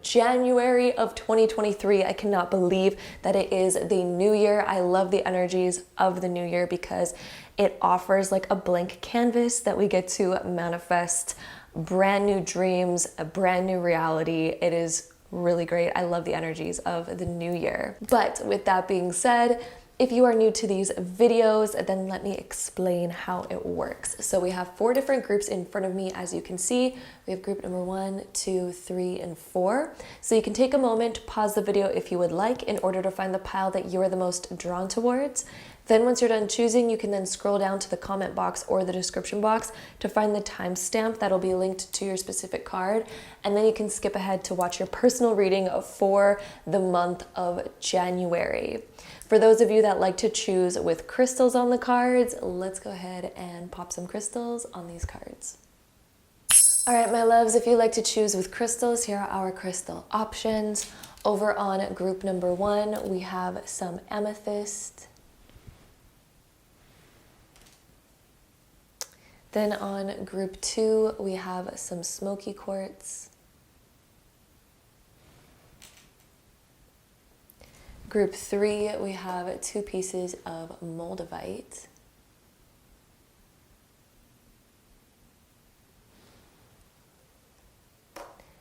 January of 2023. I cannot believe that it is the new year. I love the energies of the new year because it offers like a blank canvas that we get to manifest brand new dreams, a brand new reality. It is really great. I love the energies of the new year. But with that being said, if you are new to these videos, then let me explain how it works. So we have 4 different groups in front of me. As you can see, we have group number 1, 2, 3, and 4. So you can take a moment, pause the video if you would like, in order to find the pile that you are the most drawn towards. Then once you're done choosing, you can then scroll down to the comment box or the description box to find the timestamp that'll be linked to your specific card. And then you can skip ahead to watch your personal reading for the month of January. For those of you that like to choose with crystals on the cards, let's go ahead and pop some crystals on these cards. All right, my loves, if you like to choose with crystals, here are our crystal options. Over on group number 1, we have some amethyst. Then on group 2, we have some smoky quartz. Group 3, we have 2 pieces of moldavite.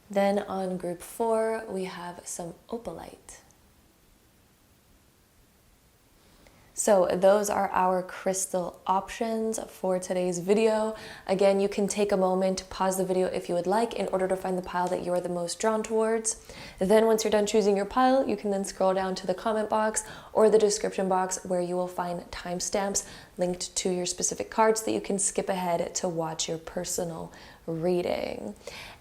Then on group 4, we have some opalite. So those are our crystal options for today's video. Again, you can take a moment, pause the video if you would like, in order to find the pile that you are the most drawn towards. Then once you're done choosing your pile, you can then scroll down to the comment box or the description box where you will find timestamps linked to your specific cards that you can skip ahead to watch your personal reading.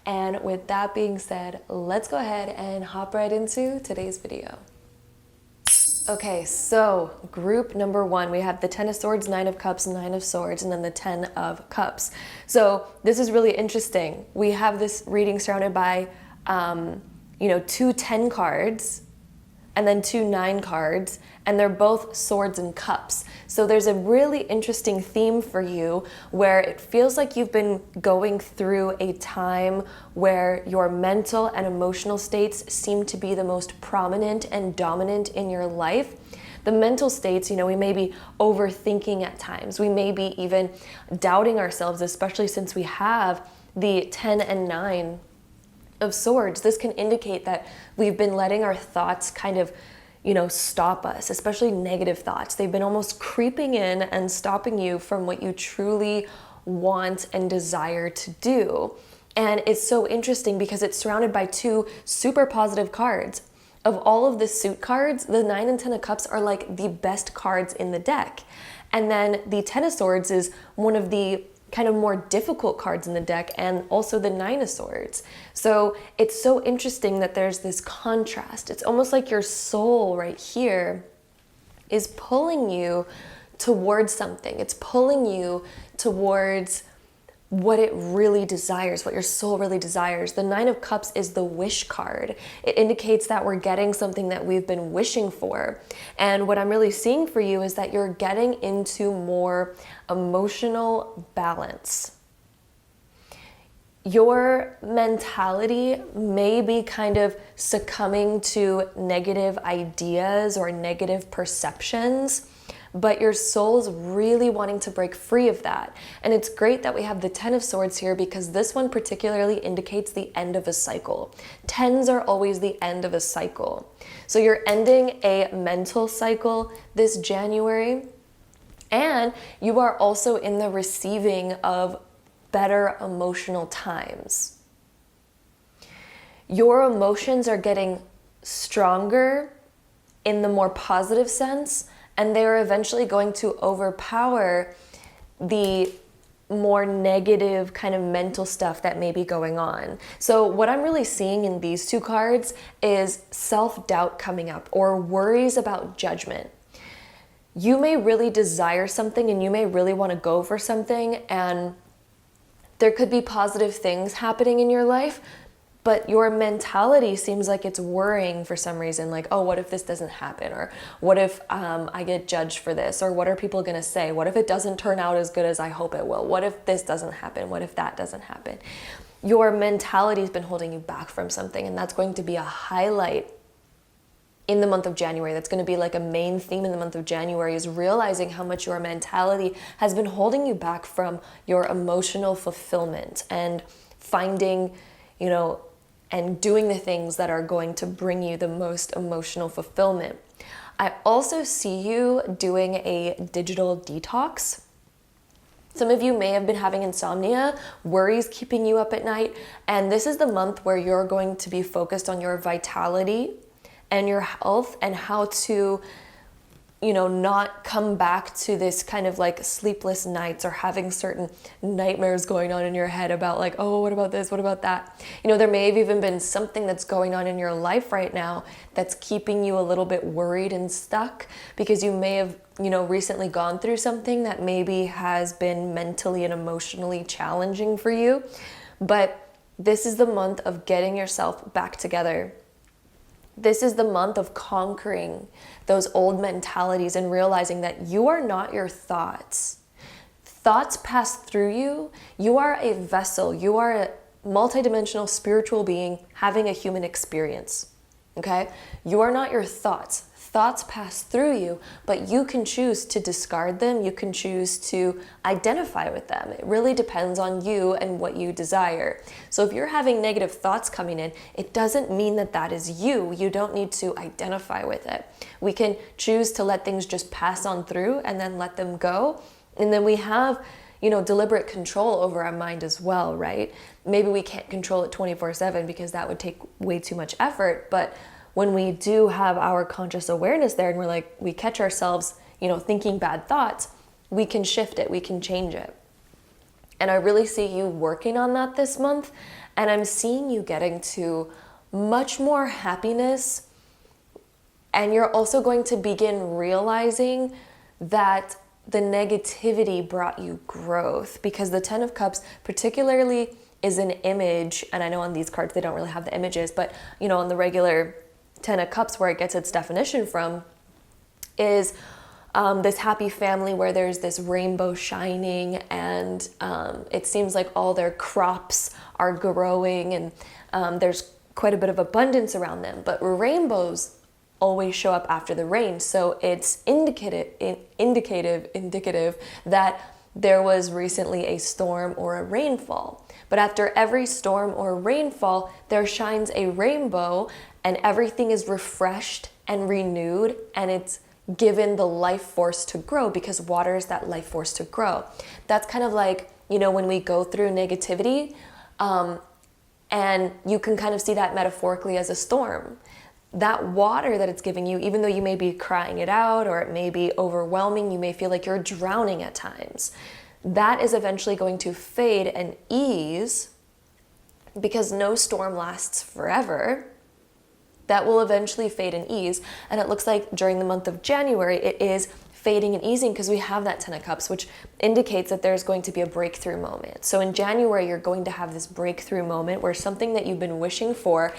And with that being said, let's go ahead and hop right into today's video. Okay, so group number 1, we have the 10 of Swords, 9 of Cups, 9 of Swords, and then the 10 of Cups. So this is really interesting. We have this reading surrounded by, 2 10 cards and then 2 9 cards, and they're both swords and cups. So there's a really interesting theme for you where it feels like you've been going through a time where your mental and emotional states seem to be the most prominent and dominant in your life. The mental states, we may be overthinking at times. We may be even doubting ourselves, especially since we have the 10 and 9 of Swords. This can indicate that we've been letting our thoughts kind of, stop us, especially negative thoughts. They've been almost creeping in and stopping you from what you truly want and desire to do. And it's so interesting because it's surrounded by 2 super positive cards. Of all of the suit cards, the 9 and 10 of Cups are like the best cards in the deck. And then the 10 of Swords is one of the kind of more difficult cards in the deck, and also the 9 of Swords. So it's so interesting that there's this contrast. It's almost like your soul right here is pulling you towards something. It's pulling you towards what it really desires, what your soul really desires. The 9 of Cups is the wish card. It indicates that we're getting something that we've been wishing for. And what I'm really seeing for you is that you're getting into more emotional balance. Your mentality may be kind of succumbing to negative ideas or negative perceptions, but your soul's really wanting to break free of that. And it's great that we have the 10 of Swords here because this one particularly indicates the end of a cycle. 10s are always the end of a cycle. So you're ending a mental cycle this January, and you are also in the receiving of better emotional times. Your emotions are getting stronger in the more positive sense, and they're eventually going to overpower the more negative kind of mental stuff that may be going on. So what I'm really seeing in these 2 cards is self-doubt coming up or worries about judgment. You may really desire something and you may really want to go for something, and there could be positive things happening in your life, but your mentality seems like it's worrying for some reason, like, oh, what if this doesn't happen? Or what if I get judged for this? Or what are people gonna say? What if it doesn't turn out as good as I hope it will? What if this doesn't happen? What if that doesn't happen? your mentality has been holding you back from something, and that's going to be a highlight in the month of January. That's going to be like a main theme in the month of January, is realizing how much your mentality has been holding you back from your emotional fulfillment and finding, and doing the things that are going to bring you the most emotional fulfillment. I also see you doing a digital detox. Some of you may have been having insomnia, worries keeping you up at night, and this is the month where you're going to be focused on your vitality and your health and how to, not come back to this kind of like sleepless nights or having certain nightmares going on in your head about like, oh, what about this? What about that? There may have even been something that's going on in your life right now that's keeping you a little bit worried and stuck, because you may have, recently gone through something that maybe has been mentally and emotionally challenging for you. But this is the month of getting yourself back together. This is the month of conquering those old mentalities and realizing that you are not your thoughts. Thoughts pass through you. You are a vessel. You are a multidimensional spiritual being having a human experience. Okay? You are not your thoughts. Thoughts pass through you, but you can choose to discard them. You can choose to identify with them. It really depends on you and what you desire. So if you're having negative thoughts coming in, it doesn't mean that that is you. You don't need to identify with it. We can choose to let things just pass on through and then let them go. And then we have, deliberate control over our mind as well, right? Maybe we can't control it 24/7 because that would take way too much effort, but when we do have our conscious awareness there and we catch ourselves, thinking bad thoughts, we can shift it, we can change it. And I really see you working on that this month. And I'm seeing you getting to much more happiness. And you're also going to begin realizing that the negativity brought you growth, because the Ten of Cups particularly is an image. And I know on these cards, they don't really have the images, but on the regular Ten of Cups, where it gets its definition from, is this happy family where there's this rainbow shining, and it seems like all their crops are growing, and there's quite a bit of abundance around them. But rainbows always show up after the rain, so it's indicative that there was recently a storm or a rainfall. But after every storm or rainfall, there shines a rainbow, and everything is refreshed and renewed, and it's given the life force to grow, because water is that life force to grow. That's kind of like, when we go through negativity, and you can kind of see that metaphorically as a storm. That water that it's giving you, even though you may be crying it out or it may be overwhelming, you may feel like you're drowning at times, that is eventually going to fade and ease, because no storm lasts forever. That will eventually fade and ease. And it looks like during the month of January, it is fading and easing, because we have that Ten of Cups, which indicates that there's going to be a breakthrough moment. So in January, you're going to have this breakthrough moment where something that you've been wishing for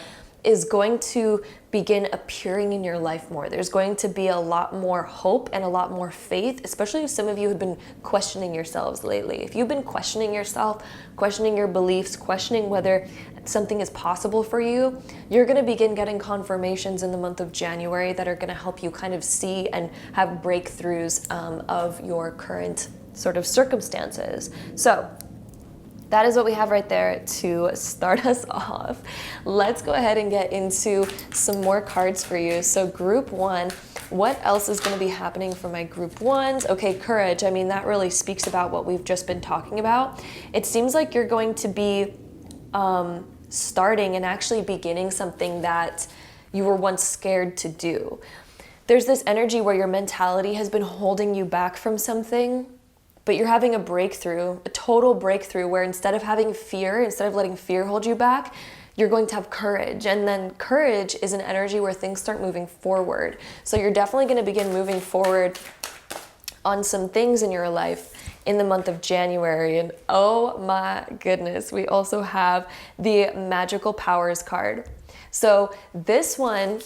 is going to begin appearing in your life more. There's going to be a lot more hope and a lot more faith, especially if some of you have been questioning yourselves lately. If you've been questioning yourself, questioning your beliefs, questioning whether something is possible for you, you're going to begin getting confirmations in the month of January that are going to help you kind of see and have breakthroughs of your current sort of circumstances. So that is what we have right there to start us off. Let's go ahead and get into some more cards for you. So group one, what else is going to be happening for my group ones? Okay, courage. I mean, that really speaks about what we've just been talking about. It seems like you're going to be starting and actually beginning something that you were once scared to do. There's this energy where your mentality has been holding you back from something, but you're having a breakthrough, a total breakthrough, where instead of having fear, instead of letting fear hold you back, you're going to have courage. And then courage is an energy where things start moving forward. So you're definitely going to begin moving forward on some things in your life in the month of January. And oh my goodness, we also have the Magical Powers card. So this one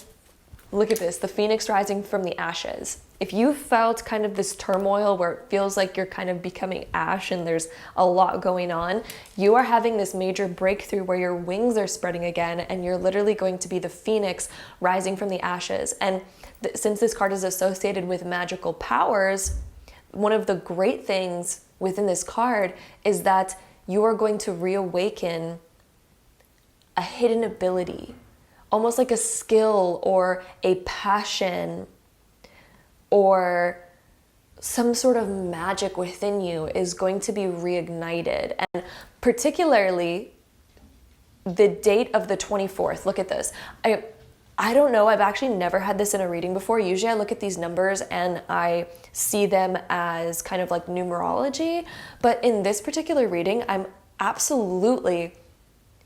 Look at this, the phoenix rising from the ashes. If you felt kind of this turmoil where it feels like you're kind of becoming ash and there's a lot going on, you are having this major breakthrough where your wings are spreading again and you're literally going to be the phoenix rising from the ashes. And since this card is associated with magical powers, one of the great things within this card is that you are going to reawaken a hidden ability, almost like a skill or a passion or some sort of magic within you is going to be reignited. And particularly the date of the 24th. Look at this. I don't know, I've actually never had this in a reading before. Usually I look at these numbers and I see them as kind of like numerology, but in this particular reading, I'm absolutely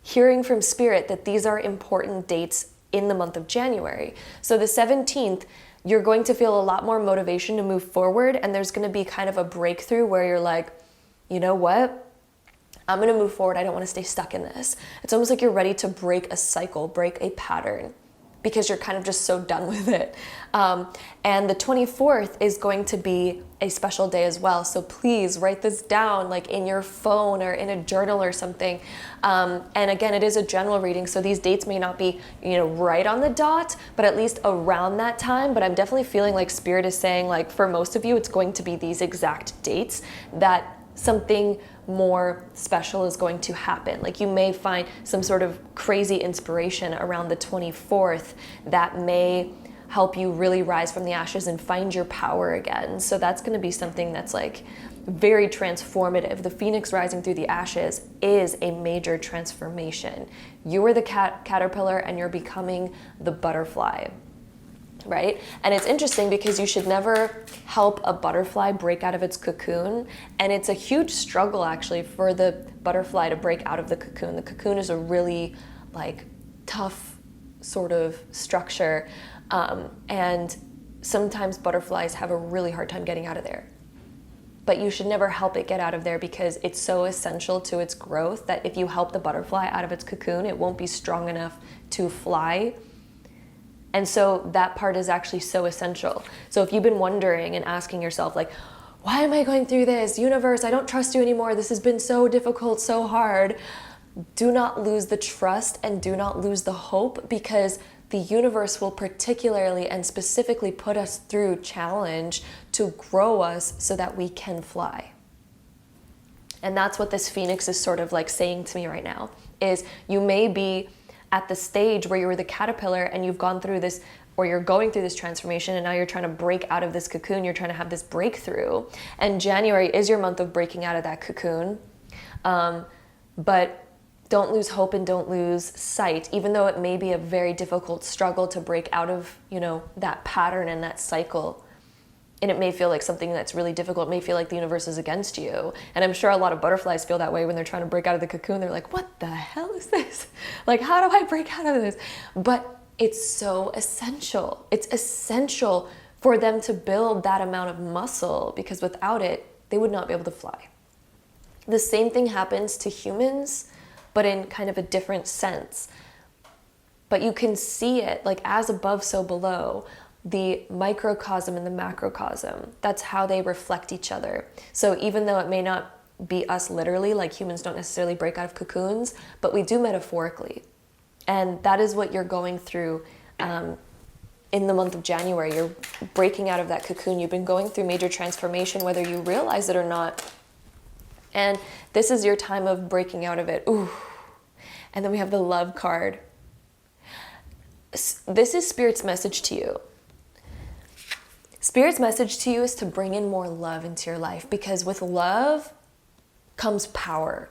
hearing from spirit that these are important dates in the month of January. So the 17th, you're going to feel a lot more motivation to move forward, and there's going to be kind of a breakthrough where you're like, you know what? I'm going to move forward. I don't want to stay stuck in this. It's almost like you're ready to break a cycle, break a pattern, because you're kind of just so done with it. And the 24th is going to be a special day as well. So please write this down like in your phone or in a journal or something. And again, it is a general reading, so these dates may not be, right on the dot, but at least around that time. But I'm definitely feeling like Spirit is saying, like, for most of you, it's going to be these exact dates that something more special is going to happen. Like, you may find some sort of crazy inspiration around the 24th that may help you really rise from the ashes and find your power again. So that's going to be something that's like very transformative. The phoenix rising through the ashes is a major transformation. You are the caterpillar and you're becoming the butterfly. Right? And it's interesting because you should never help a butterfly break out of its cocoon. And it's a huge struggle actually for the butterfly to break out of the cocoon. The cocoon is a really tough sort of structure. And sometimes butterflies have a really hard time getting out of there. But you should never help it get out of there because it's so essential to its growth that if you help the butterfly out of its cocoon, it won't be strong enough to fly. And so that part is actually so essential. So if you've been wondering and asking yourself, like, why am I going through this? Universe, I don't trust you anymore. This has been so difficult, so hard. Do not lose the trust and do not lose the hope, because the universe will particularly and specifically put us through challenge to grow us so that we can fly. And that's what this phoenix is sort of like saying to me right now, is you may be at the stage where you were the caterpillar and you've gone through this, or you're going through this transformation, and now you're trying to break out of this cocoon, you're trying to have this breakthrough. And January is your month of breaking out of that cocoon. But don't lose hope and don't lose sight, even though it may be a very difficult struggle to break out of, that pattern and that cycle. And it may feel like something that's really difficult. It may feel like the universe is against you. And I'm sure a lot of butterflies feel that way when they're trying to break out of the cocoon. They're like, what the hell is this? Like, how do I break out of this? But it's so essential. It's essential for them to build that amount of muscle, because without it, they would not be able to fly. The same thing happens to humans, but in kind of a different sense. But you can see it, like, as above, so below. The microcosm and the macrocosm, that's how they reflect each other. So even though it may not be us literally, like humans don't necessarily break out of cocoons, but we do metaphorically. And that is what you're going through in the month of January. You're breaking out of that cocoon. You've been going through major transformation, whether you realize it or not. And this is your time of breaking out of it. Ooh. And then we have the love card. This is Spirit's message to you. Spirit's message to you is to bring in more love into your life, because with love comes power.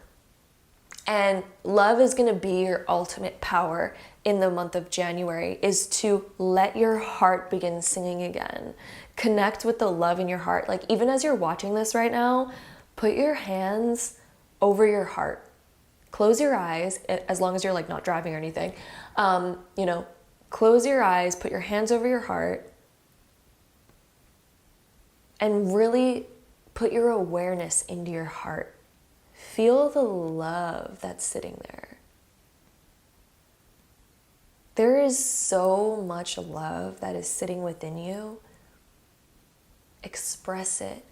And love is going to be your ultimate power in the month of January, is to let your heart begin singing again. Connect with the love in your heart. Like, even as you're watching this right now, put your hands over your heart. Close your eyes, as long as you're like not driving or anything. Close your eyes, put your hands over your heart, and really put your awareness into your heart. Feel the love that's sitting there. There is so much love that is sitting within you. Express it.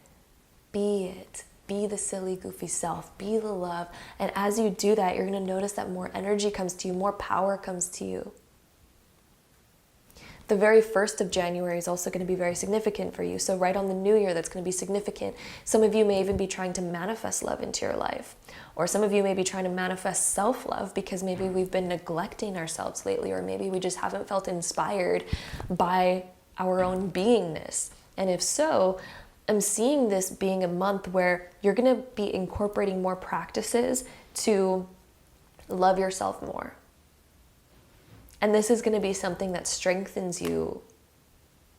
Be it. Be the silly, goofy self. Be the love. And as you do that, you're going to notice that more energy comes to you, more power comes to you. The very 1st of January is also going to be very significant for you. So right on the new year, that's going to be significant. Some of you may even be trying to manifest love into your life. Or some of you may be trying to manifest self-love because maybe we've been neglecting ourselves lately, or maybe we just haven't felt inspired by our own beingness. And if so, I'm seeing this being a month where you're going to be incorporating more practices to love yourself more. And this is going to be something that strengthens you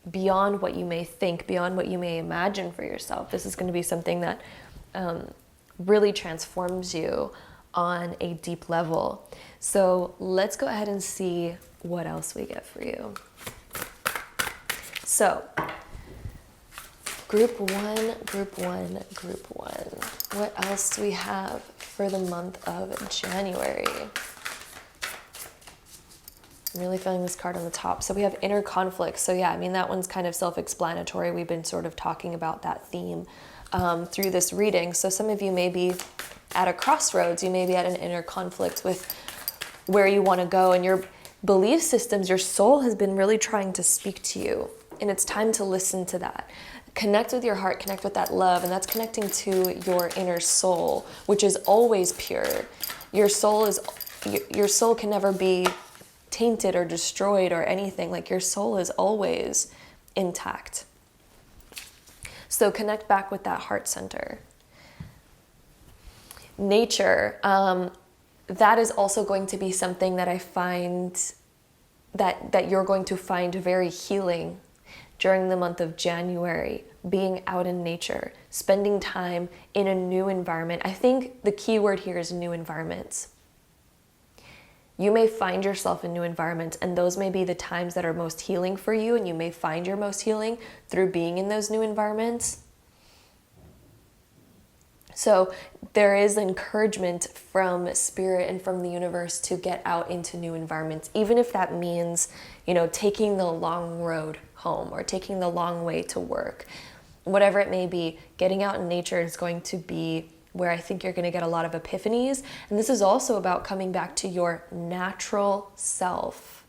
beyond what you may think, beyond what you may imagine for yourself. This is going to be something that really transforms you on a deep level. So let's go ahead and see what else we get for you. So, group one. What else do we have for the month of January? I'm really feeling this card on the top. So we have inner conflict. So yeah, I mean, that one's kind of self-explanatory. We've been sort of talking about that theme through this reading. So some of you may be at a crossroads. You may be at an inner conflict with where you want to go. And your belief systems, your soul has been really trying to speak to you. And it's time to listen to that. Connect with your heart, connect with that love. And that's connecting to your inner soul, which is always pure. Your soul can never be tainted or destroyed or anything. Like, your soul is always intact. So connect back with that heart center. Nature, that is also going to be something that I find that you're going to find very healing during the month of January. Being out in nature, spending time in a new environment. I think the key word here is new environments. You may find yourself in new environments, and those may be the times that are most healing for you, and you may find your most healing through being in those new environments. So there is encouragement from spirit and from the universe to get out into new environments, even if that means, taking the long road home or taking the long way to work. Whatever it may be, getting out in nature is going to be where I think you're going to get a lot of epiphanies. And this is also about coming back to your natural self,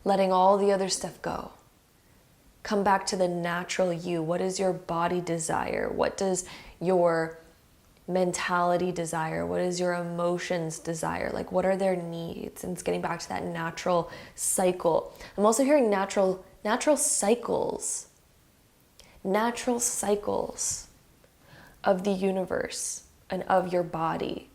letting all the other stuff go. Come back to the natural you. What does your body desire? What does your mentality desire? What does your emotions desire? Like, what are their needs? And it's getting back to that natural cycle. I'm also hearing natural cycles. Natural cycles of the universe and of your body.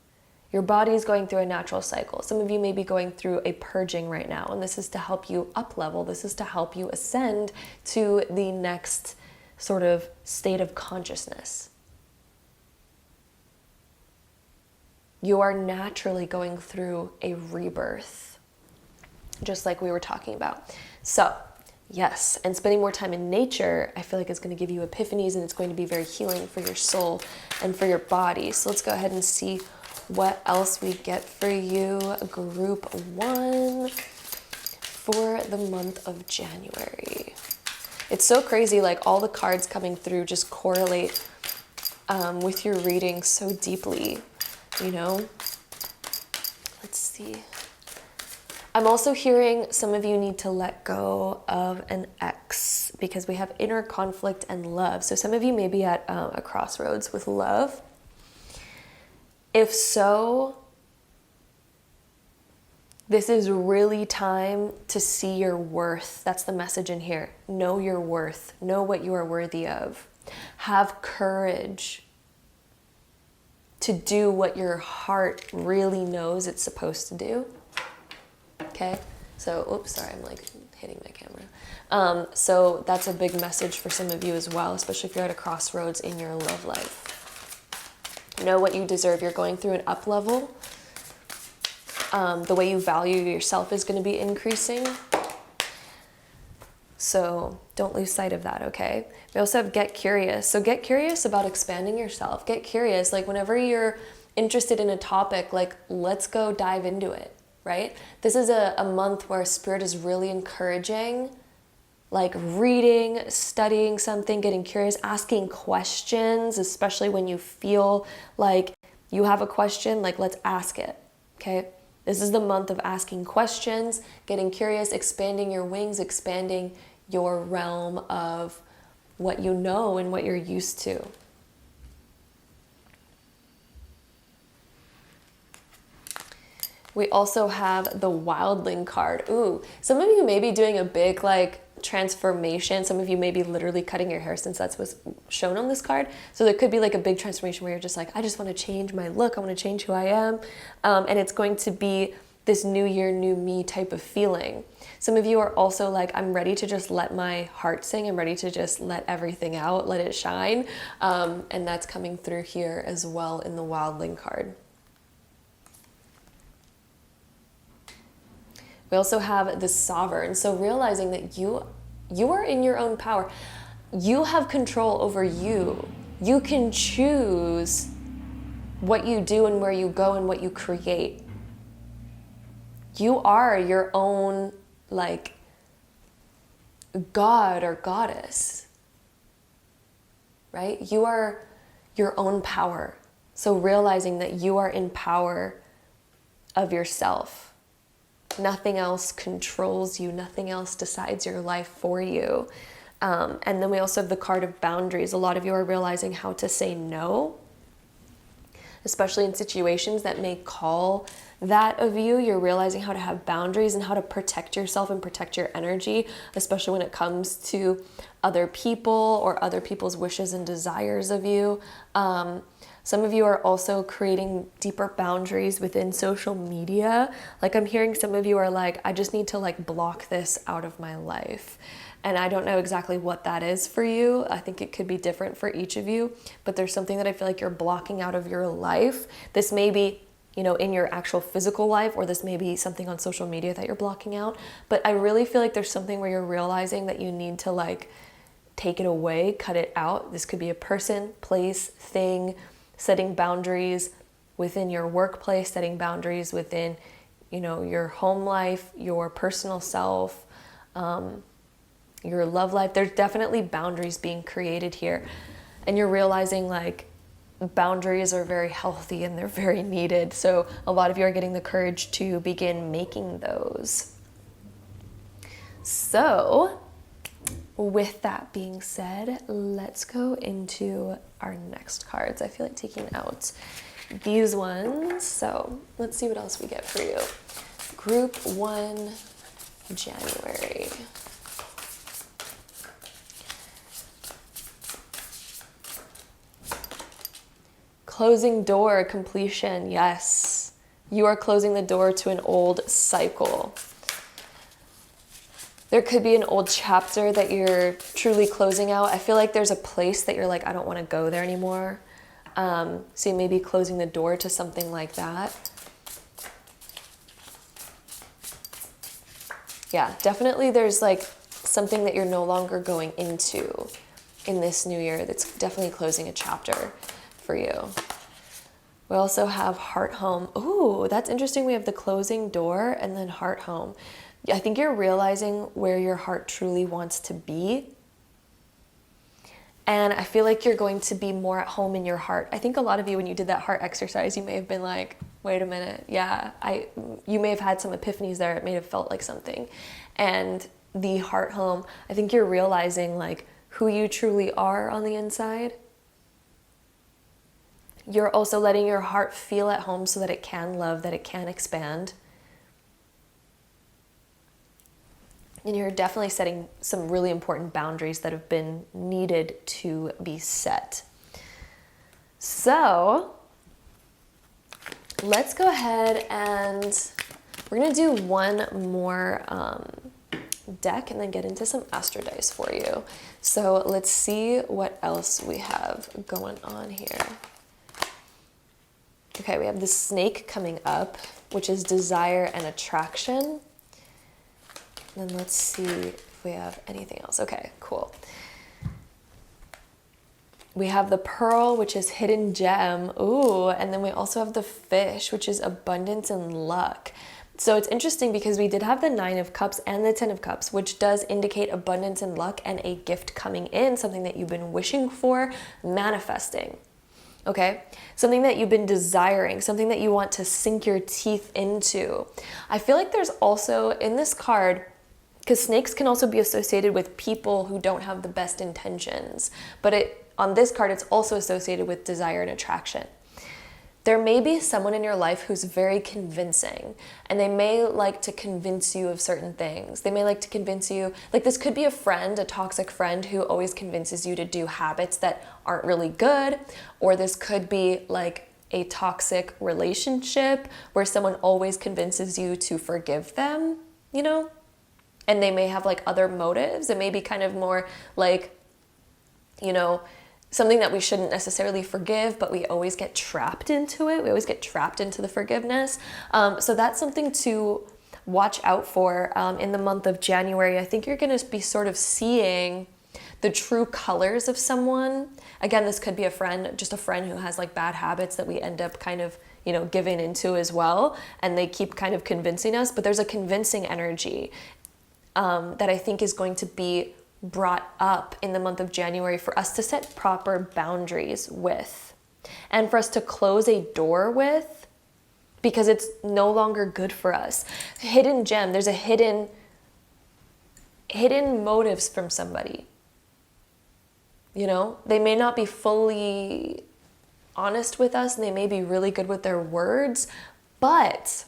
Your body is going through a natural cycle. Some of you may be going through a purging right now, and this is to help you up level. This is to help you ascend to the next sort of state of consciousness. You are naturally going through a rebirth, just like we were talking about. So, yes, and spending more time in nature, I feel like it's going to give you epiphanies, and it's going to be very healing for your soul and for your body. So let's go ahead and see what else we get for you. Group 1 for the month of January. It's so crazy, like all the cards coming through just correlate with your reading so deeply, Let's see. I'm also hearing some of you need to let go of an ex because we have inner conflict and love. So some of you may be at a crossroads with love. If so, this is really time to see your worth. That's the message in here. Know your worth. Know what you are worthy of. Have courage to do what your heart really knows it's supposed to do. Okay, so, oops, sorry, I'm like hitting my camera. So that's a big message for some of you as well, especially if you're at a crossroads in your love life. Know what you deserve. You're going through an up level. The way you value yourself is going to be increasing. So don't lose sight of that, okay? We also have get curious. So get curious about expanding yourself. Get curious, like whenever you're interested in a topic, like let's go dive into it. right? This is a month where Spirit is really encouraging, like reading, studying something, getting curious, asking questions, especially when you feel like you have a question, like let's ask it, okay? This is the month of asking questions, getting curious, expanding your wings, expanding your realm of what you know and what you're used to. We also have the Wildling card. Ooh, some of you may be doing a big like transformation. Some of you may be literally cutting your hair, since that's what's shown on this card. So there could be like a big transformation where you're just like, I just want to change my look. I want to change who I am. And it's going to be this new year, new me type of feeling. Some of you are also like, I'm ready to just let my heart sing. I'm ready to just let everything out, let it shine. And that's coming through here as well in the Wildling card. We also have the Sovereign. So realizing that you are in your own power. You have control over you. You can choose what you do and where you go and what you create. You are your own like god or goddess, right? You are your own power. So realizing that you are in power of yourself. Nothing else controls you. Nothing else decides your life for you. And then we also have the card of boundaries. A lot of you are realizing how to say no, especially in situations that may call that of you. You're realizing how to have boundaries and how to protect yourself and protect your energy, especially when it comes to other people or other people's wishes and desires of you. Some of you are also creating deeper boundaries within social media. Like I'm hearing some of you are like, I just need to like block this out of my life. And I don't know exactly what that is for you. I think it could be different for each of you, but there's something that I feel like you're blocking out of your life. This may be, you know, in your actual physical life, or this may be something on social media that you're blocking out. But I really feel like there's something where you're realizing that you need to like take it away, cut it out. This could be a person, place, thing, setting boundaries within your workplace, setting boundaries within, you know, your home life, your personal self, your love life. There's definitely boundaries being created here. And you're realizing like boundaries are very healthy and they're very needed. So a lot of you are getting the courage to begin making those. So with that being said, let's go into our next cards. I feel like taking out these ones. So let's see what else we get for you. Group 1, January. Closing door, completion. Yes, you are closing the door to an old cycle. There could be an old chapter that you're truly closing out. I feel like there's a place that you're like, I don't want to go there anymore. So you may be closing the door to something like that. Yeah, definitely there's like something that you're no longer going into in this new year that's definitely closing a chapter for you. We also have heart home. Ooh, that's interesting. We have the closing door and then heart home. I think you're realizing where your heart truly wants to be. And I feel like you're going to be more at home in your heart. I think a lot of you, when you did that heart exercise, you may have been like, wait a minute. Yeah, you may have had some epiphanies there. It may have felt like something. And the heart home, I think you're realizing like who you truly are on the inside. You're also letting your heart feel at home so that it can love, that it can expand. And you're definitely setting some really important boundaries that have been needed to be set. So let's go ahead and we're going to do one more deck and then get into some astro dice for you. So let's see what else we have going on here. Okay, we have the snake coming up, which is desire and attraction. And then let's see if we have anything else. Okay, cool. We have the pearl, which is hidden gem. Ooh, and then we also have the fish, which is abundance and luck. So it's interesting because we did have the 9 of Cups and the 10 of Cups, which does indicate abundance and luck and a gift coming in, something that you've been wishing for, manifesting. Okay? Something that you've been desiring, something that you want to sink your teeth into. I feel like there's also, in this card, because snakes can also be associated with people who don't have the best intentions, but on this card, it's also associated with desire and attraction. There may be someone in your life who's very convincing, and they may like to convince you of certain things. They may like to convince you, like this could be a friend, a toxic friend who always convinces you to do habits that aren't really good, or this could be like a toxic relationship where someone always convinces you to forgive them, you know? And they may have like other motives. It may be kind of more like, you know, something that we shouldn't necessarily forgive, but we always get trapped into it. We always get trapped into the forgiveness. So that's something to watch out for in the month of January. I think you're going to be sort of seeing the true colors of someone. Again, this could be a friend, just a friend who has like bad habits that we end up kind of, you know, giving into as well. And they keep kind of convincing us, but there's a convincing energy that I think is going to be brought up in the month of January for us to set proper boundaries with, and for us to close a door with, because it's no longer good for us. Hidden gem, there's a hidden motives from somebody. You know, they may not be fully honest with us, and they may be really good with their words, but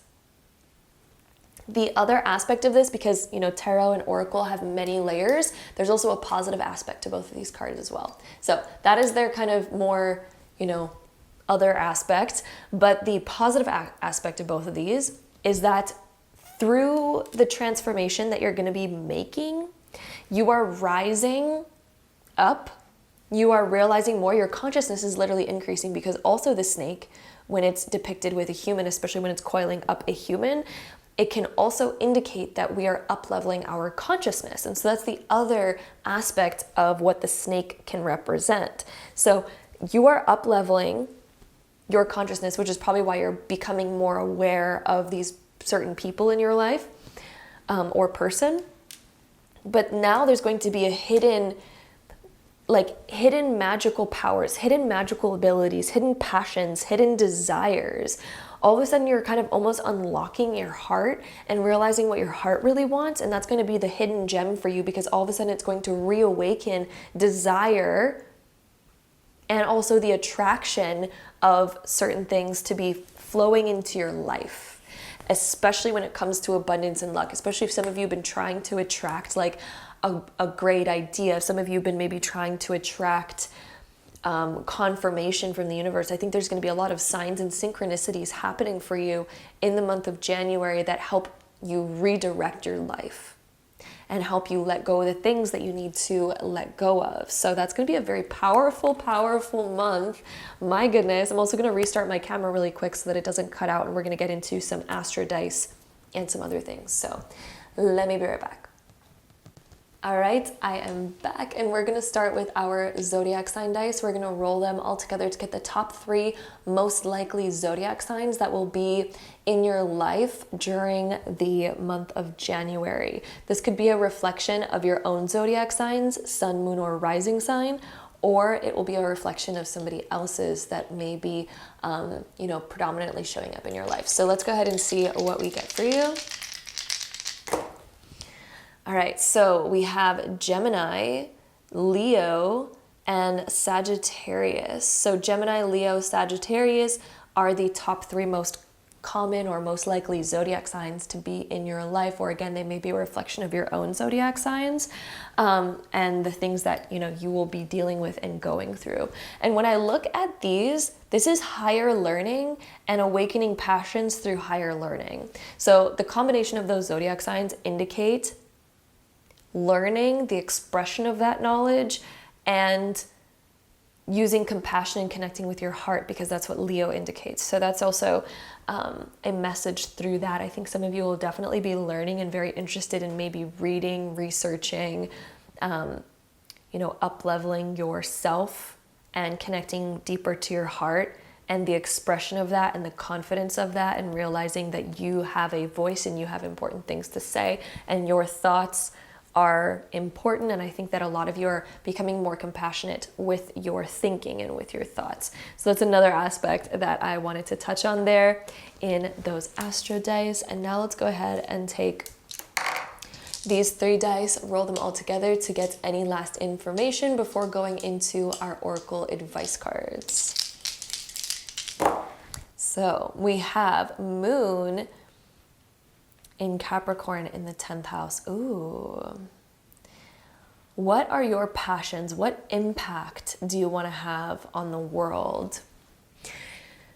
the other aspect of this, because, you know, tarot and oracle have many layers, there's also a positive aspect to both of these cards as well. So that is their kind of more, you know, other aspect. But the positive aspect of both of these is that through the transformation that you're going to be making, you are rising up. You are realizing more. Your consciousness is literally increasing, because also the snake, when it's depicted with a human, especially when it's coiling up a human, it can also indicate that we are up-leveling our consciousness. And so that's the other aspect of what the snake can represent. So you are up-leveling your consciousness, which is probably why you're becoming more aware of these certain people in your life or person. But now there's going to be a hidden magical powers, hidden magical abilities, hidden passions, hidden desires. All of a sudden you're kind of almost unlocking your heart and realizing what your heart really wants, and that's going to be the hidden gem for you, because all of a sudden it's going to reawaken desire and also the attraction of certain things to be flowing into your life, especially when it comes to abundance and luck. Especially if some of you have been trying to attract like a great idea. Some of you have been maybe trying to attract confirmation from the universe. I think there's going to be a lot of signs and synchronicities happening for you in the month of January that help you redirect your life and help you let go of the things that you need to let go of. So that's going to be a very powerful, powerful month. My goodness. I'm also going to restart my camera really quick so that it doesn't cut out, and we're going to get into some astro dice and some other things. So let me be right back. All right, I am back, and we're going to start with our zodiac sign dice. We're going to roll them all together to get the top 3 most likely zodiac signs that will be in your life during the month of January. This could be a reflection of your own zodiac signs, sun, moon, or rising sign, or it will be a reflection of somebody else's that may be, you know, predominantly showing up in your life. So let's go ahead and see what we get for you. All right, so we have Gemini, Leo, and Sagittarius. So Gemini, Leo, Sagittarius are the top 3 most common or most likely zodiac signs to be in your life, or again, they may be a reflection of your own zodiac signs and the things that, you know, you will be dealing with and going through. And when I look at these, this is higher learning and awakening passions through higher learning. So the combination of those zodiac signs indicate learning, the expression of that knowledge, and using compassion and connecting with your heart, because that's what Leo indicates. So that's also a message through that. I think some of you will definitely be learning and very interested in maybe reading, researching, you know, up-leveling yourself and connecting deeper to your heart and the expression of that and the confidence of that, and realizing that you have a voice and you have important things to say and your thoughts are important. And I think that a lot of you are becoming more compassionate with your thinking and with your thoughts. So that's another aspect that I wanted to touch on there in those astro dice. And now let's go ahead and take these 3 dice, roll them all together to get any last information before going into our oracle advice cards. So we have Moon in Capricorn in the 10th house. Ooh. What are your passions? What impact do you want to have on the world?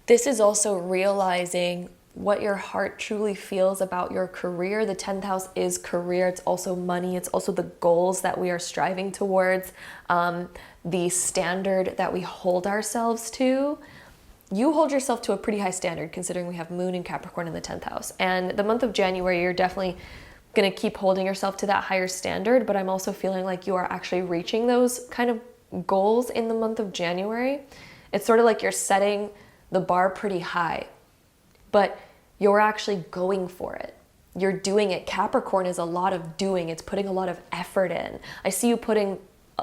This is also realizing what your heart truly feels about your career. The 10th house is career. It's also money. It's also the goals that we are striving towards, the standard that we hold ourselves to. You hold yourself to a pretty high standard considering we have Moon and Capricorn in the 10th house. And the month of January, you're definitely going to keep holding yourself to that higher standard, but I'm also feeling like you are actually reaching those kind of goals in the month of January. It's sort of like you're setting the bar pretty high, but you're actually going for it. You're doing it. Capricorn is a lot of doing. It's putting a lot of effort in. I see you putting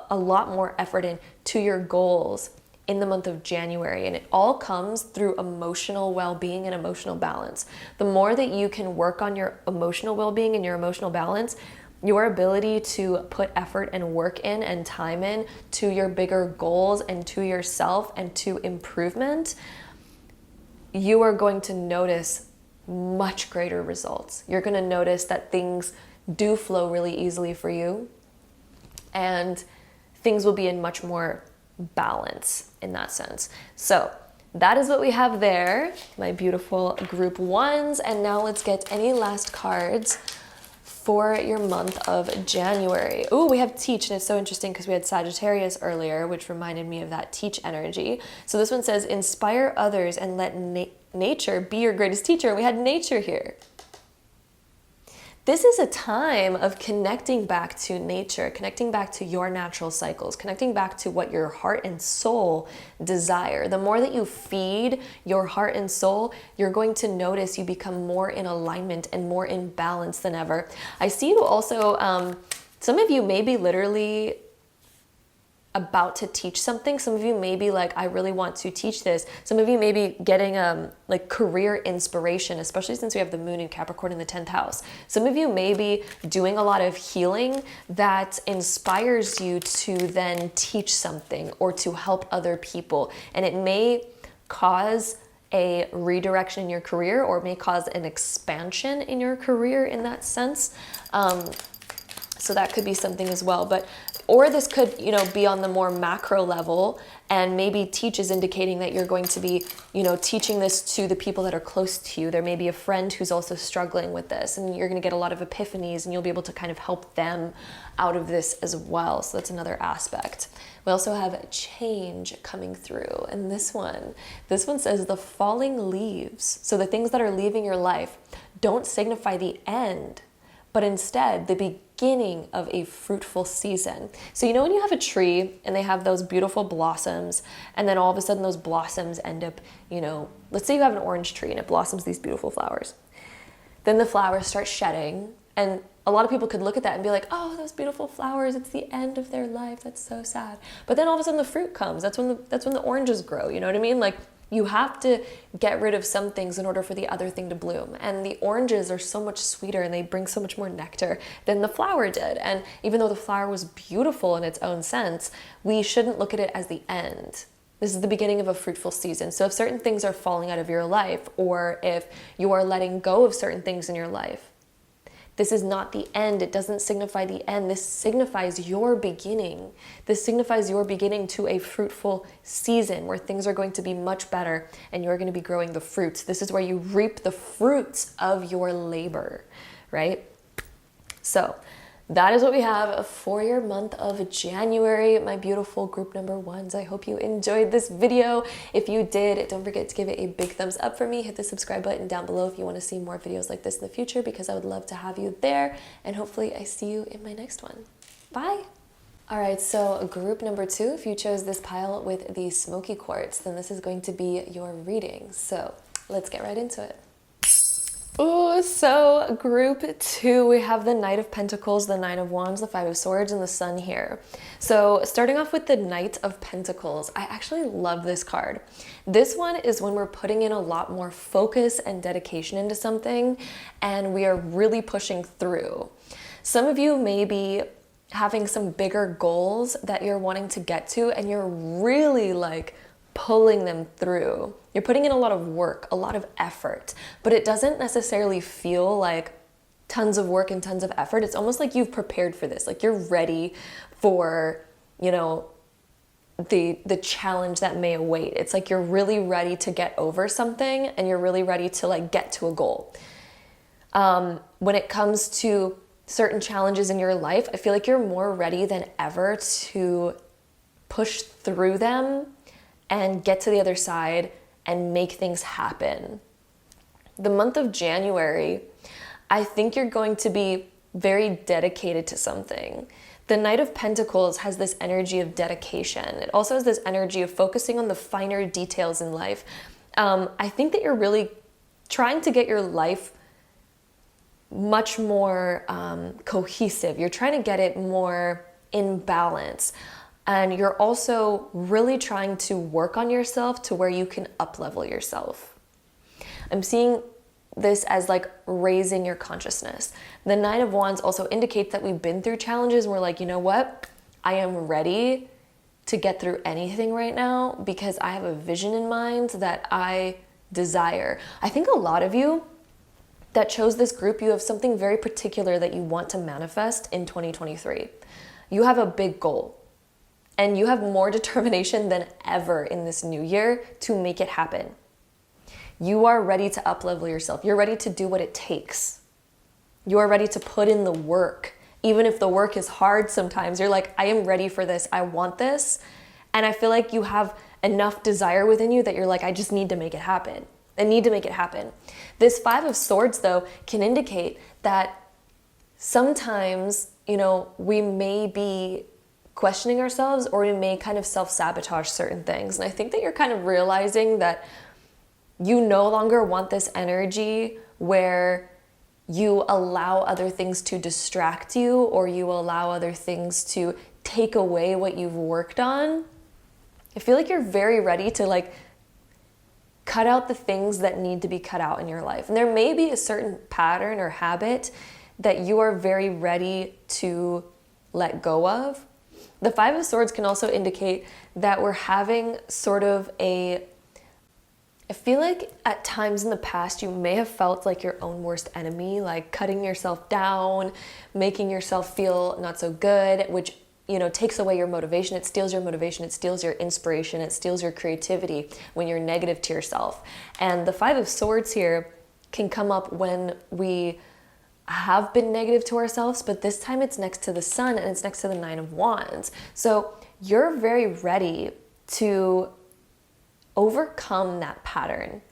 a lot more effort in to your goals in the month of January, and it all comes through emotional well-being and emotional balance. The more that you can work on your emotional well-being and your emotional balance, your ability to put effort and work in and time in to your bigger goals and to yourself and to improvement, you are going to notice much greater results. You're going to notice that things do flow really easily for you, and things will be in much more balance in that sense. So that is what we have there, my beautiful group ones. And now let's get any last cards for your month of January. Oh, we have Teach, and it's so interesting because we had Sagittarius earlier, which reminded me of that Teach energy. So this one says, inspire others and let nature be your greatest teacher. We had nature here. This is a time of connecting back to nature, connecting back to your natural cycles, connecting back to what your heart and soul desire. The more that you feed your heart and soul, you're going to notice you become more in alignment and more in balance than ever. I see you also, some of you may be literally about to teach something. Some of you may be like, I really want to teach this. Some of you may be getting like career inspiration, especially since we have the Moon in Capricorn in the 10th house. Some of you may be doing a lot of healing that inspires you to then teach something or to help other people. And it may cause a redirection in your career, or it may cause an expansion in your career in that sense. So that could be something as well. Or this could, be on the more macro level, and maybe Teach is indicating that you're going to be, teaching this to the people that are close to you. There may be a friend who's also struggling with this, and you're going to get a lot of epiphanies, and you'll be able to kind of help them out of this as well. So that's another aspect. We also have change coming through, and this one says the falling leaves. So the things that are leaving your life don't signify the end, but instead the beginning of a fruitful season. So when you have a tree and they have those beautiful blossoms, and then all of a sudden those blossoms end up, let's say you have an orange tree and it blossoms these beautiful flowers. Then the flowers start shedding, and a lot of people could look at that and be like, oh, those beautiful flowers, it's the end of their life. That's so sad. But then all of a sudden the fruit comes. That's when the oranges grow. You know what I mean? Like, you have to get rid of some things in order for the other thing to bloom. And the oranges are so much sweeter, and they bring so much more nectar than the flower did. And even though the flower was beautiful in its own sense, we shouldn't look at it as the end. This is the beginning of a fruitful season. So if certain things are falling out of your life, or if you are letting go of certain things in your life, this is not the end. It doesn't signify the end. This signifies your beginning. This signifies your beginning to a fruitful season where things are going to be much better and you're going to be growing the fruits. This is where you reap the fruits of your labor, right? So that is what we have for your month of January, my beautiful group number ones. I hope you enjoyed this video. If you did, don't forget to give it a big thumbs up for me. Hit the subscribe button down below if you want to see more videos like this in the future, because I would love to have you there. And hopefully I see you in my next one. Bye. All right, so group number 2, if you chose this pile with the smoky quartz, then this is going to be your reading. So let's get right into it. Oh, so group 2, we have the Knight of Pentacles, the Nine of Wands, the Five of Swords, and the Sun here. So starting off with the Knight of Pentacles, I actually love this card. This one is when we're putting in a lot more focus and dedication into something, and we are really pushing through. Some of you may be having some bigger goals that you're wanting to get to, and you're really like pulling them through. You're putting in a lot of work, a lot of effort, but it doesn't necessarily feel like tons of work and tons of effort. It's almost like you've prepared for this, like you're ready for, you know, the challenge that may await. It's like you're really ready to get over something, and you're really ready to like get to a goal. When it comes to certain challenges in your life, I feel like you're more ready than ever to push through them and get to the other side and make things happen. The month of January, I think you're going to be very dedicated to something. The Knight of Pentacles has this energy of dedication. It also has this energy of focusing on the finer details in life. I think that you're really trying to get your life much more cohesive. You're trying to get it more in balance. And you're also really trying to work on yourself to where you can up-level yourself. I'm seeing this as like raising your consciousness. The Nine of Wands also indicates that we've been through challenges and we're like, you know what? I am ready to get through anything right now because I have a vision in mind that I desire. I think a lot of you that chose this group, you have something very particular that you want to manifest in 2023. You have a big goal. And you have more determination than ever in this new year to make it happen. You are ready to up-level yourself. You're ready to do what it takes. You are ready to put in the work. Even if the work is hard sometimes, you're like, I am ready for this. I want this. And I feel like you have enough desire within you that you're like, I just need to make it happen. I need to make it happen. This Five of Swords, though, can indicate that sometimes, you know, we may be questioning ourselves, or we may kind of self-sabotage certain things. And I think that you're kind of realizing that you no longer want this energy where you allow other things to distract you, or you allow other things to take away what you've worked on. I feel like you're very ready to like cut out the things that need to be cut out in your life. And there may be a certain pattern or habit that you are very ready to let go of. The Five of Swords can also indicate that we're having sort of I feel like at times in the past you may have felt like your own worst enemy, like cutting yourself down, making yourself feel not so good, which, you know, takes away your motivation. It steals your motivation, it steals your inspiration, it steals your creativity when you're negative to yourself. And the Five of Swords here can come up when we have been negative to ourselves, but this time it's next to the Sun and it's next to the Nine of Wands. So you're very ready to overcome that pattern.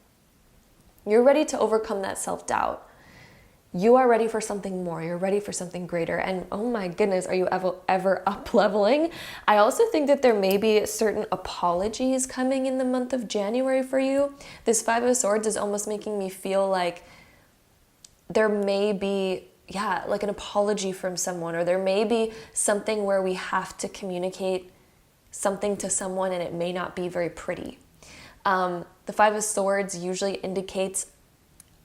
You're ready to overcome that self-doubt. You are ready for something more. You're ready for something greater. And oh my goodness, are you ever up-leveling? I also think that there may be certain apologies coming in the month of January for you. This Five of Swords is almost making me feel like there may be, like an apology from someone, or there may be something where we have to communicate something to someone and it may not be very pretty. The Five of Swords usually indicates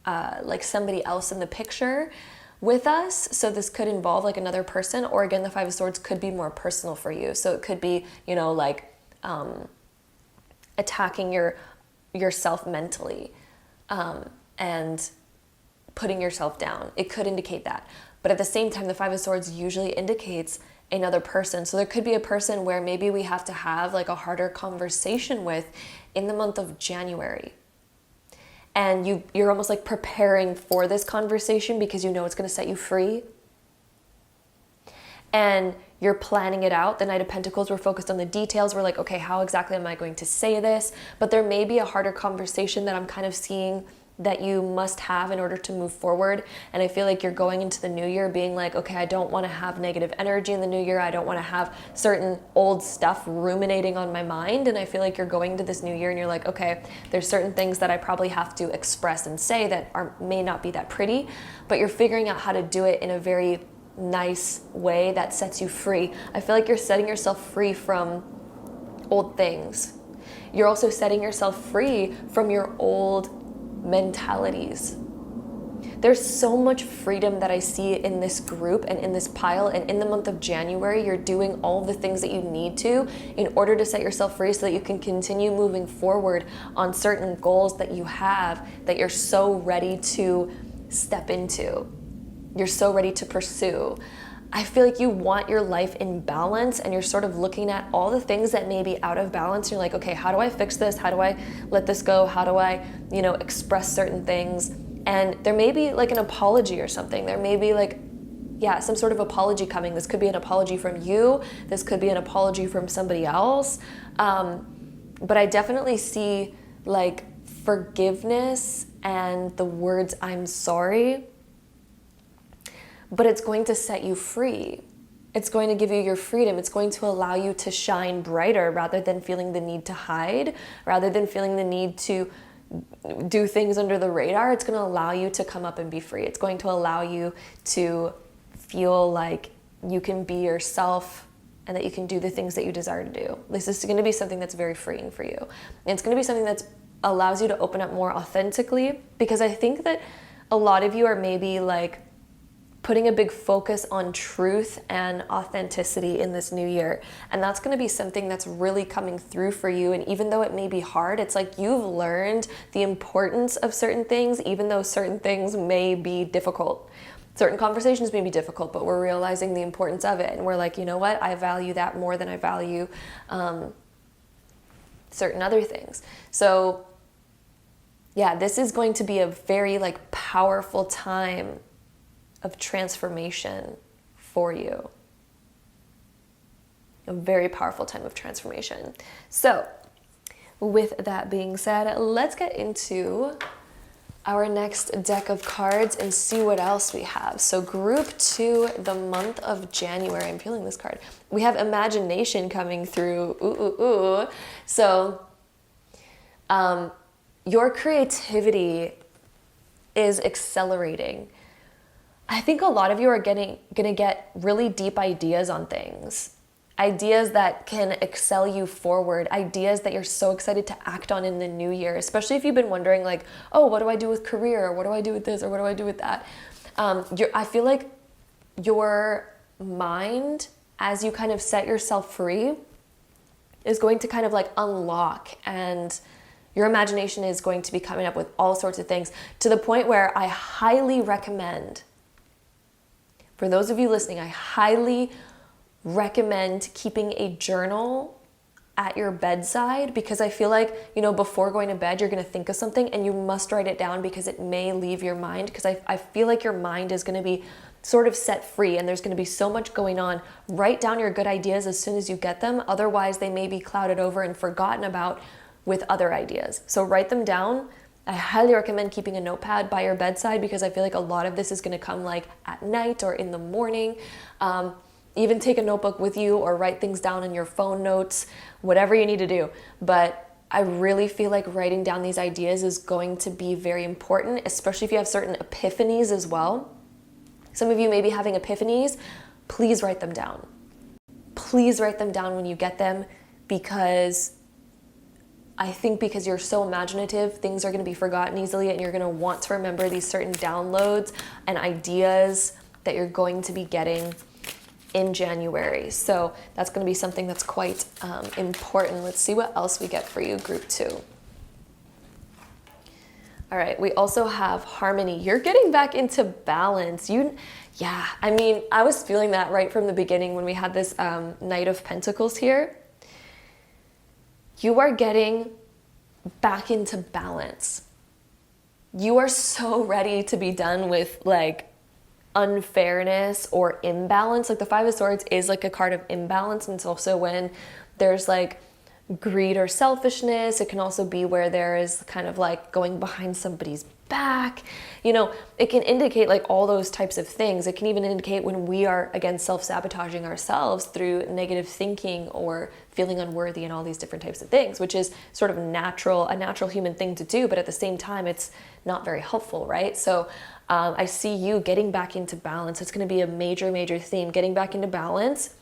like somebody else in the picture with us. So this could involve like another person, or again, the Five of Swords could be more personal for you. So it could be, you know, like attacking yourself mentally and putting yourself down. It could indicate that. But at the same time, the Five of Swords usually indicates another person. So there could be a person where maybe we have to have like a harder conversation with in the month of January. And you're almost like preparing for this conversation because you know it's going to set you free. And you're planning it out. The Knight of Pentacles, we're focused on the details. We're like, okay, how exactly am I going to say this? But there may be a harder conversation that I'm kind of seeing that you must have in order to move forward. And I feel like you're going into the new year being like, okay, I don't want to have negative energy in the new year. I don't want to have certain old stuff ruminating on my mind. And I feel like you're going into this new year and you're like, okay, there's certain things that I probably have to express and say that may not be that pretty, but you're figuring out how to do it in a very nice way that sets you free. I feel like you're setting yourself free from old things. You're also setting yourself free from your old mentalities. There's so much freedom that I see in this group and in this pile, and in the month of January, you're doing all the things that you need to in order to set yourself free so that you can continue moving forward on certain goals that you have, that you're so ready to step into. You're so ready to pursue. I feel like you want your life in balance, and you're sort of looking at all the things that may be out of balance. You're like, okay, how do I fix this? How do I let this go? How do I, express certain things? And there may be like an apology or something. There may be like, some sort of apology coming. This could be an apology from you. This could be an apology from somebody else. But I definitely see like forgiveness and the words, I'm sorry. But it's going to set you free. It's going to give you your freedom. It's going to allow you to shine brighter rather than feeling the need to hide, rather than feeling the need to do things under the radar. It's going to allow you to come up and be free. It's going to allow you to feel like you can be yourself and that you can do the things that you desire to do. This is going to be something that's very freeing for you. And it's going to be something that allows you to open up more authentically, because I think that a lot of you are maybe like putting a big focus on truth and authenticity in this new year. And that's going to be something that's really coming through for you. And even though it may be hard, it's like you've learned the importance of certain things, even though certain things may be difficult. Certain conversations may be difficult, but we're realizing the importance of it. And we're like, you know what? I value that more than I value certain other things. So yeah, this is going to be a very like powerful time of transformation for you. A very powerful time of transformation. So with that being said, let's get into our next deck of cards and see what else we have. So group 2, the month of January. I'm feeling this card. We have imagination coming through. So your creativity is accelerating. I think a lot of you are gonna get really deep ideas on things. Ideas that can excel you forward. Ideas that you're so excited to act on in the new year. Especially if you've been wondering like, oh, what do I do with career? Or what do I do with this? Or what do I do with that? I feel like your mind, as you kind of set yourself free, is going to kind of like unlock, and your imagination is going to be coming up with all sorts of things, to the point where I highly recommend, for those of you listening, I highly recommend keeping a journal at your bedside, because I feel like, before going to bed, you're going to think of something and you must write it down, because it may leave your mind, because I feel like your mind is going to be sort of set free and there's going to be so much going on. Write down your good ideas as soon as you get them. Otherwise, they may be clouded over and forgotten about with other ideas. So write them down. I highly recommend keeping a notepad by your bedside, because I feel like a lot of this is going to come like at night or in the morning. Even take a notebook with you or write things down in your phone notes, whatever you need to do. But I really feel like writing down these ideas is going to be very important, especially if you have certain epiphanies as well. Some of you may be having epiphanies. Please write them down. Please write them down when you get them, because I think because you're so imaginative, things are going to be forgotten easily, and you're going to want to remember these certain downloads and ideas that you're going to be getting in January. So that's going to be something that's quite important. Let's see what else we get for you, group 2. All right, we also have harmony. You're getting back into balance. I was feeling that right from the beginning when we had this Knight of Pentacles here. You are getting back into balance. You are so ready to be done with like unfairness or imbalance. Like the Five of Swords is like a card of imbalance, and it's also when there's like greed or selfishness. It can also be where there is kind of like going behind somebody's back. You know, it can indicate like all those types of things. It can even indicate when we are, again, self-sabotaging ourselves through negative thinking or feeling unworthy and all these different types of things, which is sort of a natural human thing to do, but at the same time, it's not very helpful, right? So I see you getting back into balance. It's going to be a major theme, getting back into balance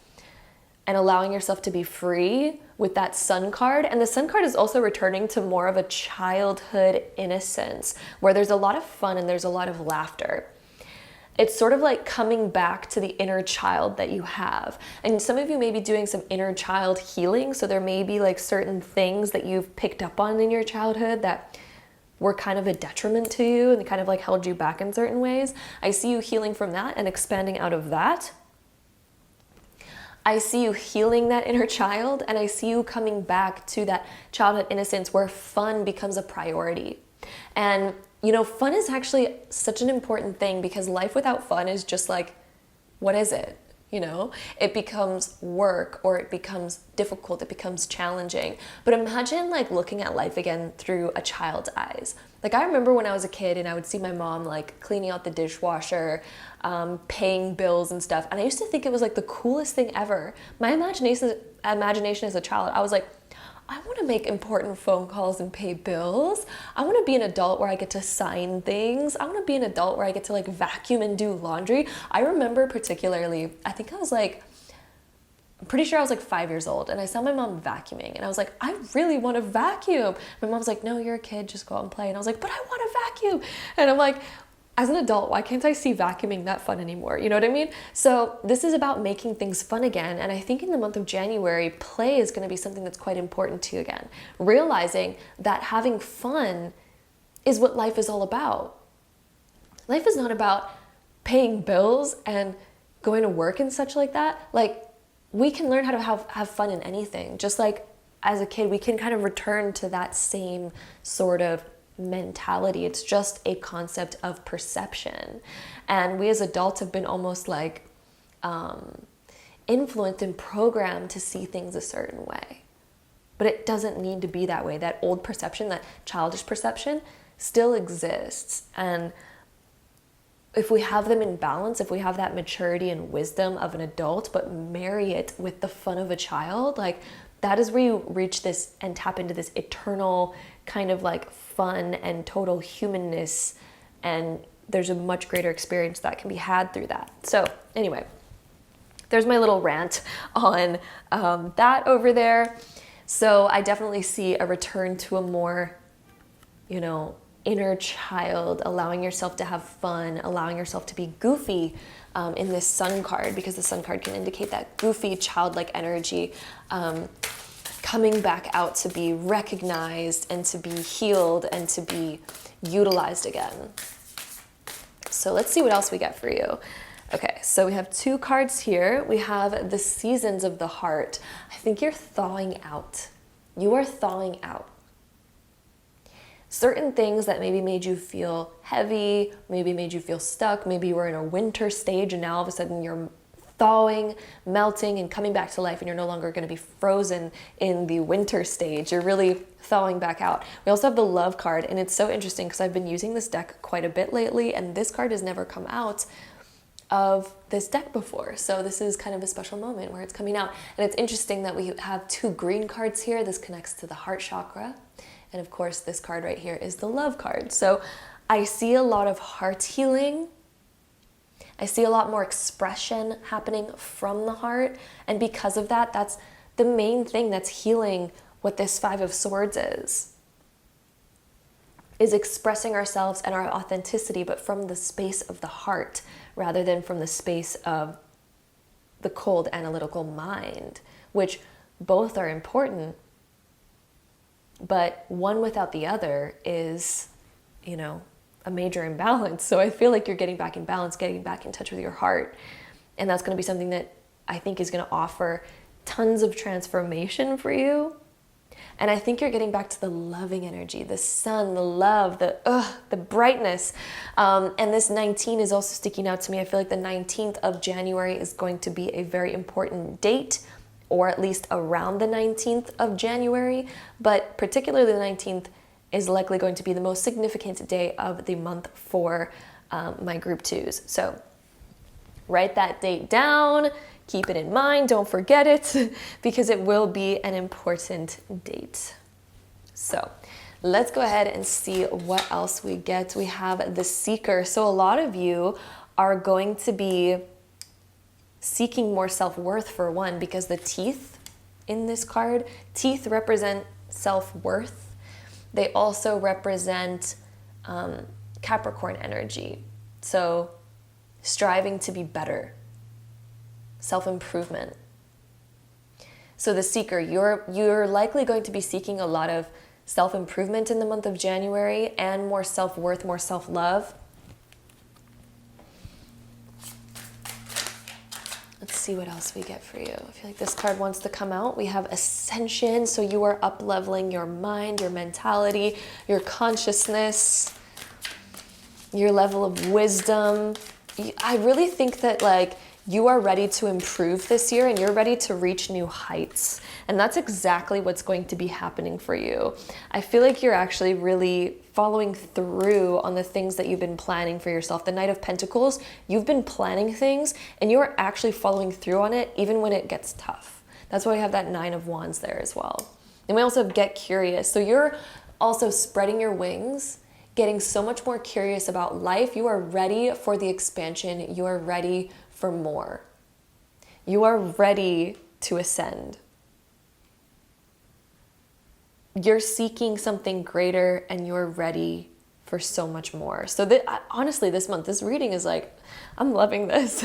and allowing yourself to be free with that Sun card. And the Sun card is also returning to more of a childhood innocence, where there's a lot of fun and there's a lot of laughter. It's sort of like coming back to the inner child that you have. And some of you may be doing some inner child healing. So there may be like certain things that you've picked up on in your childhood that were kind of a detriment to you and kind of like held you back in certain ways. I see you healing from that and expanding out of that. I see you healing that inner child, and I see you coming back to that childhood innocence where fun becomes a priority. And, you know, fun is actually such an important thing, because life without fun is just like, what is it? You know, it becomes work, or it becomes difficult, it becomes challenging. But imagine like looking at life again through a child's eyes. Like I remember when I was a kid and I would see my mom like cleaning out the dishwasher, paying bills and stuff. And I used to think it was like the coolest thing ever. My imagination as a child, I was like, I want to make important phone calls and pay bills. I want to be an adult where I get to sign things. I want to be an adult where I get to like vacuum and do laundry. I remember particularly, I think I was like, I'm pretty sure I was like 5 years old, and I saw my mom vacuuming, and I was like, I really want to vacuum. My mom's like, no, you're a kid, just go out and play. And I was like, but I want to vacuum. And I'm like, as an adult, why can't I see vacuuming that fun anymore? You know what I mean? So this is about making things fun again. And I think in the month of January, play is going to be something that's quite important to you again. Realizing that having fun is what life is all about. Life is not about paying bills and going to work and such like that. Like, we can learn how to have fun in anything. Just like as a kid, we can kind of return to that same sort of mentality. It's just a concept of perception. And we as adults have been almost like influenced and programmed to see things a certain way. But it doesn't need to be that way. That old perception, that childish perception still exists. And if we have them in balance, if we have that maturity and wisdom of an adult, but marry it with the fun of a child, like that is where you reach this and tap into this eternal kind of like fun and total humanness. And there's a much greater experience that can be had through that. So anyway, there's my little rant on that over there. So I definitely see a return to a more, you know, inner child, allowing yourself to have fun, allowing yourself to be goofy in this Sun card, because the Sun card can indicate that goofy, childlike energy coming back out to be recognized and to be healed and to be utilized again. So let's see what else we get for you. Okay, so we have two cards here. We have the Seasons of the Heart. I think you're thawing out. You are thawing out. Certain things that maybe made you feel heavy, maybe made you feel stuck, maybe you were in a winter stage and now all of a sudden you're thawing, melting, and coming back to life, and you're no longer going to be frozen in the winter stage. You're really thawing back out. We also have the Love card, and it's so interesting because I've been using this deck quite a bit lately, and this card has never come out of this deck before. So this is kind of a special moment where it's coming out. And it's interesting that we have two green cards here. This connects to the heart chakra. And of course, this card right here is the Love card. So I see a lot of heart healing. I see a lot more expression happening from the heart. And because of that, that's the main thing that's healing what this Five of Swords is expressing ourselves and our authenticity, but from the space of the heart rather than from the space of the cold analytical mind, which both are important, but one without the other is, you know, a major imbalance. So I feel like you're getting back in balance, getting back in touch with your heart. And that's going to be something that I think is going to offer tons of transformation for you. And I think you're getting back to the loving energy, the sun, the love, the brightness. And this 19 is also sticking out to me. I feel like the 19th of January is going to be a very important date or at least around the 19th of January, but particularly the 19th is likely going to be the most significant day of the month for my group 2s. So write that date down, keep it in mind, don't forget it, because it will be an important date. So let's go ahead and see what else we get. We have the Seeker. So a lot of you are going to be seeking more self-worth, for one, because the teeth in this card, teeth represent self-worth. They also represent Capricorn energy. So striving to be better, self-improvement. So the Seeker, you're likely going to be seeking a lot of self-improvement in the month of January and more self-worth, more self-love. Let's see what else we get for you. I feel like this card wants to come out. We have Ascension. So you are up-leveling your mind, your mentality, your consciousness, your level of wisdom. I really think that like you are ready to improve this year and you're ready to reach new heights. And that's exactly what's going to be happening for you. I feel like you're actually really following through on the things that you've been planning for yourself. The Knight of Pentacles, you've been planning things and you're actually following through on it even when it gets tough. That's why we have that Nine of Wands there as well. And we also have Get Curious. So you're also spreading your wings, getting so much more curious about life. You are ready for the expansion. You are ready for more. You are ready to ascend. You're seeking something greater and you're ready for so much more. So honestly, this month, this reading is like, I'm loving this.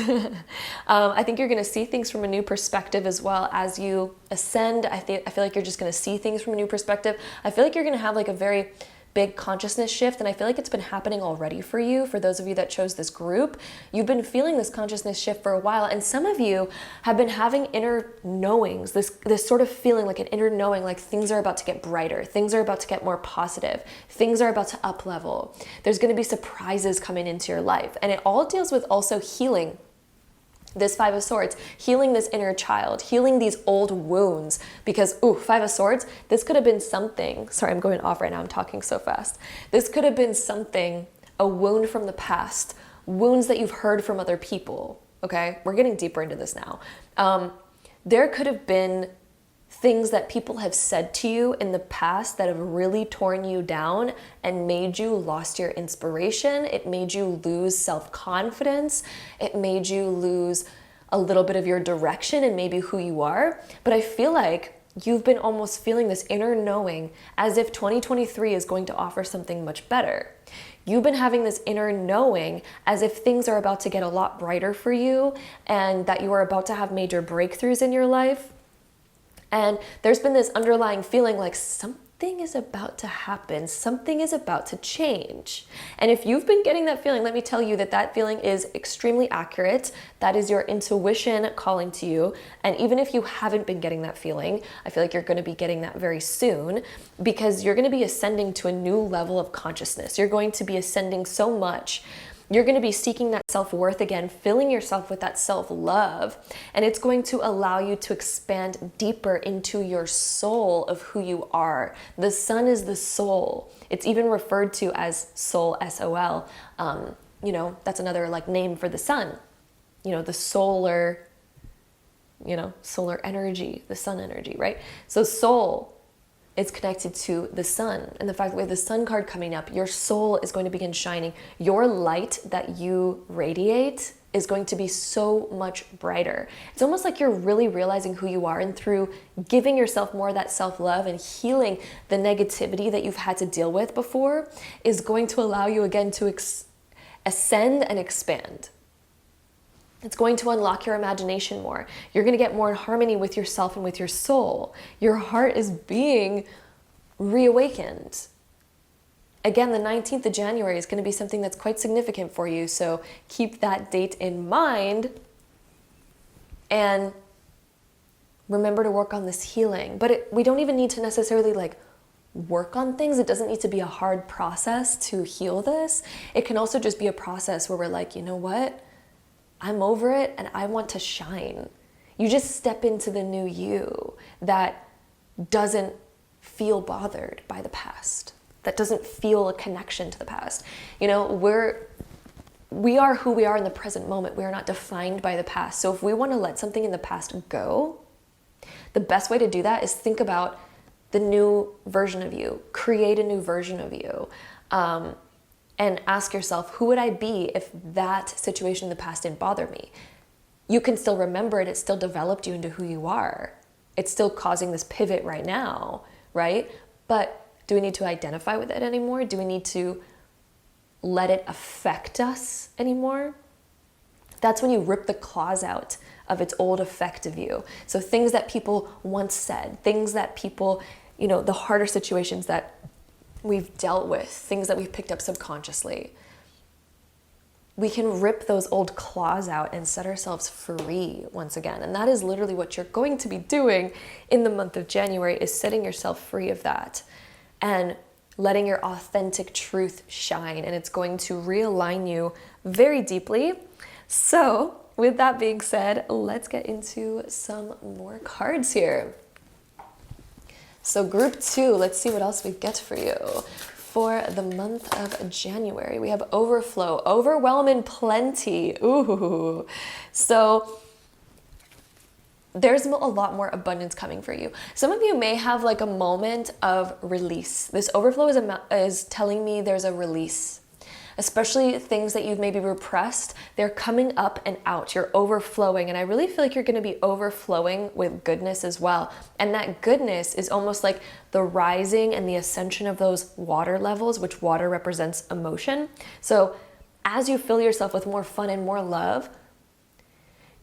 I think you're going to see things from a new perspective as well as you ascend. I feel like you're just going to see things from a new perspective. I feel like you're going to have like a very big consciousness shift, and I feel like it's been happening already for you. For those of you that chose this group, you've been feeling this consciousness shift for a while, and some of you have been having inner knowings, this sort of feeling like an inner knowing, like things are about to get brighter, things are about to get more positive, things are about to up level. There's going to be surprises coming into your life, and it all deals with also healing. This Five of Swords, healing this inner child, healing these old wounds, because, Five of Swords, this could have been something. Sorry, I'm going off right now. I'm talking so fast. This could have been something, a wound from the past, wounds that you've heard from other people, okay? We're getting deeper into this now. There could have been things that people have said to you in the past that have really torn you down and made you lost your inspiration. It made you lose self-confidence. It made you lose a little bit of your direction and maybe who you are. But I feel like you've been almost feeling this inner knowing as if 2023 is going to offer something much better. You've been having this inner knowing as if things are about to get a lot brighter for you and that you are about to have major breakthroughs in your life. And there's been this underlying feeling like something is about to happen, something is about to change. And if you've been getting that feeling, let me tell you that that feeling is extremely accurate. That is your intuition calling to you. And even if you haven't been getting that feeling, I feel like you're going to be getting that very soon, because you're going to be ascending to a new level of consciousness. You're going to be ascending so much. You're going to be seeking that self-worth again, filling yourself with that self-love, and it's going to allow you to expand deeper into your soul of who you are. The sun is the soul. It's even referred to as soul, S-O-L. That's another like name for the sun. The solar, solar energy, the sun energy, right? So soul, it's connected to the sun. And the fact that we have the sun card coming up, your soul is going to begin shining. Your light that you radiate is going to be so much brighter. It's almost like you're really realizing who you are, and through giving yourself more of that self-love and healing the negativity that you've had to deal with before is going to allow you again to ascend and expand. It's going to unlock your imagination more. You're going to get more in harmony with yourself and with your soul. Your heart is being reawakened. Again, the 19th of January is going to be something that's quite significant for you. So keep that date in mind and remember to work on this healing. But we don't even need to necessarily work on things. It doesn't need to be a hard process to heal this. It can also just be a process where we're like, you know what? I'm over it and I want to shine. You just step into the new you that doesn't feel bothered by the past, that doesn't feel a connection to the past. You know, we are who we are in the present moment. We are not defined by the past. So if we want to let something in the past go, the best way to do that is think about the new version of you, create a new version of you, and ask yourself, who would I be if that situation in the past didn't bother me? You can still remember it. It still developed you into who you are. It's still causing this pivot right now, right? But do we need to identify with it anymore? Do we need to let it affect us anymore? That's when you rip the claws out of its old effect of you. So things that people once said, things that people, you know, the harder situations that we've dealt with, things that we've picked up subconsciously, we can rip those old claws out and set ourselves free once again. And that is literally what you're going to be doing in the month of January, is setting yourself free of that and letting your authentic truth shine. And it's going to realign you very deeply. So with that being said, let's get into some more cards here. So group 2, let's see what else we get for you. For the month of January, we have overflow, overwhelm, and plenty. Ooh. So there's a lot more abundance coming for you. Some of you may have like a moment of release. This overflow is telling me there's a release. Especially things that you've maybe repressed, they're coming up and out. You're overflowing. And I really feel like you're going to be overflowing with goodness as well. And that goodness is almost like the rising and the ascension of those water levels, which water represents emotion. So as you fill yourself with more fun and more love,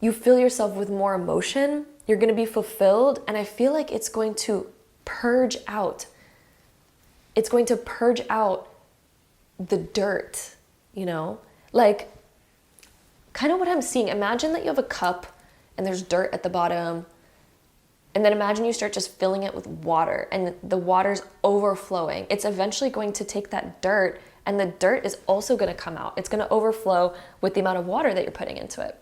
you fill yourself with more emotion, you're going to be fulfilled. And I feel like it's going to purge out. It's going to purge out the dirt, you know, like kind of what I'm seeing. Imagine that you have a cup and there's dirt at the bottom, and then imagine you start just filling it with water and the water's overflowing. It's eventually going to take that dirt, and the dirt is also going to come out. It's going to overflow with the amount of water that you're putting into it.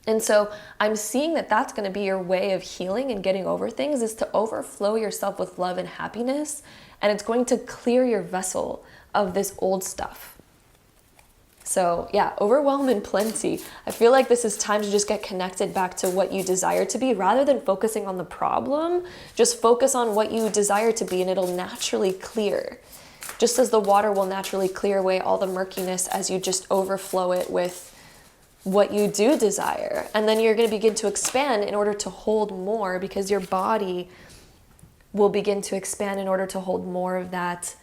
And so I'm seeing that that's going to be your way of healing and getting over things, is to overflow yourself with love and happiness. And it's going to clear your vessel of this old stuff. So yeah, overwhelm and plenty. I feel like this is time to just get connected back to what you desire to be, rather than focusing on the problem. Just focus on what you desire to be, and it'll naturally clear. Just as the water will naturally clear away all the murkiness as you just overflow it with what you do desire. And then you're going to begin to expand in order to hold more, because your body will begin to expand in order to hold more of that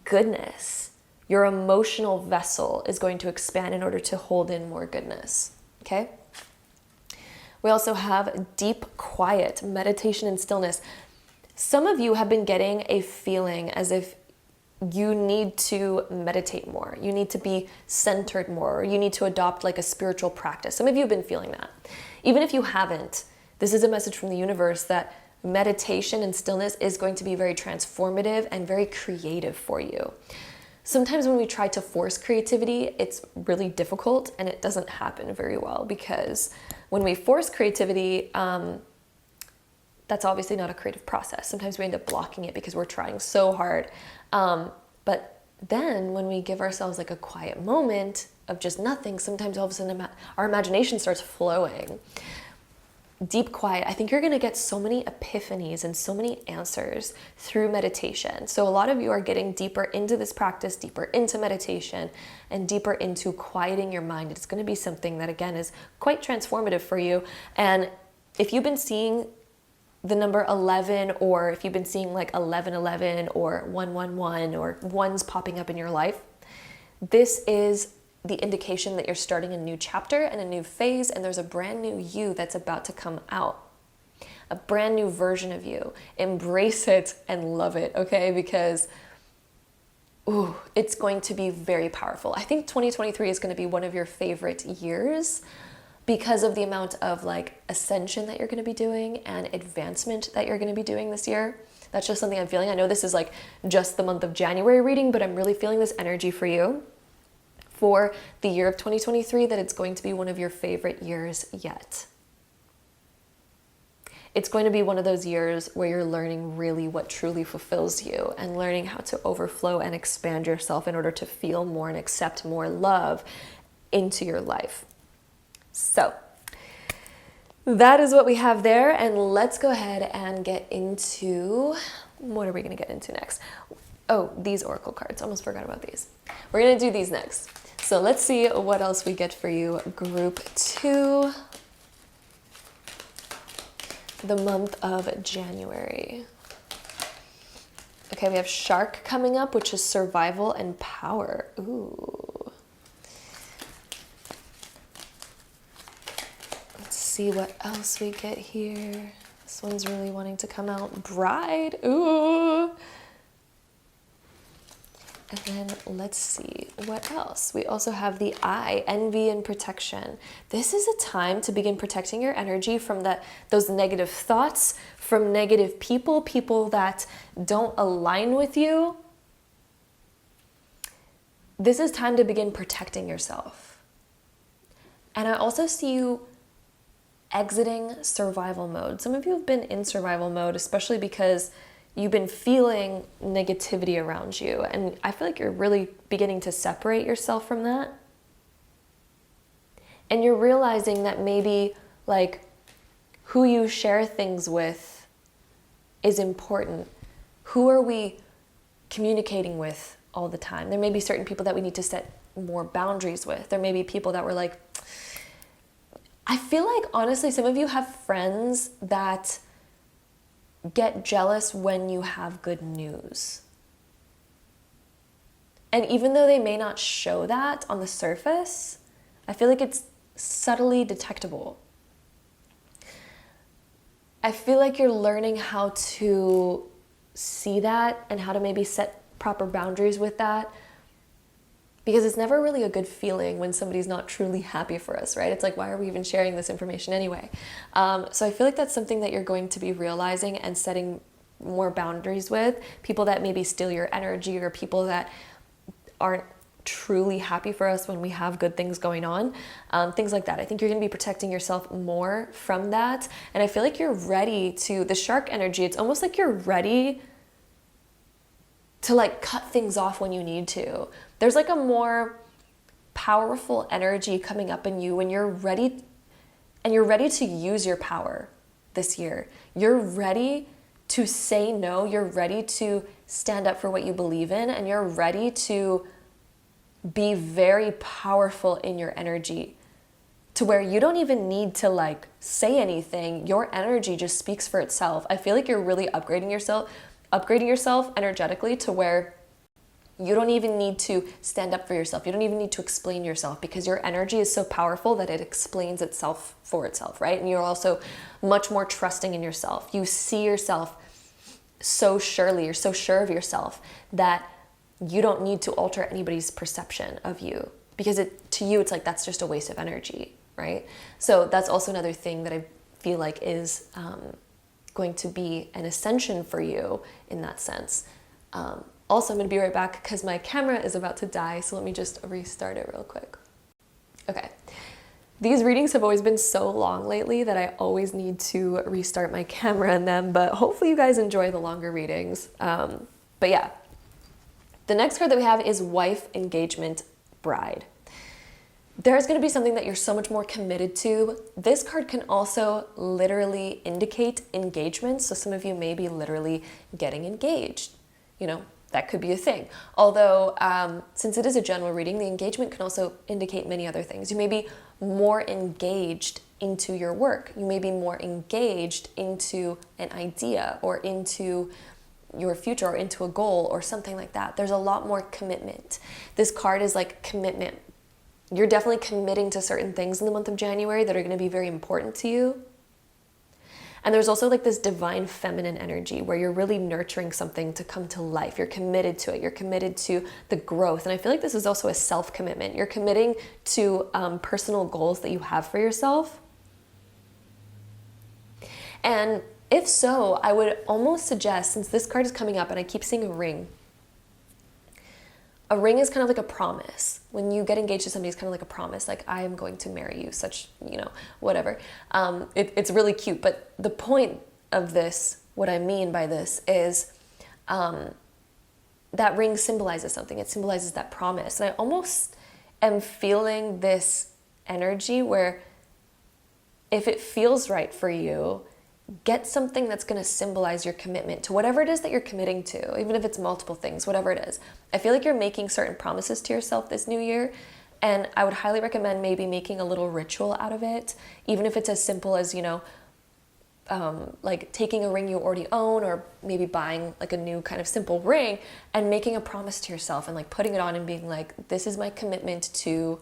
goodness. Your emotional vessel is going to expand in order to hold in more goodness. Okay? We also have deep quiet, meditation and stillness. Some of you have been getting a feeling as if you need to meditate more. You need to be centered more. Or you need to adopt like a spiritual practice. Some of you have been feeling that. Even if you haven't, this is a message from the universe that meditation and stillness is going to be very transformative and very creative for you. Sometimes when we try to force creativity, it's really difficult and it doesn't happen very well, because when we force creativity, that's obviously not a creative process. Sometimes we end up blocking it because we're trying so hard. But then when we give ourselves like a quiet moment of just nothing, sometimes all of a sudden our imagination starts flowing. Deep quiet. I think you're going to get so many epiphanies and so many answers through meditation. So a lot of you are getting deeper into this practice, deeper into meditation, and deeper into quieting your mind. It's going to be something that, again, is quite transformative for you. And if you've been seeing the number 11, or if you've been seeing like 1111 or 111 or ones popping up in your life, this is the indication that you're starting a new chapter and a new phase, and there's a brand new you that's about to come out. A brand new version of you. Embrace it and love it, okay? Because it's going to be very powerful. I think 2023 is going to be one of your favorite years because of the amount of like ascension that you're going to be doing and advancement that you're going to be doing this year. That's just something I'm feeling. I know this is like just the month of January reading, but I'm really feeling this energy for you for the year of 2023, that it's going to be one of your favorite years yet. it's going to be one of those years where you're learning really what truly fulfills you and learning how to overflow and expand yourself in order to feel more and accept more love into your life. So that is what we have there. And let's go ahead and get into, what are we going to get into next? Oh, these oracle cards. Almost forgot about these. We're going to do these next. So let's see what else we get for you. Group 2, the month of January. Okay, we have Shark coming up, which is survival and power. Ooh. Let's see what else we get here. This one's really wanting to come out. Bride. Ooh. And then let's see what else. We also have the Eye, envy and protection. This is a time to begin protecting your energy from those negative thoughts, from negative people that don't align with you. This is time to begin protecting yourself. And I also see you exiting survival mode. Some of you have been in survival mode, especially because you've been feeling negativity around you. And I feel like you're really beginning to separate yourself from that. And you're realizing that maybe like who you share things with is important. Who are we communicating with all the time? There may be certain people that we need to set more boundaries with. There may be people that we're like, I feel like honestly, some of you have friends that get jealous when you have good news. And even though they may not show that on the surface, I feel like it's subtly detectable. I feel like you're learning how to see that and how to maybe set proper boundaries with that, because it's never really a good feeling when somebody's not truly happy for us, right? It's like, why are we even sharing this information anyway? So I feel like that's something that you're going to be realizing and setting more boundaries with. People that maybe steal your energy, or people that aren't truly happy for us when we have good things going on. Things like that. I think you're going to be protecting yourself more from that. And I feel like you're ready to, the shark energy, it's almost like you're ready to like cut things off when you need to. There's like a more powerful energy coming up in you when you're ready, and you're ready to use your power this year. You're ready to say no. You're ready to stand up for what you believe in, and you're ready to be very powerful in your energy to where you don't even need to like say anything. Your energy just speaks for itself. I feel like you're really upgrading yourself energetically to where you don't even need to stand up for yourself. You don't even need to explain yourself, because your energy is so powerful that it explains itself for itself, right? And you're also much more trusting in yourself. You see yourself so surely, you're so sure of yourself that you don't need to alter anybody's perception of you, because to you, it's like, that's just a waste of energy, right? So that's also another thing that I feel like is going to be an ascension for you in that sense. Also, I'm going to be right back because my camera is about to die, so let me just restart it real quick. Okay. These readings have always been so long lately that I always need to restart my camera in them, but hopefully you guys enjoy the longer readings. But yeah, the next card that we have is Wife, Engagement, Bride. There's going to be something that you're so much more committed to. This card can also literally indicate engagement, so some of you may be literally getting engaged. You know, that could be a thing. Although, since it is a general reading, the engagement can also indicate many other things. You may be more engaged into your work. You may be more engaged into an idea or into your future or into a goal or something like that. There's a lot more commitment. This card is like commitment. You're definitely committing to certain things in the month of January that are going to be very important to you. And there's also like this divine feminine energy where you're really nurturing something to come to life. You're committed to it. You're committed to the growth. And I feel like this is also a self-commitment. You're committing to personal goals that you have for yourself. And if so, I would almost suggest, since this card is coming up and I keep seeing a ring, a ring is kind of like a promise. When you get engaged to somebody, it's kind of like a promise, like, I am going to marry you, such, whatever. It's really cute. But the point of this, what I mean by this is, that ring symbolizes something. It symbolizes that promise. And I almost am feeling this energy where if it feels right for you, get something that's going to symbolize your commitment to whatever it is that you're committing to, even if it's multiple things, whatever it is. I feel like you're making certain promises to yourself this new year, and I would highly recommend maybe making a little ritual out of it, even if it's as simple as, like taking a ring you already own, or maybe buying like a new kind of simple ring and making a promise to yourself and like putting it on and being like, this is my commitment to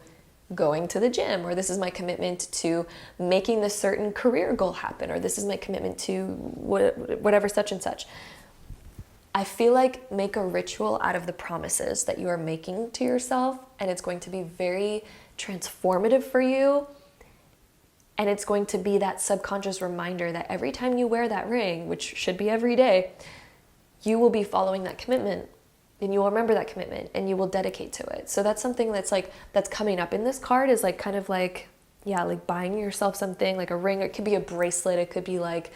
going to the gym, or this is my commitment to making this certain career goal happen, or this is my commitment to whatever such and such. I feel like make a ritual out of the promises that you are making to yourself, and it's going to be very transformative for you. And it's going to be that subconscious reminder that every time you wear that ring, which should be every day, you will be following that commitment, and you will remember that commitment, and you will dedicate to it. So that's something that's coming up in this card, is like kind of like, like buying yourself something like a ring. It could be a bracelet. It could be like,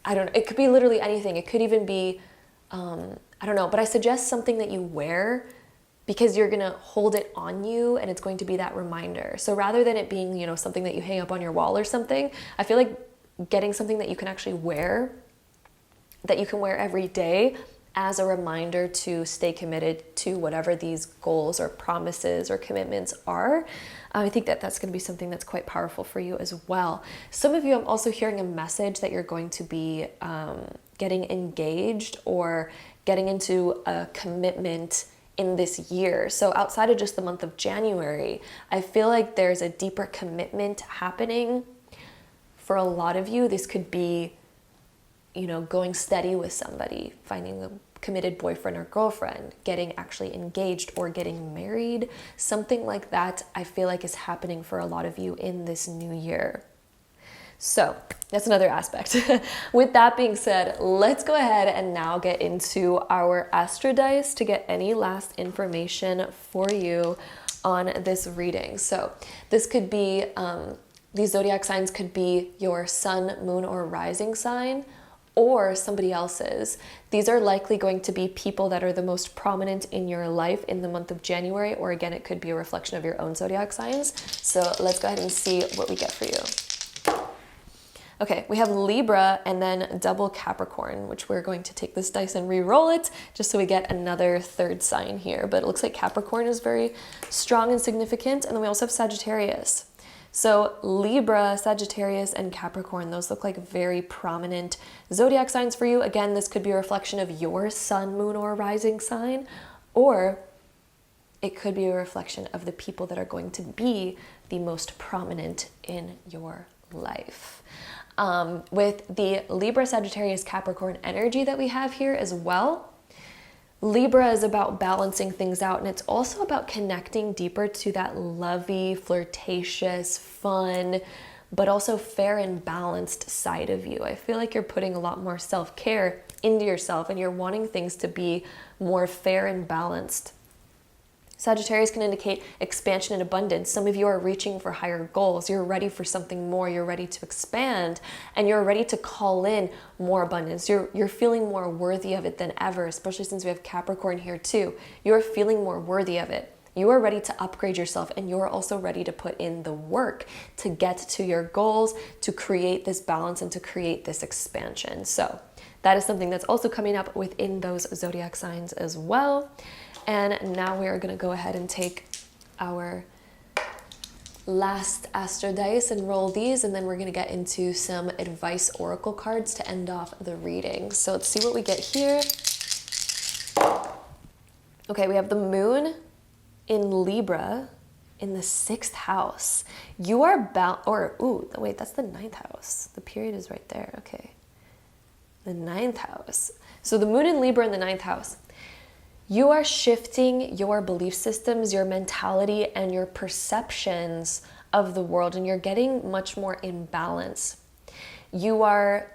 I don't know. It could be literally anything. It could even be, I don't know. But I suggest something that you wear, because you're going to hold it on you, and it's going to be that reminder. So rather than it being, something that you hang up on your wall or something, I feel like getting something that you can actually wear, that you can wear every day, as a reminder to stay committed to whatever these goals or promises or commitments are. I think that that's going to be something that's quite powerful for you as well. Some of you, I'm also hearing a message that you're going to be getting engaged or getting into a commitment in this year. So outside of just the month of January, I feel like there's a deeper commitment happening for a lot of you. This could be, going steady with somebody, finding a committed boyfriend or girlfriend, getting actually engaged or getting married. Something like that, I feel like, is happening for a lot of you in this new year. So that's another aspect. With that being said, let's go ahead and now get into our Astro Dice to get any last information for you on this reading. So this could be, these zodiac signs could be your sun, moon, or rising sign, or somebody else's. These are likely going to be people that are the most prominent in your life in the month of January, or again, it could be a reflection of your own zodiac signs. So let's go ahead and see what we get for you. Okay, we have Libra and then double Capricorn, which we're going to take this dice and re-roll it just so we get another third sign here. But it looks like Capricorn is very strong and significant. And then we also have Sagittarius. So Libra, Sagittarius, and Capricorn, those look like very prominent zodiac signs for you. Again, this could be a reflection of your sun, moon, or rising sign, or it could be a reflection of the people that are going to be the most prominent in your life. With the Libra, Sagittarius, Capricorn energy that we have here as well, Libra is about balancing things out, and it's also about connecting deeper to that lovey, flirtatious, fun, but also fair and balanced side of you. I feel like you're putting a lot more self-care into yourself, and you're wanting things to be more fair and balanced. Sagittarius can indicate expansion and abundance. Some of you are reaching for higher goals. You're ready for something more. You're ready to expand, and you're ready to call in more abundance. You're feeling more worthy of it than ever, especially since we have Capricorn here too. You're feeling more worthy of it. You are ready to upgrade yourself, and you're also ready to put in the work to get to your goals, to create this balance and to create this expansion. So that is something that's also coming up within those zodiac signs as well. And now we are going to go ahead and take our last Astro Dice and roll these, and then we're going to get into some advice oracle cards to end off the reading. So let's see what we get here. Okay, we have the moon in Libra in the 6th house. You are bound, wait, that's the 9th house. The period is right there. Okay. The 9th house. So the moon in Libra in the 9th house. You are shifting your belief systems, your mentality, and your perceptions of the world, and you're getting much more in balance. You are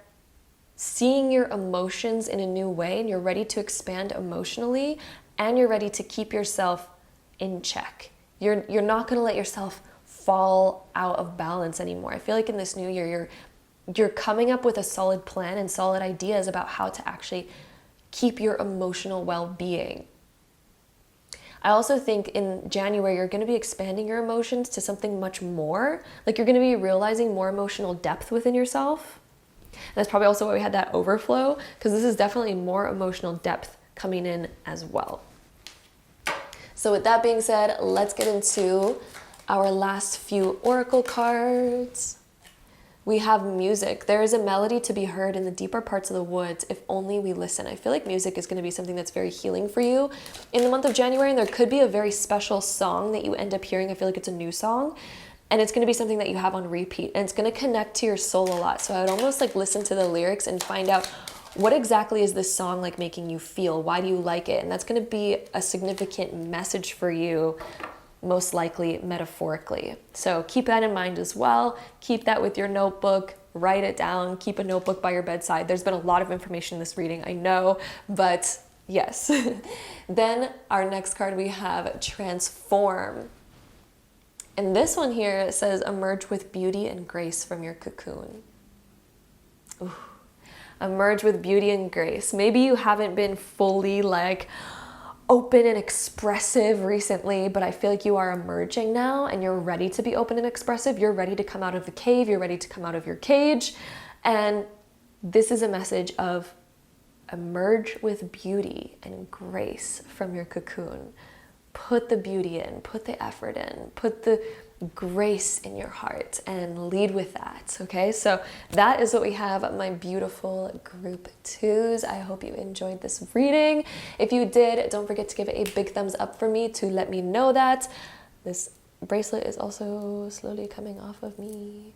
seeing your emotions in a new way, and you're ready to expand emotionally, and you're ready to keep yourself in check. You're not going to let yourself fall out of balance anymore. I feel like in this new year, you're coming up with a solid plan and solid ideas about how to actually keep your emotional well-being. I also think in January, you're going to be expanding your emotions to something much more. Like you're going to be realizing more emotional depth within yourself. And that's probably also why we had that overflow, because this is definitely more emotional depth coming in as well. So with that being said, let's get into our last few oracle cards. We have music. There is a melody to be heard in the deeper parts of the woods if only we listen. I feel like music is going to be something that's very healing for you in the month of January, and there could be a very special song that you end up hearing. I feel like it's a new song, and it's going to be something that you have on repeat, and it's going to connect to your soul a lot. So I would almost like listen to the lyrics and find out what exactly is this song like making you feel? Why do you like it? And that's going to be a significant message for you, most likely metaphorically. So keep that in mind as well. Keep that with your notebook, write it down, keep a notebook by your bedside. There's been a lot of information in this reading, I know, but yes. Then our next card we have Transform. And this one here says emerge with beauty and grace from your cocoon. Ooh. Emerge with beauty and grace. Maybe you haven't been fully like open and expressive recently, but I feel like you are emerging now and you're ready to be open and expressive. You're ready to come out of the cave. You're ready to come out of your cage. And this is a message of emerge with beauty and grace from your cocoon. Put the beauty in, put the effort in, put the grace in your heart and lead with that. Okay, so that is what we have, my beautiful group twos. I hope you enjoyed this reading. If you did, don't forget to give it a big thumbs up for me to let me know that. This bracelet is also slowly coming off of me.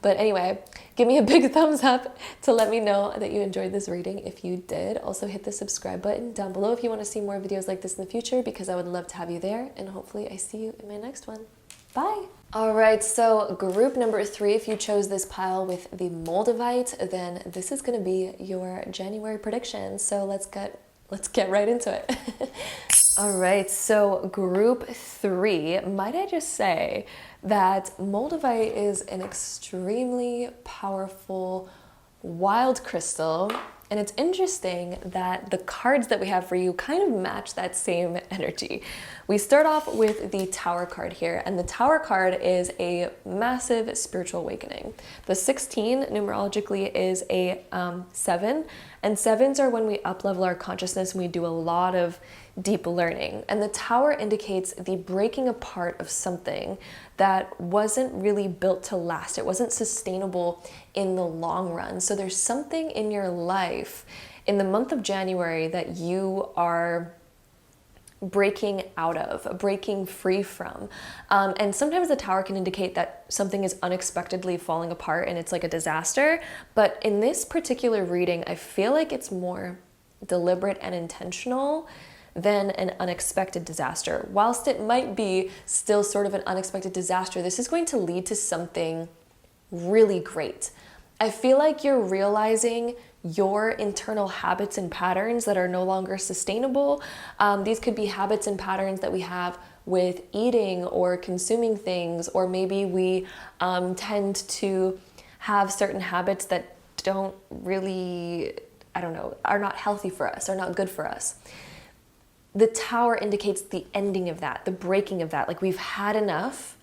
But anyway, give me a big thumbs up to let me know that you enjoyed this reading if you did. Also hit the subscribe button down below if you want to see more videos like this in the future, because I would love to have you there. And hopefully I see you in my next one. Bye. All right, so group number 3, if you chose this pile with the Moldavite, then this is going to be your January prediction. So let's get right into it. All right, so group 3, might I just say that Moldavite is an extremely powerful wild crystal. And it's interesting that the cards that we have for you kind of match that same energy. We start off with the Tower card here, and the Tower card is a massive spiritual awakening. The 16 numerologically is a 7, and 7s are when we up-level our consciousness and we do a lot of deep learning. And the Tower indicates the breaking apart of something that wasn't really built to last. It wasn't sustainable in the long run. So there's something in your life in the month of January that you are breaking out of, breaking free from. And sometimes the Tower can indicate that something is unexpectedly falling apart and it's like a disaster. But in this particular reading, I feel like it's more deliberate and intentional than an unexpected disaster. Whilst it might be still sort of an unexpected disaster, this is going to lead to something really great. I feel like you're realizing your internal habits and patterns that are no longer sustainable. These could be habits and patterns that we have with eating or consuming things, or maybe we tend to have certain habits that don't really, are not healthy for us, are not good for us. The Tower indicates the ending of that, the breaking of that. Like we've had enough.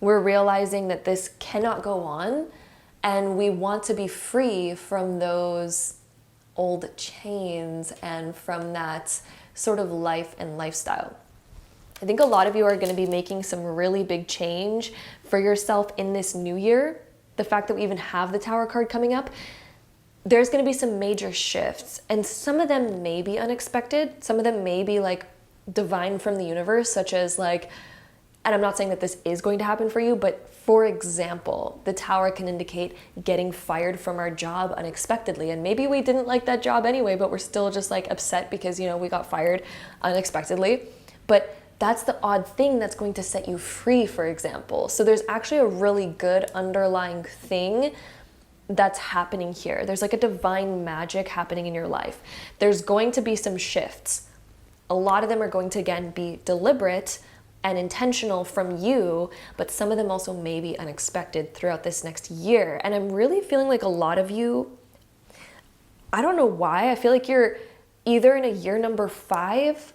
We're realizing that this cannot go on, and we want to be free from those old chains and from that sort of life and lifestyle. I think a lot of you are going to be making some really big change for yourself in this new year. The fact that we even have the Tower card coming up, there's going to be some major shifts, and some of them may be unexpected. Some of them may be like divine from the universe, such as like, and I'm not saying that this is going to happen for you, but for example, the Tower can indicate getting fired from our job unexpectedly. And maybe we didn't like that job anyway, but we're still just like upset because, we got fired unexpectedly. But that's the odd thing that's going to set you free, for example. So there's actually a really good underlying thing that's happening here. There's like a divine magic happening in your life. There's going to be some shifts. A lot of them are going to, again, be deliberate, and intentional from you, but some of them also may be unexpected throughout this next year. And I'm really feeling like a lot of you, I don't know why, I feel like you're either in a year number 5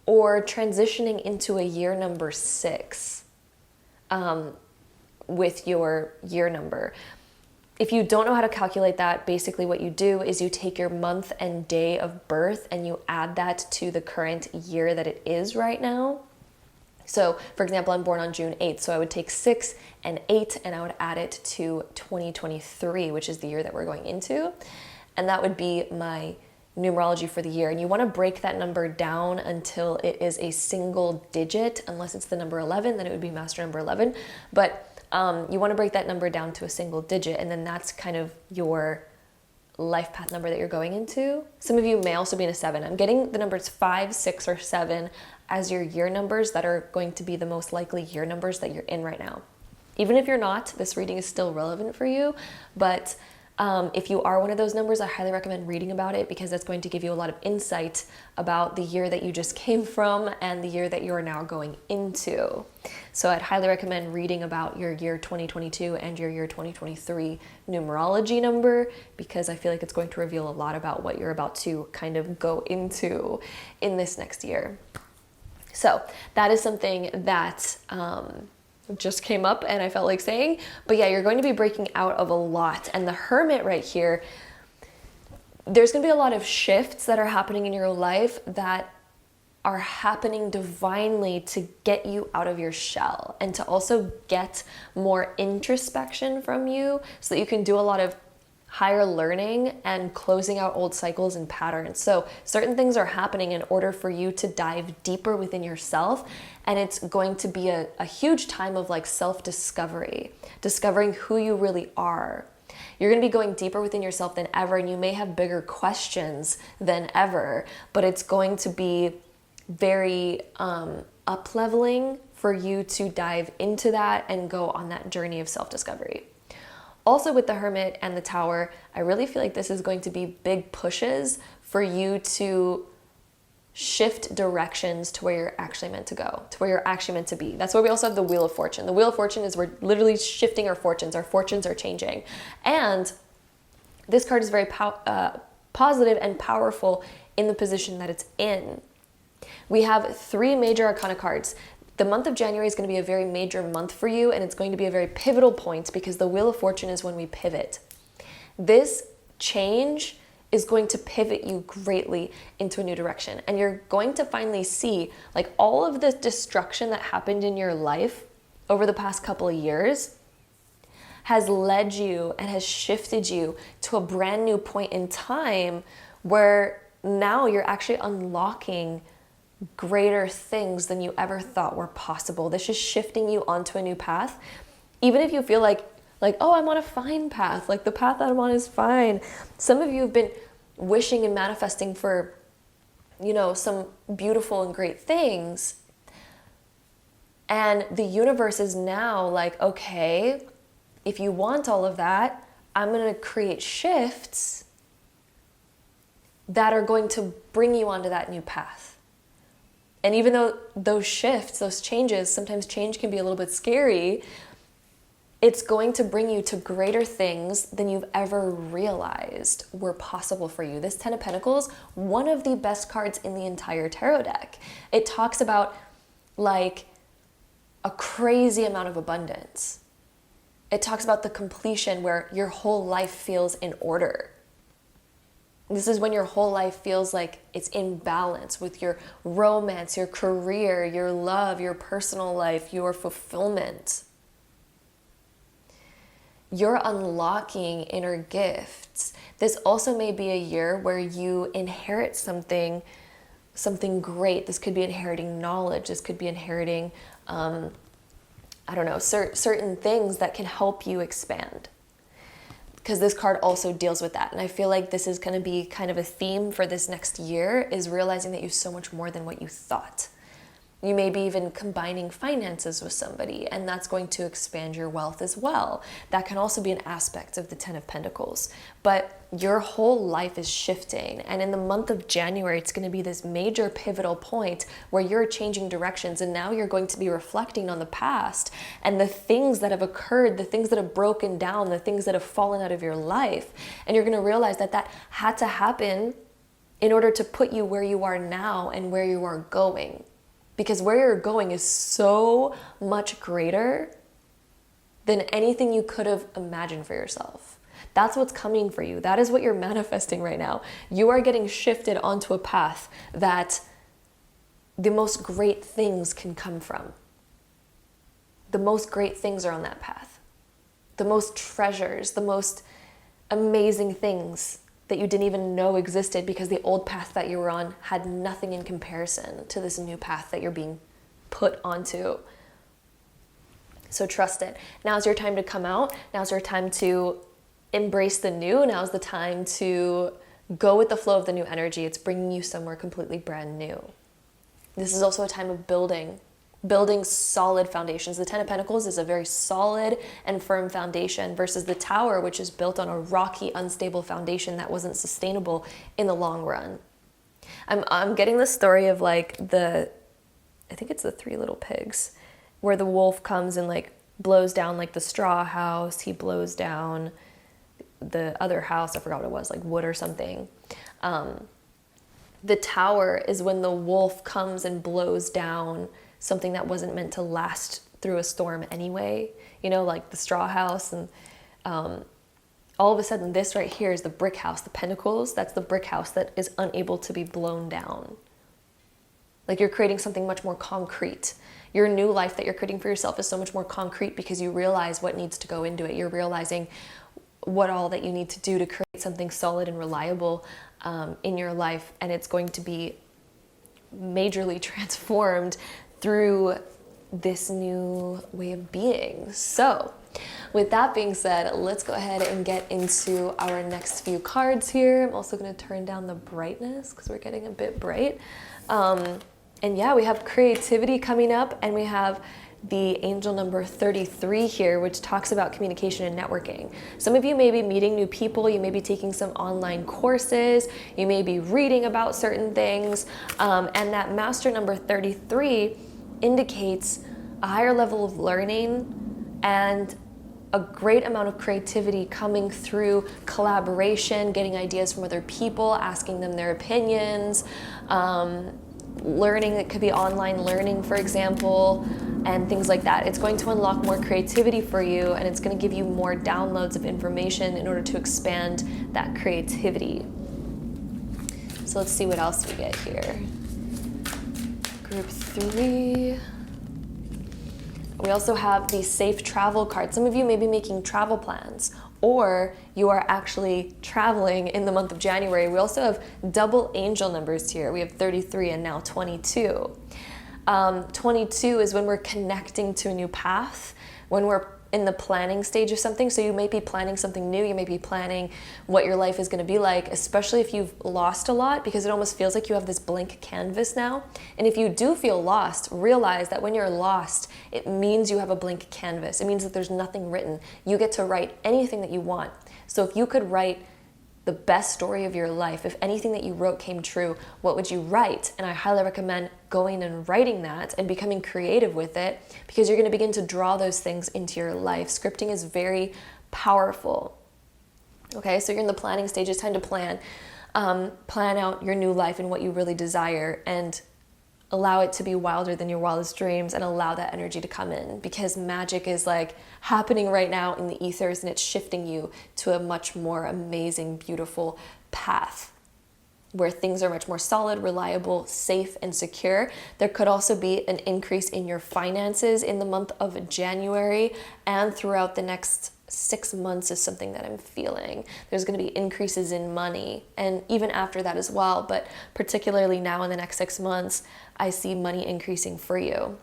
or transitioning into a year number 6 with your year number. If you don't know how to calculate that, basically what you do is you take your month and day of birth and you add that to the current year that it is right now. So, for example, I'm born on June 8th, so I would take 6 and 8 and I would add it to 2023, which is the year that we're going into. And that would be my numerology for the year. And you want to break that number down until it is a single digit, unless it's the number 11, then it would be master number 11. But you want to break that number down to a single digit, and then that's kind of your life path number that you're going into. Some of you may also be in a 7. I'm getting the numbers 5, 6, or 7 as your year numbers that are going to be the most likely year numbers that you're in right now. Even if you're not, this reading is still relevant for you, but if you are one of those numbers, I highly recommend reading about it because that's going to give you a lot of insight about the year that you just came from and the year that you're now going into. So I'd highly recommend reading about your year 2022 and your year 2023 numerology number because I feel like it's going to reveal a lot about what you're about to kind of go into in this next year. So that is something that just came up and I felt like saying, but yeah, you're going to be breaking out of a lot. And the Hermit right here, there's going to be a lot of shifts that are happening in your life that are happening divinely to get you out of your shell and to also get more introspection from you so that you can do a lot of higher learning and closing out old cycles and patterns. So certain things are happening in order for you to dive deeper within yourself, and it's going to be a huge time of like self-discovery, discovering who you really are. You're going to be going deeper within yourself than ever, and you may have bigger questions than ever, but it's going to be very up-leveling for you to dive into that and go on that journey of self-discovery. Also with the Hermit and the Tower, I really feel like this is going to be big pushes for you to shift directions to where you're actually meant to go, to where you're actually meant to be. That's why we also have the Wheel of Fortune. The Wheel of Fortune is we're literally shifting our fortunes are changing. And this card is very positive and powerful in the position that it's in. We have 3 major arcana cards. The month of January is going to be a very major month for you, and it's going to be a very pivotal point because the Wheel of Fortune is when we pivot. This change is going to pivot you greatly into a new direction, and you're going to finally see like all of the destruction that happened in your life over the past couple of years has led you and has shifted you to a brand new point in time where now you're actually unlocking greater things than you ever thought were possible. This is shifting you onto a new path. Even if you feel like, oh, I'm on a fine path, like the path that I'm on is fine. Some of you have been wishing and manifesting for, some beautiful and great things. And the universe is now like, okay, if you want all of that, I'm going to create shifts that are going to bring you onto that new path. And even though those shifts, those changes, sometimes change can be a little bit scary, it's going to bring you to greater things than you've ever realized were possible for you. This 10 of Pentacles, one of the best cards in the entire tarot deck. It talks about like a crazy amount of abundance. It talks about the completion where your whole life feels in order. This is when your whole life feels like it's in balance with your romance, your career, your love, your personal life, your fulfillment. You're unlocking inner gifts. This also may be a year where you inherit something great. This could be inheriting knowledge. This could be inheriting, certain things that can help you expand. Because this card also deals with that. And I feel like this is going to be kind of a theme for this next year, is realizing that you're so much more than what you thought. You may be even combining finances with somebody, and that's going to expand your wealth as well. That can also be an aspect of the Ten of Pentacles. But your whole life is shifting, and in the month of January, it's going to be this major pivotal point where you're changing directions, and now you're going to be reflecting on the past and the things that have occurred, the things that have broken down, the things that have fallen out of your life. And you're going to realize that that had to happen in order to put you where you are now and where you are going. Because where you're going is so much greater than anything you could have imagined for yourself. That's what's coming for you. That is what you're manifesting right now. You are getting shifted onto a path that the most great things can come from. The most great things are on that path. The most treasures, the most amazing things that you didn't even know existed, because the old path that you were on had nothing in comparison to this new path that you're being put onto. So trust it. Now's your time to come out. Now's your time to embrace the new. Now's the time to go with the flow of the new energy. It's bringing you somewhere completely brand new. This is also a time of building solid foundations. The Ten of Pentacles is a very solid and firm foundation versus the Tower, which is built on a rocky, unstable foundation that wasn't sustainable in the long run. I'm getting the story of like I think it's the Three Little Pigs, where the wolf comes and like blows down like the straw house. He blows down the other house. I forgot what it was, like wood or something. The Tower is when the wolf comes and blows down something that wasn't meant to last through a storm anyway, you know, like the straw house. And all of a sudden, this right here is the brick house, the Pentacles. That's the brick house that is unable to be blown down. Like you're creating something much more concrete. Your new life that you're creating for yourself is so much more concrete because you realize what needs to go into it. You're realizing what all that you need to do to create something solid and reliable in your life. And it's going to be majorly transformed through this new way of being. So with that being said, let's go ahead and get into our next few cards here. I'm also going to turn down the brightness because we're getting a bit bright. And yeah, we have creativity coming up, and we have the angel number 33 here, which talks about communication and networking. Some of you may be meeting new people, you may be taking some online courses, you may be reading about certain things, and that master number 33 indicates a higher level of learning and a great amount of creativity coming through collaboration, getting ideas from other people, asking them their opinions, learning. It could be online learning, for example, and things like that. It's going to unlock more creativity for you, and it's going to give you more downloads of information in order to expand that creativity. So let's see what else we get here. Group 3. We also have the safe travel card. Some of you may be making travel plans, or you are actually traveling in the month of January. We also have double angel numbers here. We have 33 and now 22. 22 is when we're connecting to a new path, when we're in the planning stage of something. So you may be planning something new. You may be planning what your life is going to be like, especially if you've lost a lot, because it almost feels like you have this blank canvas now. And if you do feel lost, realize that when you're lost, it means you have a blank canvas. It means that there's nothing written. You get to write anything that you want. So if you could write the best story of your life, if anything that you wrote came true, what would you write? And I highly recommend going and writing that and becoming creative with it, because you're going to begin to draw those things into your life. Scripting is very powerful. Okay, so you're in the planning stage. It's time to plan out your new life and what you really desire, and allow it to be wilder than your wildest dreams, and allow that energy to come in, because magic is like happening right now in the ethers, and it's shifting you to a much more amazing, beautiful path where things are much more solid, reliable, safe, and secure. There could also be an increase in your finances in the month of January and throughout the next 6 months is something that I'm feeling. There's going to be increases in money, and even after that as well, but particularly now in the next 6 months, I see money increasing for you.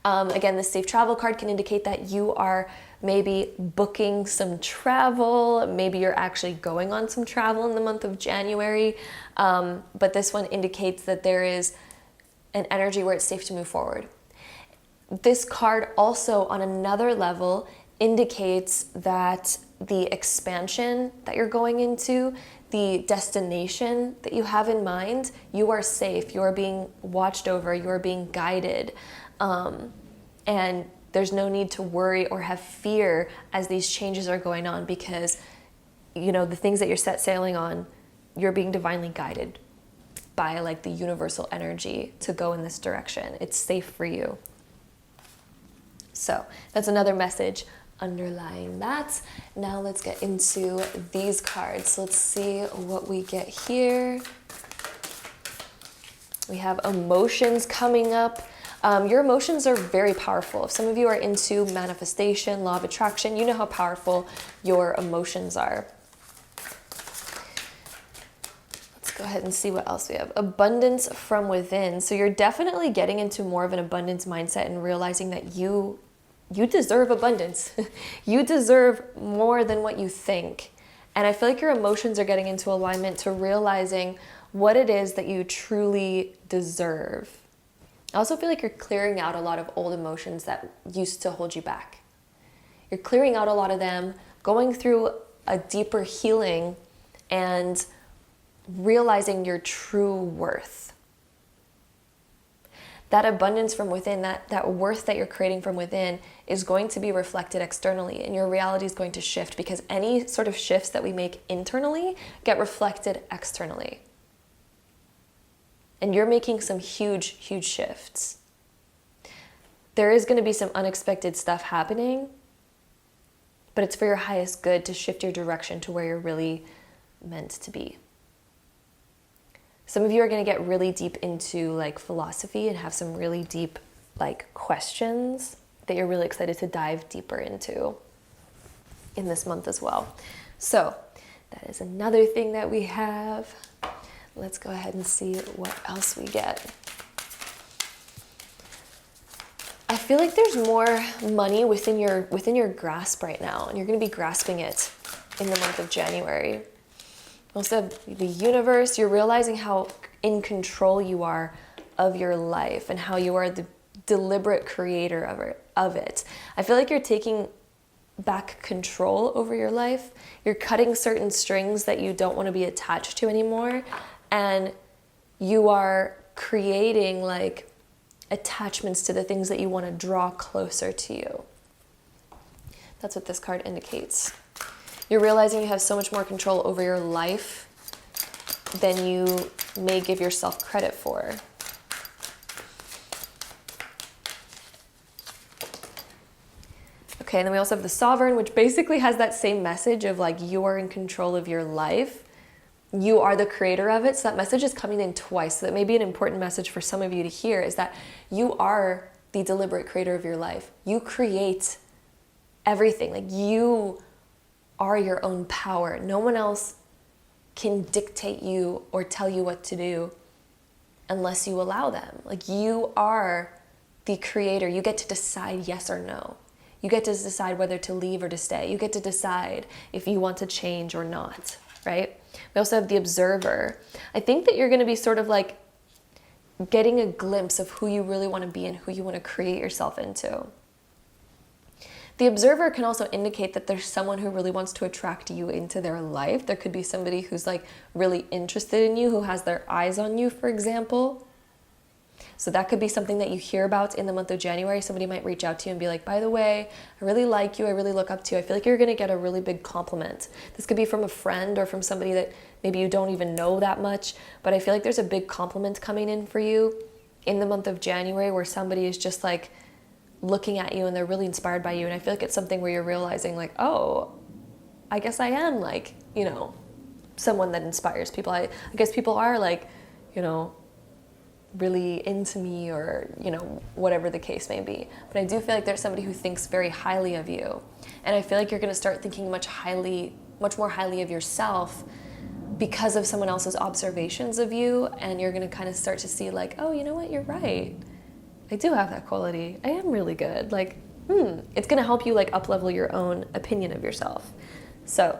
Again, the safe travel card can indicate that you are maybe booking some travel. Maybe you're actually going on some travel in the month of January. But this one indicates that there is an energy where it's safe to move forward. This card also, on another level, indicates that the expansion that you're going into, the destination that you have in mind, you are safe, you are being watched over, you are being guided. And there's no need to worry or have fear as these changes are going on, because, you know, the things that you're set sailing on, you're being divinely guided by like the universal energy to go in this direction. It's safe for you. So that's another message underlying that. Now let's get into these cards. Let's see what we get here. We have emotions coming up. Your emotions are very powerful. If some of you are into manifestation, law of attraction, you know how powerful your emotions are. Let's go ahead and see what else we have. Abundance from within. So you're definitely getting into more of an abundance mindset and realizing that you deserve abundance. You deserve more than what you think. And I feel like your emotions are getting into alignment to realizing what it is that you truly deserve. I also feel like you're clearing out a lot of old emotions that used to hold you back. You're clearing out a lot of them, going through a deeper healing and realizing your true worth. That abundance from within, that worth that you're creating from within is going to be reflected externally, and your reality is going to shift, because any sort of shifts that we make internally get reflected externally. And you're making some huge, huge shifts. There is going to be some unexpected stuff happening, but it's for your highest good to shift your direction to where you're really meant to be. Some of you are going to get really deep into like philosophy and have some really deep like questions that you're really excited to dive deeper into in this month as well. So that is another thing that we have. Let's go ahead and see what else we get. I feel like there's more money within your grasp right now, and you're going to be grasping it in the month of January. Also, the universe, you're realizing how in control you are of your life and how you are the deliberate creator of it. I feel like you're taking back control over your life. You're cutting certain strings that you don't want to be attached to anymore, and you are creating like attachments to the things that you want to draw closer to you. That's what this card indicates. You're realizing you have so much more control over your life than you may give yourself credit for. Okay, and then we also have the Sovereign, which basically has that same message of like you are in control of your life. You are the creator of it. So that message is coming in twice. So that may be an important message for some of you to hear, is that you are the deliberate creator of your life. You create everything. Like you are your own power. No one else can dictate you or tell you what to do unless you allow them. Like you are the creator. You get to decide yes or no. You get to decide whether to leave or to stay. You get to decide if you want to change or not, right? We also have the Observer. I think that you're going to be sort of like getting a glimpse of who you really want to be and who you want to create yourself into. The Observer can also indicate that there's someone who really wants to attract you into their life. There could be somebody who's like really interested in you, who has their eyes on you, for example. So that could be something that you hear about in the month of January. Somebody might reach out to you and be like, by the way, I really like you. I really look up to you. I feel like you're going to get a really big compliment. This could be from a friend or from somebody that maybe you don't even know that much. But I feel like there's a big compliment coming in for you in the month of January, where somebody is just like looking at you and they're really inspired by you. And I feel like it's something where you're realizing like, oh, I guess I am like, you know, someone that inspires people. I guess people are like, you know, really into me, or, you know, whatever the case may be. But I do feel like there's somebody who thinks very highly of you. And I feel like you're going to start thinking much more highly of yourself because of someone else's observations of you. And you're going to kind of start to see like, oh, you know what, you're right. I do have that quality. I am really good. Like, it's going to help you like up-level your own opinion of yourself. So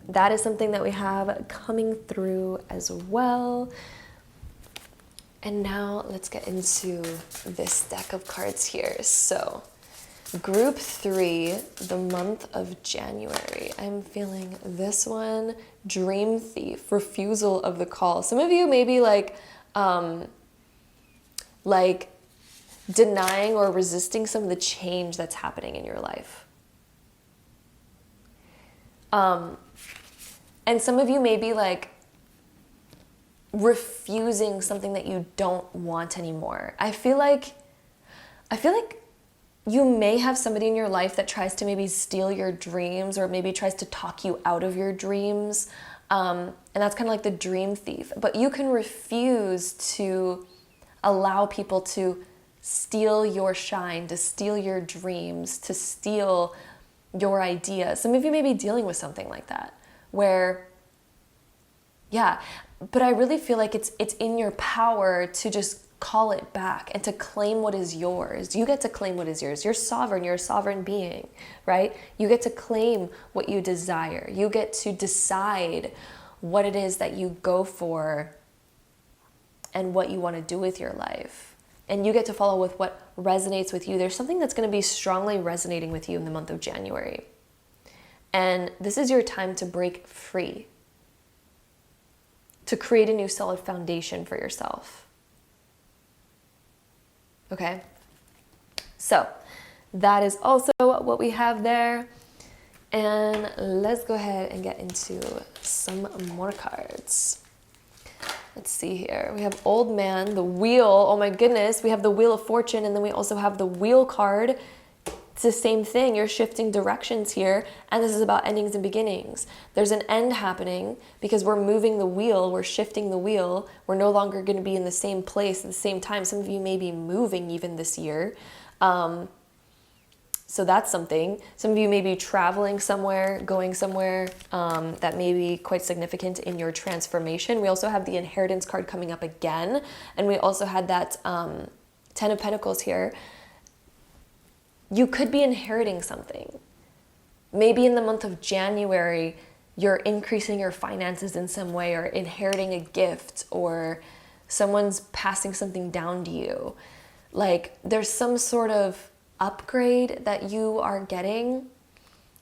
that is something that we have coming through as well. And now let's get into this deck of cards here. So group 3, the month of January. I'm feeling this one, Dream Thief, refusal of the call. Some of you may be like denying or resisting some of the change that's happening in your life. And some of you may be like refusing something that you don't want anymore. I feel like you may have somebody in your life that tries to maybe steal your dreams or maybe tries to talk you out of your dreams. And that's kind of like the dream thief. But you can refuse to allow people to steal your shine, to steal your dreams, to steal your ideas. Some of you may be dealing with something like that where, yeah, but I really feel like it's in your power to just call it back and to claim what is yours. You get to claim what is yours. You're sovereign. You're a sovereign being, right? You get to claim what you desire. You get to decide what it is that you go for and what you want to do with your life. And you get to follow with what resonates with you. There's something that's going to be strongly resonating with you in the month of January. And this is your time to break free, to create a new solid foundation for yourself. Okay? So that is also what we have there. And let's go ahead and get into some more cards. Let's see here. We have Old Man, the Wheel. Oh my goodness. We have the Wheel of Fortune, and then we also have the Wheel card. It's the same thing. You're shifting directions here, and this is about endings and beginnings. There's an end happening because we're moving the wheel. We're shifting the wheel. We're no longer going to be in the same place at the same time. Some of you may be moving even this year. So that's something. Some of you may be traveling somewhere, going somewhere that may be quite significant in your transformation. We also have the Inheritance card coming up again. And we also had that 10 of Pentacles here. You could be inheriting something. Maybe in the month of January, you're increasing your finances in some way or inheriting a gift or someone's passing something down to you. Like there's some sort of upgrade that you are getting.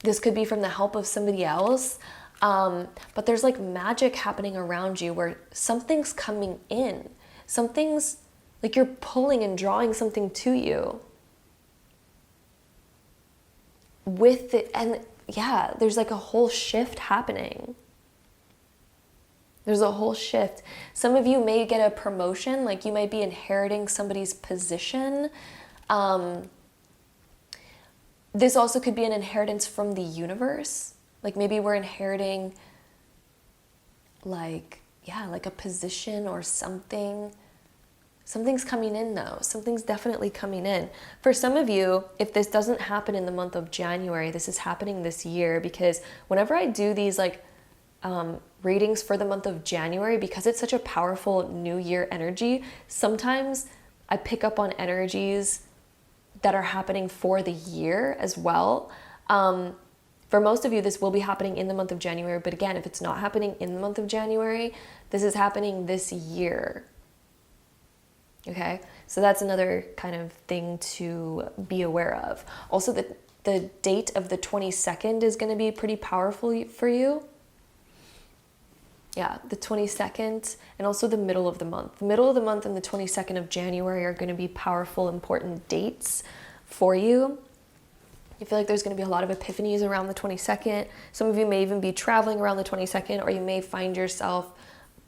This could be from the help of somebody else. But there's like magic happening around you where something's coming in. Something's like you're pulling and drawing something to you. With it, and yeah, there's like a whole shift happening. There's a whole shift. Some of you may get a promotion, like you might be inheriting somebody's position. This also could be an inheritance from the universe. Like maybe we're inheriting like a position or something. Something's coming in though. Something's definitely coming in. For some of you, if this doesn't happen in the month of January, this is happening this year because whenever I do these readings for the month of January, because it's such a powerful new year energy, sometimes I pick up on energies that are happening for the year as well. For most of you, this will be happening in the month of January. But again, if it's not happening in the month of January, this is happening this year. Okay, so that's another kind of thing to be aware of. Also, the date of the 22nd is going to be pretty powerful for you. Yeah, the 22nd and also the middle of the month. The middle of the month and the 22nd of January are going to be powerful, important dates for you. I feel like there's going to be a lot of epiphanies around the 22nd. Some of you may even be traveling around the 22nd, or you may find yourself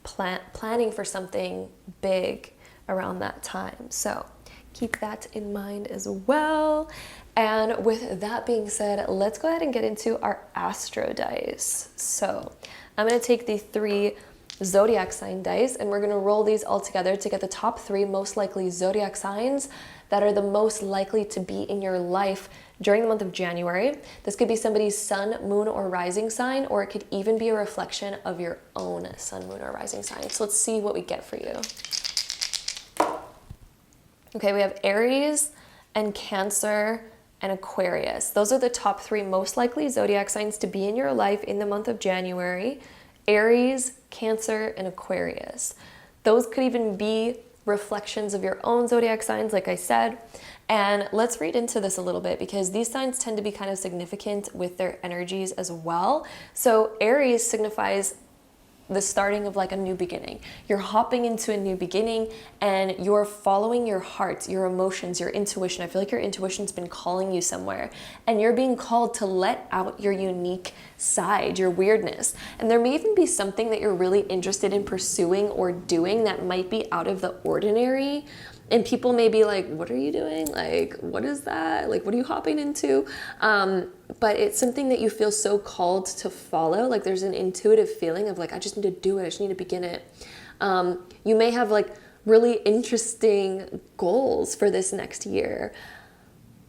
planning for something big around that time. So keep that in mind as well. And with that being said, let's go ahead and get into our astro dice. So I'm going to take the 3 zodiac sign dice and we're going to roll these all together to get the top 3 most likely zodiac signs that are the most likely to be in your life during the month of January. This could be somebody's sun, moon, or rising sign, or it could even be a reflection of your own sun, moon, or rising sign. So let's see what we get for you. Okay, we have Aries and Cancer and Aquarius. Those are the top 3 most likely zodiac signs to be in your life in the month of January. Aries, Cancer, and Aquarius. Those could even be reflections of your own zodiac signs, like I said. And let's read into this a little bit because these signs tend to be kind of significant with their energies as well. So Aries signifies the starting of like a new beginning. You're hopping into a new beginning and you're following your heart, your emotions, your intuition. I feel like your intuition's been calling you somewhere and you're being called to let out your unique side, your weirdness. And there may even be something that you're really interested in pursuing or doing that might be out of the ordinary. And people may be like, what are you doing? Like, what is that? Like, what are you hopping into? But it's something that you feel so called to follow. Like there's an intuitive feeling of like, I just need to do it. I just need to begin it. You may have like really interesting goals for this next year.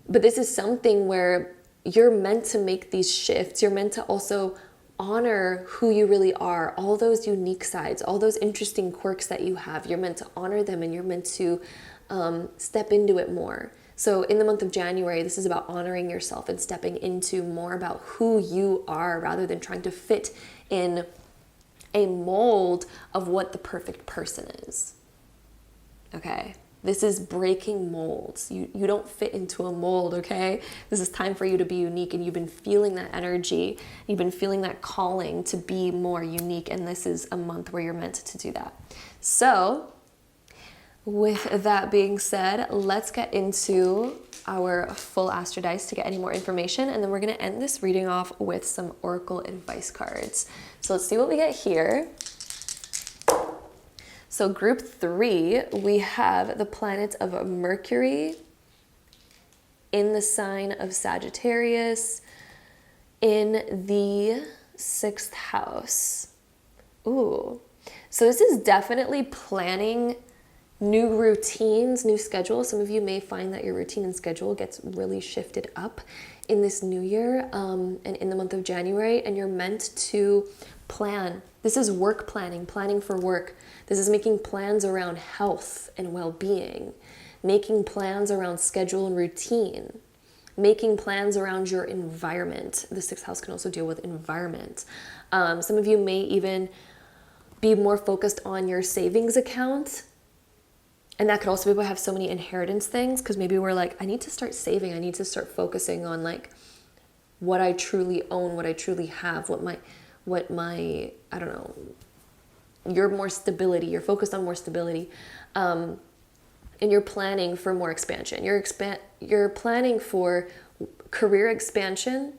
But this is something where you're meant to make these shifts. You're meant to also honor who you really are, all those unique sides, all those interesting quirks that you have. You're meant to honor them and you're meant to step into it more. So in the month of January, this is about honoring yourself and stepping into more about who you are rather than trying to fit in a mold of what the perfect person is. Okay? This is breaking molds. You don't fit into a mold, okay? This is time for you to be unique, and you've been feeling that energy. You've been feeling that calling to be more unique, and this is a month where you're meant to do that. So, with that being said, let's get into our full Astro Dice to get any more information, and then we're going to end this reading off with some Oracle advice cards. So let's see what we get here. So group 3, we have the planet of Mercury in the sign of Sagittarius in the 6th house. Ooh. So this is definitely planning new routines, new schedules. Some of you may find that your routine and schedule gets really shifted up in this new year and in the month of January, and you're meant to plan. This is work planning, planning for work. This is making plans around health and well-being, making plans around schedule and routine, making plans around your environment. The 6th house can also deal with environment. Some of you may even be more focused on your savings account. And that could also be why I have so many inheritance things, because maybe we're like, I need to start saving. I need to start focusing on like what I truly own, what I truly have, what my, I don't know, you're more stability. You're focused on more stability. And you're planning for more expansion. You're planning for career expansion,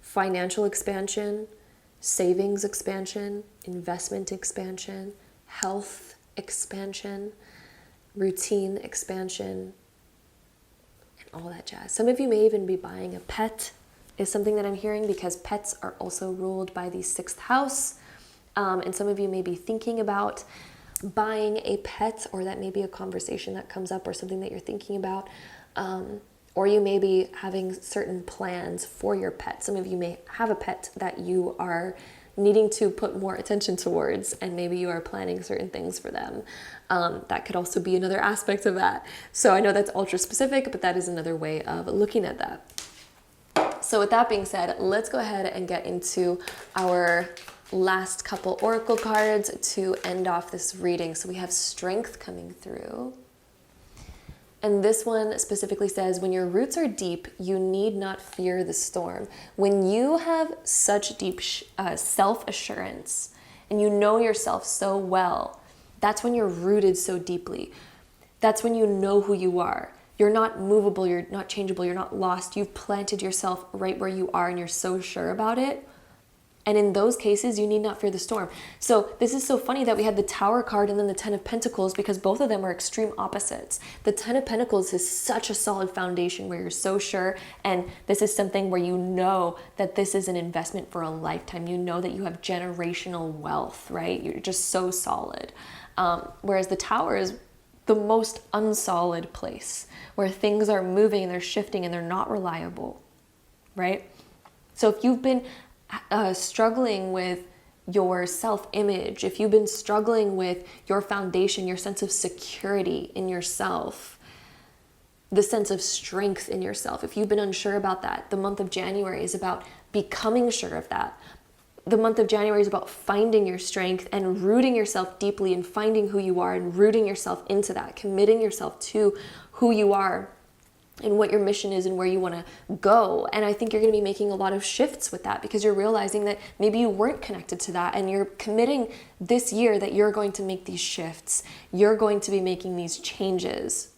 financial expansion, savings expansion, investment expansion, health expansion, routine expansion, and all that jazz. Some of you may even be buying a pet, is something that I'm hearing, because pets are also ruled by the 6th house. And some of you may be thinking about buying a pet, or that may be a conversation that comes up or something that you're thinking about. Or you may be having certain plans for your pet. Some of you may have a pet that you are needing to put more attention towards, and maybe you are planning certain things for them. That could also be another aspect of that. So I know that's ultra specific, but that is another way of looking at that. So with that being said, let's go ahead and get into our last couple oracle cards to end off this reading. So we have Strength coming through. And this one specifically says, when your roots are deep, you need not fear the storm. When you have such deep self-assurance and you know yourself so well, that's when you're rooted so deeply. That's when you know who you are. You're not movable, you're not changeable, you're not lost. You've planted yourself right where you are and you're so sure about it. And in those cases, you need not fear the storm. So this is so funny that we had the Tower card and then the 10 of Pentacles, because both of them are extreme opposites. The 10 of Pentacles is such a solid foundation where you're so sure, and this is something where you know that this is an investment for a lifetime. You know that you have generational wealth, right? You're just so solid. Whereas the Tower is the most unsolid place, where things are moving and they're shifting and they're not reliable, right? So if you've been struggling with your self-image, if you've been struggling with your foundation, your sense of security in yourself, the sense of strength in yourself, if you've been unsure about that, the month of January is about becoming sure of that, the month of January is about finding your strength and rooting yourself deeply and finding who you are and rooting yourself into that, committing yourself to who you are and what your mission is and where you want to go. And I think you're going to be making a lot of shifts with that because you're realizing that maybe you weren't connected to that, and you're committing this year that you're going to make these shifts. You're going to be making these changes.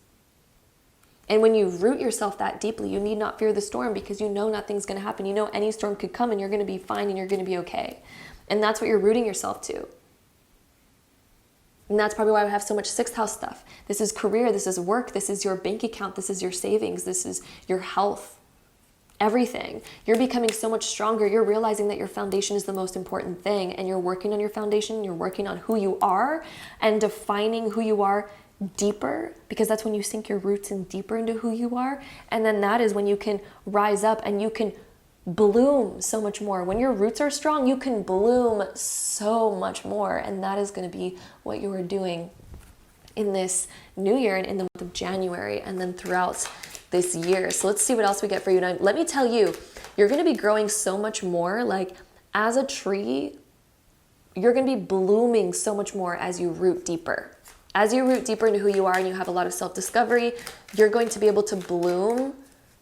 And when you root yourself that deeply, you need not fear the storm because you know nothing's going to happen. You know any storm could come and you're going to be fine and you're going to be okay. And that's what you're rooting yourself to. And that's probably why I have so much sixth house stuff. This is career, this is work, this is your bank account, this is your savings, this is your health, everything. You're becoming so much stronger. You're realizing that your foundation is the most important thing, and you're working on your foundation, you're working on who you are and defining who you are deeper, because that's when you sink your roots in deeper into who you are. And then that is when you can rise up and you can bloom so much more. When your roots are strong, you can bloom so much more. And that is going to be what you are doing in this new year and in the month of January and then throughout this year. So let's see what else we get for you. Now, let me tell you, you're going to be growing so much more. Like as a tree, you're going to be blooming so much more as you root deeper. As you root deeper into who you are and you have a lot of self-discovery, you're going to be able to bloom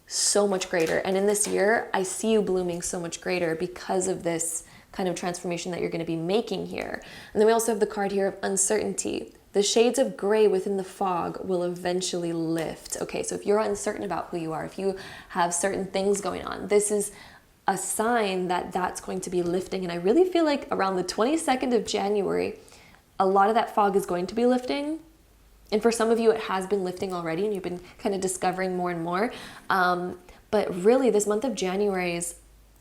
so much greater. And in this year, I see you blooming so much greater because of this kind of transformation that you're going to be making here. And then we also have the card here of uncertainty. The shades of gray within the fog will eventually lift. Okay, so if you're uncertain about who you are, if you have certain things going on, this is a sign that that's going to be lifting. And I really feel like around the 22nd of January, a lot of that fog is going to be lifting. And for some of you, it has been lifting already and you've been kind of discovering more and more. But really, this month of January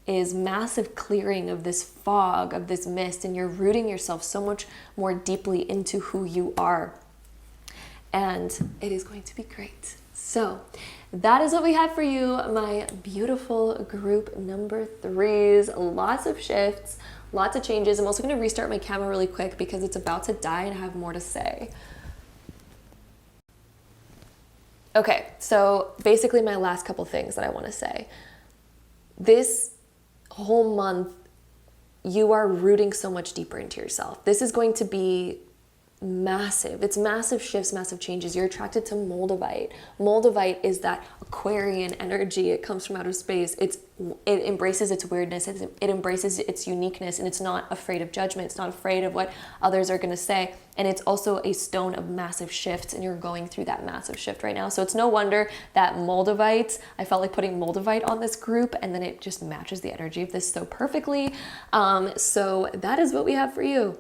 is massive clearing of this fog, of this mist, and you're rooting yourself so much more deeply into who you are. And it is going to be great. So that is what we have for you, my beautiful group number 3s. Lots of shifts, lots of changes. I'm also going to restart my camera really quick because it's about to die and I have more to say. Okay, so basically my last couple things that I want to say. This whole month, you are rooting so much deeper into yourself. This is going to be massive. It's massive shifts, massive changes. You're attracted to Moldavite. Moldavite is that Aquarian energy. It comes from outer space. It embraces its weirdness. It embraces its uniqueness, and it's not afraid of judgment. It's not afraid of what others are going to say. And it's also a stone of massive shifts, and you're going through that massive shift right now. So it's no wonder that Moldavite, I felt like putting Moldavite on this group, and then it just matches the energy of this so perfectly. So that is what we have for you.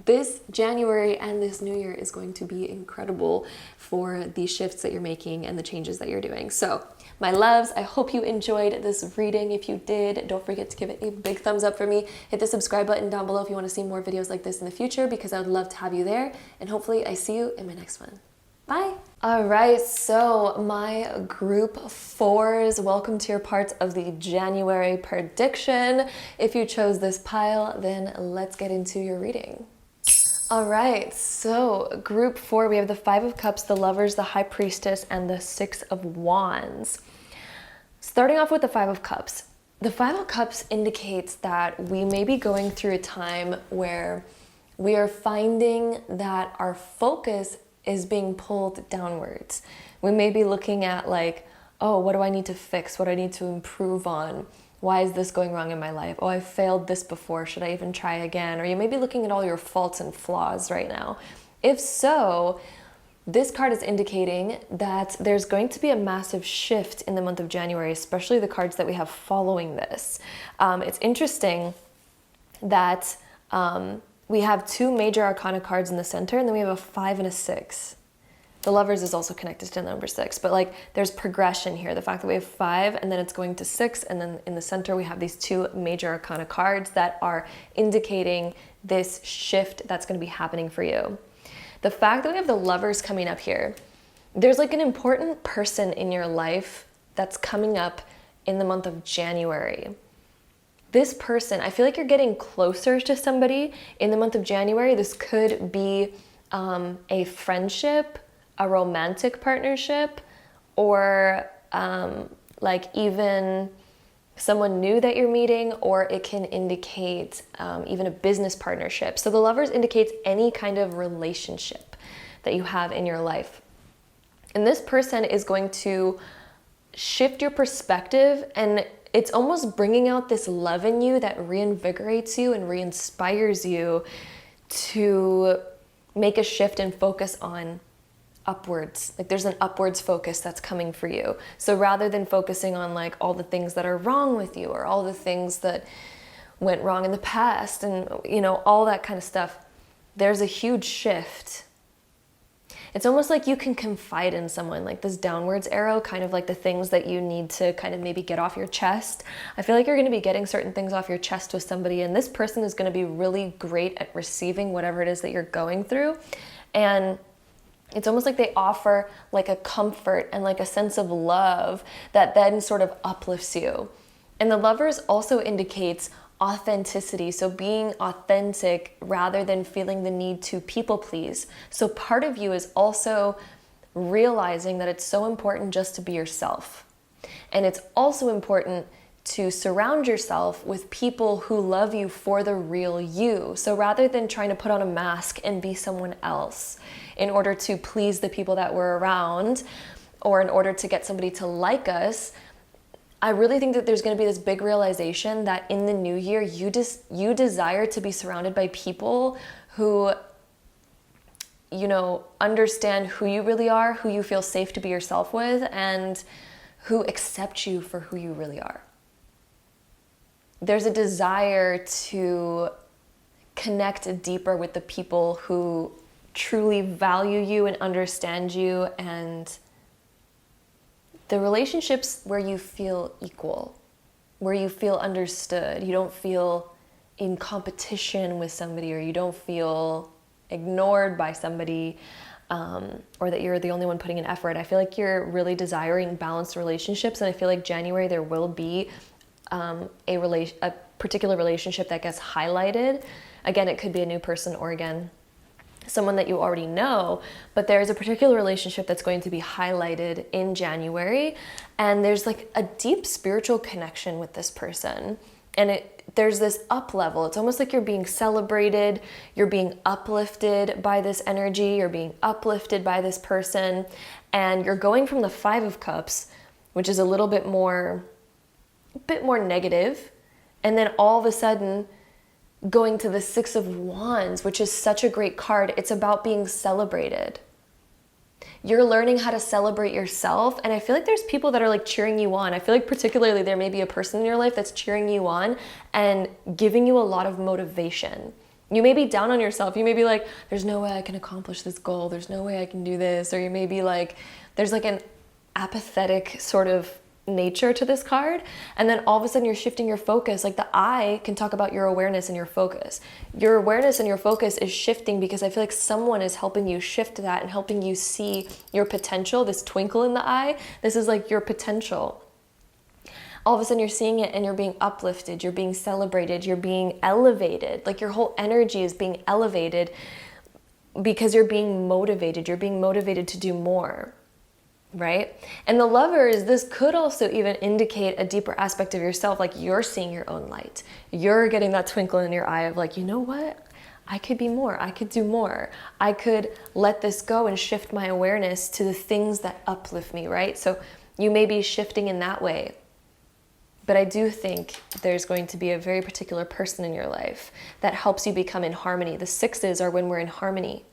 This January and this new year is going to be incredible for the shifts that you're making and the changes that you're doing. So my loves, I hope you enjoyed this reading. If you did, don't forget to give it a big thumbs up for me. Hit the subscribe button down below if you want to see more videos like this in the future, because I would love to have you there. And hopefully I see you in my next one. Bye. All right, so my group 4s, welcome to your part of the January prediction. If you chose this pile, then let's get into your reading. All right, so group 4, we have the 5 of Cups, the Lovers, the High Priestess, and the 6 of Wands. Starting off with the 5 of Cups. The 5 of Cups indicates that we may be going through a time where we are finding that our focus is being pulled downwards. We may be looking at like, oh, what do I need to fix? What do I need to improve on? Why is this going wrong in my life? Oh, I failed this before. Should I even try again? Or you may be looking at all your faults and flaws right now. If so, this card is indicating that there's going to be a massive shift in the month of January, especially the cards that we have following this. It's interesting that we have 2 major arcana cards in the center, and then we have a 5 and a 6. The Lovers is also connected to number 6, but like there's progression here. The fact that we have 5 and then it's going to 6, and then in the center we have these 2 major arcana cards that are indicating this shift that's going to be happening for you. The fact that we have the Lovers coming up here, there's like an important person in your life that's coming up in the month of January. This person, I feel like you're getting closer to somebody in the month of January. This could be a friendship, a romantic partnership, or like even someone new that you're meeting, or it can indicate even a business partnership. So the Lovers indicates any kind of relationship that you have in your life. And this person is going to shift your perspective, and it's almost bringing out this love in you that reinvigorates you and re-inspires you to make a shift and focus on upwards. Like there's an upwards focus that's coming for you. So rather than focusing on like all the things that are wrong with you or all the things that went wrong in the past and, you know, all that kind of stuff, there's a huge shift. It's almost like you can confide in someone, like this downwards arrow, kind of like the things that you need to kind of maybe get off your chest. I feel like you're going to be getting certain things off your chest with somebody, and this person is going to be really great at receiving whatever it is that you're going through. And it's almost like they offer like a comfort and like a sense of love that then sort of uplifts you. And the Lovers also indicates authenticity, so being authentic rather than feeling the need to people please. So part of you is also realizing that it's so important just to be yourself. And it's also important to surround yourself with people who love you for the real you. So rather than trying to put on a mask and be someone else in order to please the people that we're around, or in order to get somebody to like us, I really think that there's going to be this big realization that in the new year, you desire to be surrounded by people who, you know, understand who you really are, who you feel safe to be yourself with, and who accept you for who you really are. There's a desire to connect deeper with the people who truly value you and understand you, and the relationships where you feel equal, where you feel understood. You don't feel in competition with somebody, or you don't feel ignored by somebody, or that you're the only one putting in effort. I feel like you're really desiring balanced relationships, and I feel like January there will be a particular relationship that gets highlighted. Again, it could be a new person, or again, someone that you already know, but there's a particular relationship that's going to be highlighted in January, and there's like a deep spiritual connection with this person, and there's this up level. It's almost like you're being celebrated, you're being uplifted by this energy, you're being uplifted by this person, and you're going from the 5 of Cups, which is a little bit more negative, and then all of a sudden going to the 6 of Wands, which is such a great card. It's about being celebrated. You're learning how to celebrate yourself, and I feel like there's people that are like cheering you on. I feel like particularly there may be a person in your life that's cheering you on and giving you a lot of motivation. You may be down on yourself. You may be like, there's no way I can accomplish this goal. There's no way I can do this. Or you may be like, there's like an apathetic sort of nature to this card, and then all of a sudden you're shifting your focus. Like the eye can talk about your awareness and your focus. Your awareness and your focus is shifting because I feel like someone is helping you shift that and helping you see your potential, this twinkle in the eye. This is like your potential. All of a sudden you're seeing it and you're being uplifted, you're being celebrated, you're being elevated. Like your whole energy is being elevated because you're being motivated to do more. Right? And the Lovers, this could also even indicate a deeper aspect of yourself, like you're seeing your own light. You're getting that twinkle in your eye of like, you know what? I could be more. I could do more. I could let this go and shift my awareness to the things that uplift me, right? So you may be shifting in that way. But I do think there's going to be a very particular person in your life that helps you become in harmony. The 6s are when we're in harmony.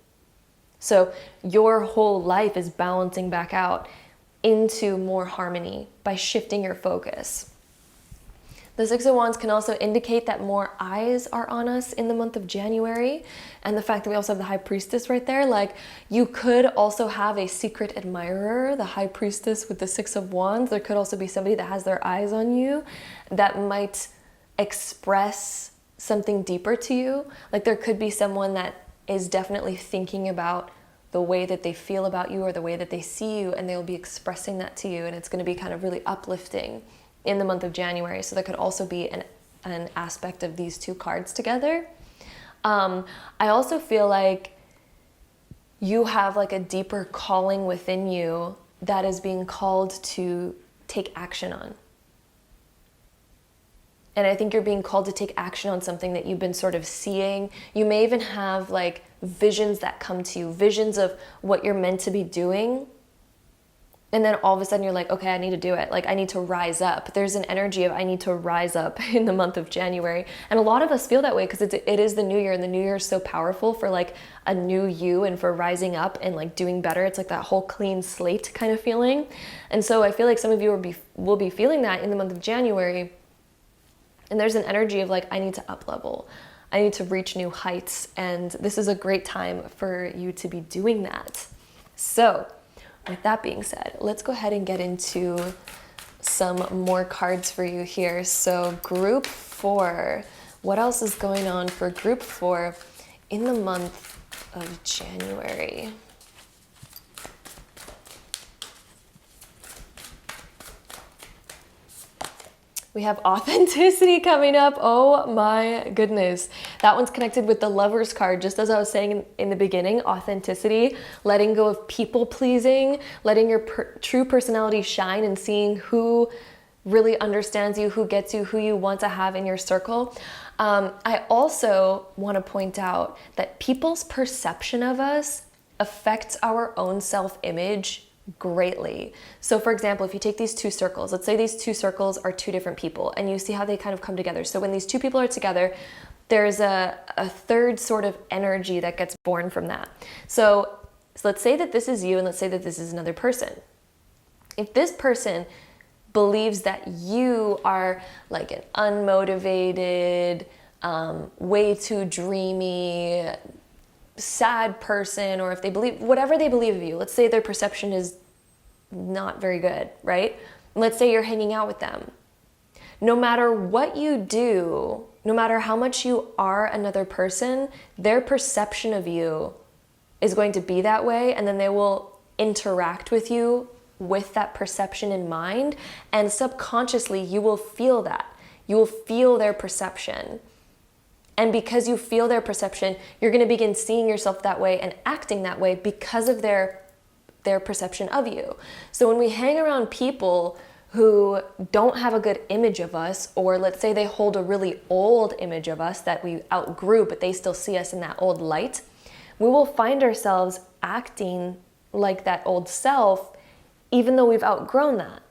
So your whole life is balancing back out into more harmony by shifting your focus. The 6 of Wands can also indicate that more eyes are on us in the month of January. And the fact that we also have the High Priestess right there, like you could also have a secret admirer, the High Priestess with the 6 of Wands. There could also be somebody that has their eyes on you that might express something deeper to you. Like there could be someone that is definitely thinking about the way that they feel about you or the way that they see you, and they'll be expressing that to you, and it's going to be kind of really uplifting in the month of January. So there could also be an aspect of these 2 cards together. I also feel like you have like a deeper calling within you that is being called to take action on. And I think you're being called to take action on something that you've been sort of seeing. You may even have like visions that come to you, visions of what you're meant to be doing. And then all of a sudden you're like, okay, I need to do it. Like I need to rise up. There's an energy of I need to rise up in the month of January. And a lot of us feel that way because it is the new year, and the new year is so powerful for like a new you and for rising up and like doing better. It's like that whole clean slate kind of feeling. And so I feel like some of you will be feeling that in the month of January. And there's an energy of like, I need to up level. I need to reach new heights. And this is a great time for you to be doing that. So with that being said, let's go ahead and get into some more cards for you here. So group 4, what else is going on for group 4 in the month of January? We have authenticity coming up. Oh my goodness. That one's connected with the Lovers card. Just as I was saying in the beginning, authenticity, letting go of people pleasing, letting your true personality shine and seeing who really understands you, who gets you, who you want to have in your circle. I also want to point out that people's perception of us affects our own self-image greatly. So for example, if you take these two circles, let's say these two circles are two different people, and you see how they kind of come together. So when these two people are together, there's a third sort of energy that gets born from that. So let's say that this is you, and let's say that this is another person. If this person believes that you are like an unmotivated, way too dreamy, sad person, or if they believe whatever they believe of you, let's say their perception is not very good, right? Let's say you're hanging out with them. No matter what you do, no matter how much you are another person, their perception of you is going to be that way, and then they will interact with you with that perception in mind, and subconsciously you will feel that. You will feel their perception. And because you feel their perception, you're going to begin seeing yourself that way and acting that way because of their perception of you. So when we hang around people who don't have a good image of us, or let's say they hold a really old image of us that we outgrew, but they still see us in that old light, we will find ourselves acting like that old self, even though we've outgrown that.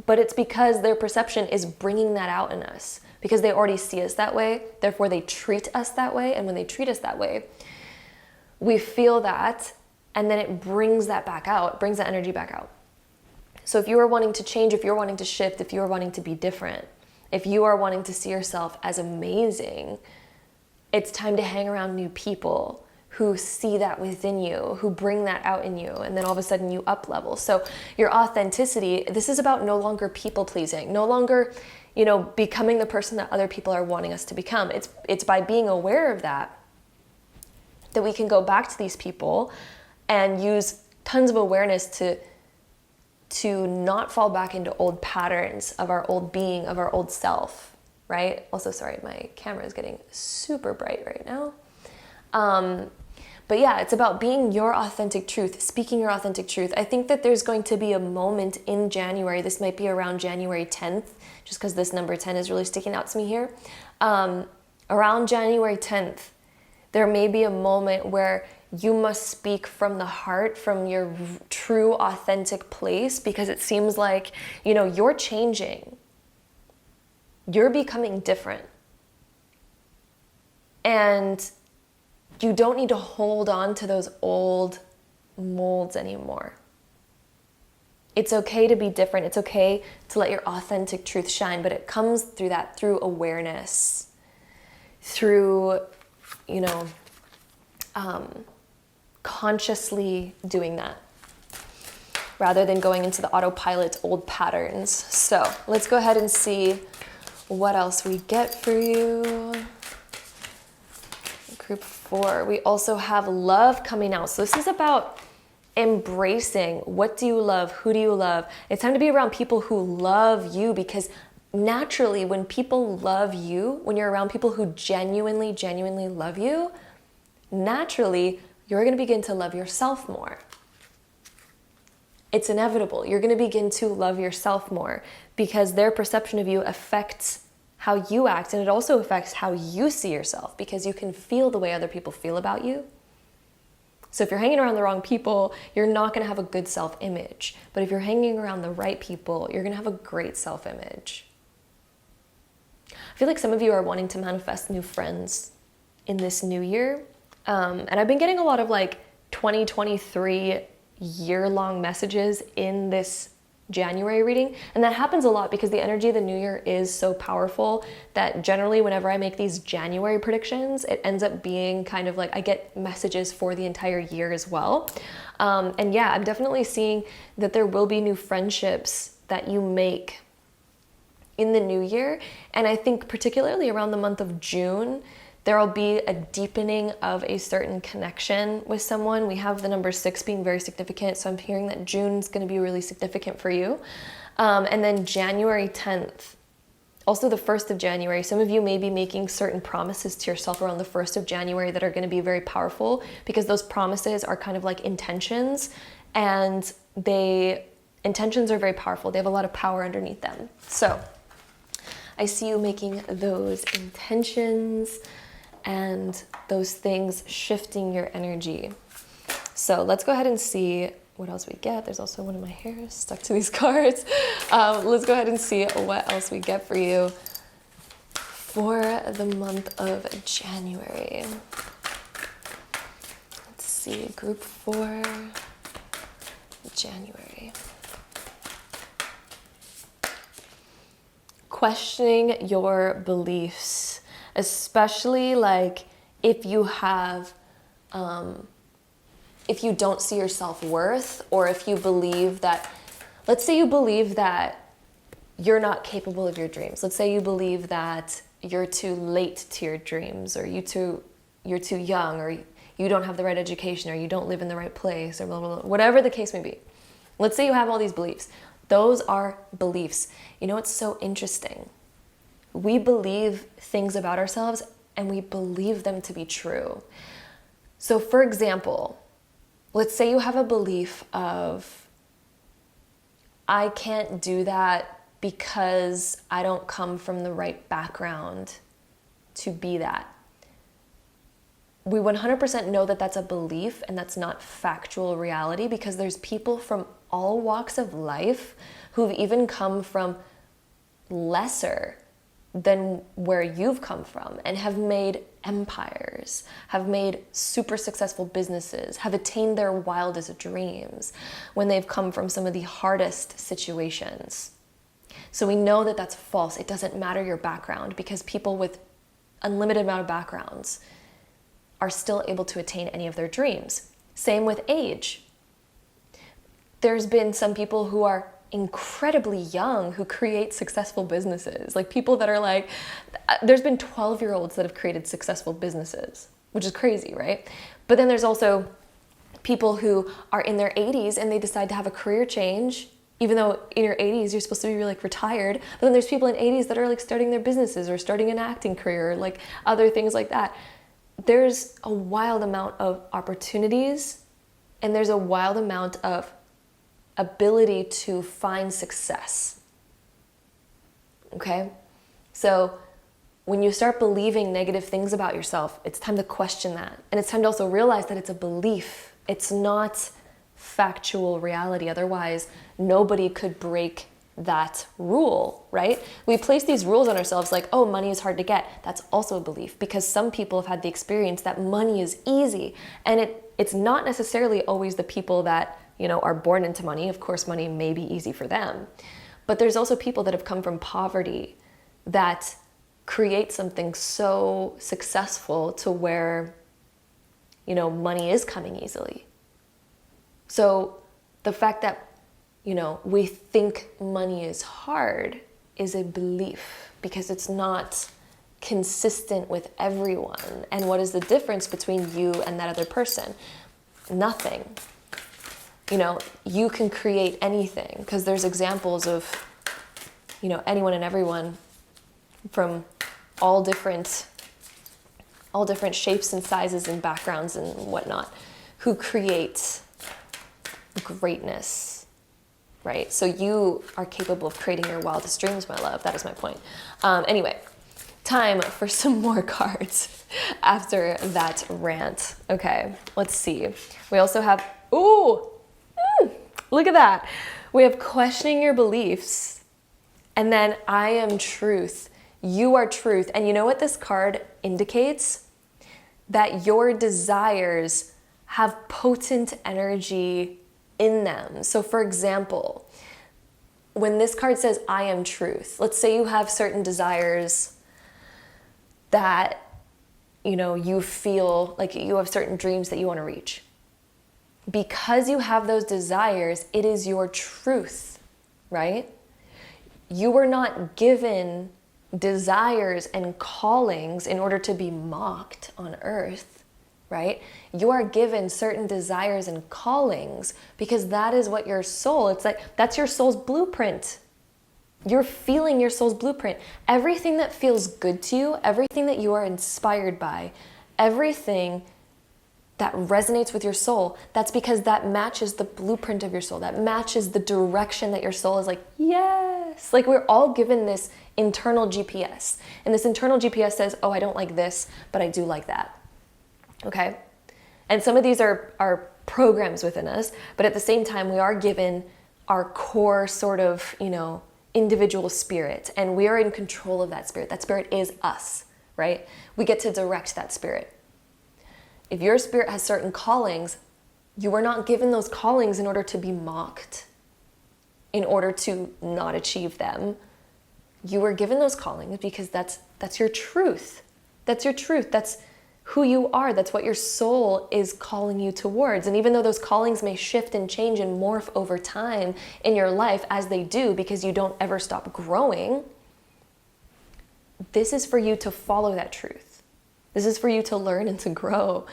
But it's because their perception is bringing that out in us, because they already see us that way, therefore they treat us that way, and when they treat us that way, we feel that, and then it brings that back out, brings that energy back out. So if you are wanting to change, if you're wanting to shift, if you are wanting to be different, if you are wanting to see yourself as amazing, it's time to hang around new people who see that within you, who bring that out in you, and then all of a sudden you up level. So your authenticity, this is about no longer people pleasing, no longer, becoming the person that other people are wanting us to become. It's by being aware of that we can go back to these people and use tons of awareness to not fall back into old patterns of our old being, of our old self, right? Also, sorry, my camera is getting super bright right now. But yeah, it's about being your authentic truth, speaking your authentic truth. I think that there's going to be a moment in January, this might be around January 10th, just because this number 10 is really sticking out to me here. Around January 10th, there may be a moment where you must speak from the heart, from your true authentic place, because it seems like, you're changing. You're becoming different. And you don't need to hold on to those old molds anymore. It's okay to be different. It's okay to let your authentic truth shine, but it comes through awareness, through, consciously doing that, rather than going into the autopilot old patterns. So let's go ahead and see what else we get for you. Group 4, we also have love coming out. So this is about embracing, what do you love? Who do you love? It's time to be around people who love you, because naturally when people love you, when you're around people who genuinely love you, naturally you're going to begin to love yourself more. It's inevitable. You're going to begin to love yourself more because their perception of you affects how you act, and it also affects how you see yourself, because you can feel the way other people feel about you. So if you're hanging around the wrong people, you're not going to have a good self-image. But if you're hanging around the right people, you're going to have a great self-image. I feel like some of you are wanting to manifest new friends in this new year. And I've been getting a lot of like 2023 year-long messages in this January reading. And that happens a lot because the energy of the new year is so powerful that generally whenever I make these January predictions, it ends up being kind of like I get messages for the entire year as well. And yeah, I'm definitely seeing that there will be new friendships that you make in the new year. And I think particularly around the month of June, there will be a deepening of a certain connection with someone. We have the number 6 being very significant, so I'm hearing that June's going to be really significant for you. And then January 10th, also the 1st of January, some of you may be making certain promises to yourself around the 1st of January that are going to be very powerful, because those promises are kind of like intentions, and intentions are very powerful. They have a lot of power underneath them. So I see you making those intentions and those things shifting your energy. So let's go ahead and see what else we get. There's also one of my hairs stuck to these cards. Let's go ahead and see what else we get for you for the month of January. Let's see, group 4, January. Questioning your beliefs, especially like if you have, if you don't see your self-worth, or if you believe that, let's say you believe that you're not capable of your dreams. Let's say you believe that you're too late to your dreams, or you're too young, or you don't have the right education, or you don't live in the right place, or blah, blah, blah, whatever the case may be. Let's say you have all these beliefs. Those are beliefs. You know, it's so interesting. We believe things about ourselves and we believe them to be true. So for example, let's say you have a belief of, I can't do that because I don't come from the right background to be that. We 100% know that that's a belief and that's not factual reality, because there's people from all walks of life who've even come from lesser than where you've come from and have made empires, have made super successful businesses, have attained their wildest dreams when they've come from some of the hardest situations. So we know that that's false. It doesn't matter your background, because people with unlimited amount of backgrounds are still able to attain any of their dreams. Same with age. There's been some people who are incredibly young who create successful businesses. Like people that are like, there's been 12-year-olds that have created successful businesses, which is crazy, right? But then there's also people who are in their 80s and they decide to have a career change, even though in your 80s you're supposed to be like retired. But then there's people in 80s that are like starting their businesses or starting an acting career, or like other things like that. There's a wild amount of opportunities, and there's a wild amount of ability to find success. Okay? So when you start believing negative things about yourself, it's time to question that. And it's time to also realize that it's a belief. It's not factual reality. Otherwise, nobody could break that rule, right? We place these rules on ourselves like, oh, money is hard to get. That's also a belief, because some people have had the experience that money is easy. And it's not necessarily always the people that, you know, are born into money. Of course, money may be easy for them. But there's also people that have come from poverty that create something so successful to where, you know, money is coming easily. So the fact that, you know, we think money is hard is a belief, because it's not consistent with everyone. And what is the difference between you and that other person? Nothing. You know, you can create anything, because there's examples of, you know, anyone and everyone from all different shapes and sizes and backgrounds and whatnot, who create greatness. right? So you are capable of creating your wildest dreams, my love. That is my point. Anyway, time for some more cards after that rant. Okay, let's see. We also have, look at that. We have questioning your beliefs, and then I am truth. You are truth. And you know what this card indicates? That your desires have potent energy in them. So for example, when this card says I am truth, let's say you have certain desires that, you know, you feel like you have certain dreams that you want to reach. Because you have those desires, it is your truth, right? You were not given desires and callings in order to be mocked on earth, right? You are given certain desires and callings because that is what your soul, it's like, that's your soul's blueprint. You're feeling your soul's blueprint. Everything that feels good to you, everything that you are inspired by, everything that resonates with your soul, that's because that matches the blueprint of your soul. That matches the direction that your soul is like, yes. Like we're all given this internal GPS. And this internal GPS says, oh, I don't like this, but I do like that. Okay? And some of these are programs within us, but at the same time, we are given our core sort of, you know, individual spirit, and we are in control of that spirit. That spirit is us, right? We get to direct that spirit. If your spirit has certain callings, you were not given those callings in order to be mocked, in order to not achieve them. You were given those callings because that's your truth. That's your truth. That's who you are. That's what your soul is calling you towards. And even though those callings may shift and change and morph over time in your life, as they do because you don't ever stop growing, this is for you to follow that truth. This is for you to learn and to grow,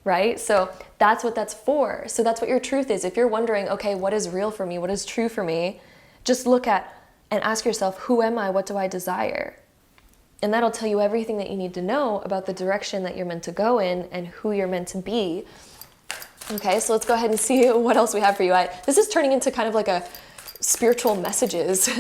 right? So that's what that's for. So that's what your truth is. If you're wondering, okay, what is real for me? What is true for me? Just look at and ask yourself, who am I? What do I desire? And that'll tell you everything that you need to know about the direction that you're meant to go in and who you're meant to be. Okay, so let's go ahead and see what else we have for you. This is turning into kind of like a spiritual messages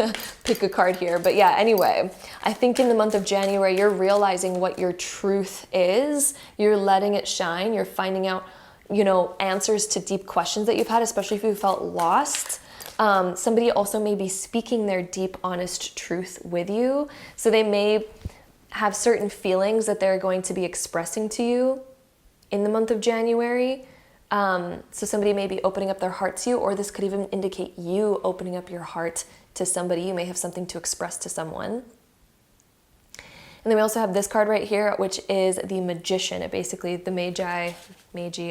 pick a card here, but yeah, anyway, I think in the month of January you're realizing what your truth is. You're letting it shine. You're finding out, you know, answers to deep questions that you've had, especially if you felt lost. Somebody also may be speaking their deep, honest truth with you, so they may have certain feelings that they're going to be expressing to you in the month of January. So somebody may be opening up their heart to you, or this could even indicate you opening up your heart to somebody. You may have something to express to someone. And then we also have this card right here, which is the Magician. It basically, the Magi,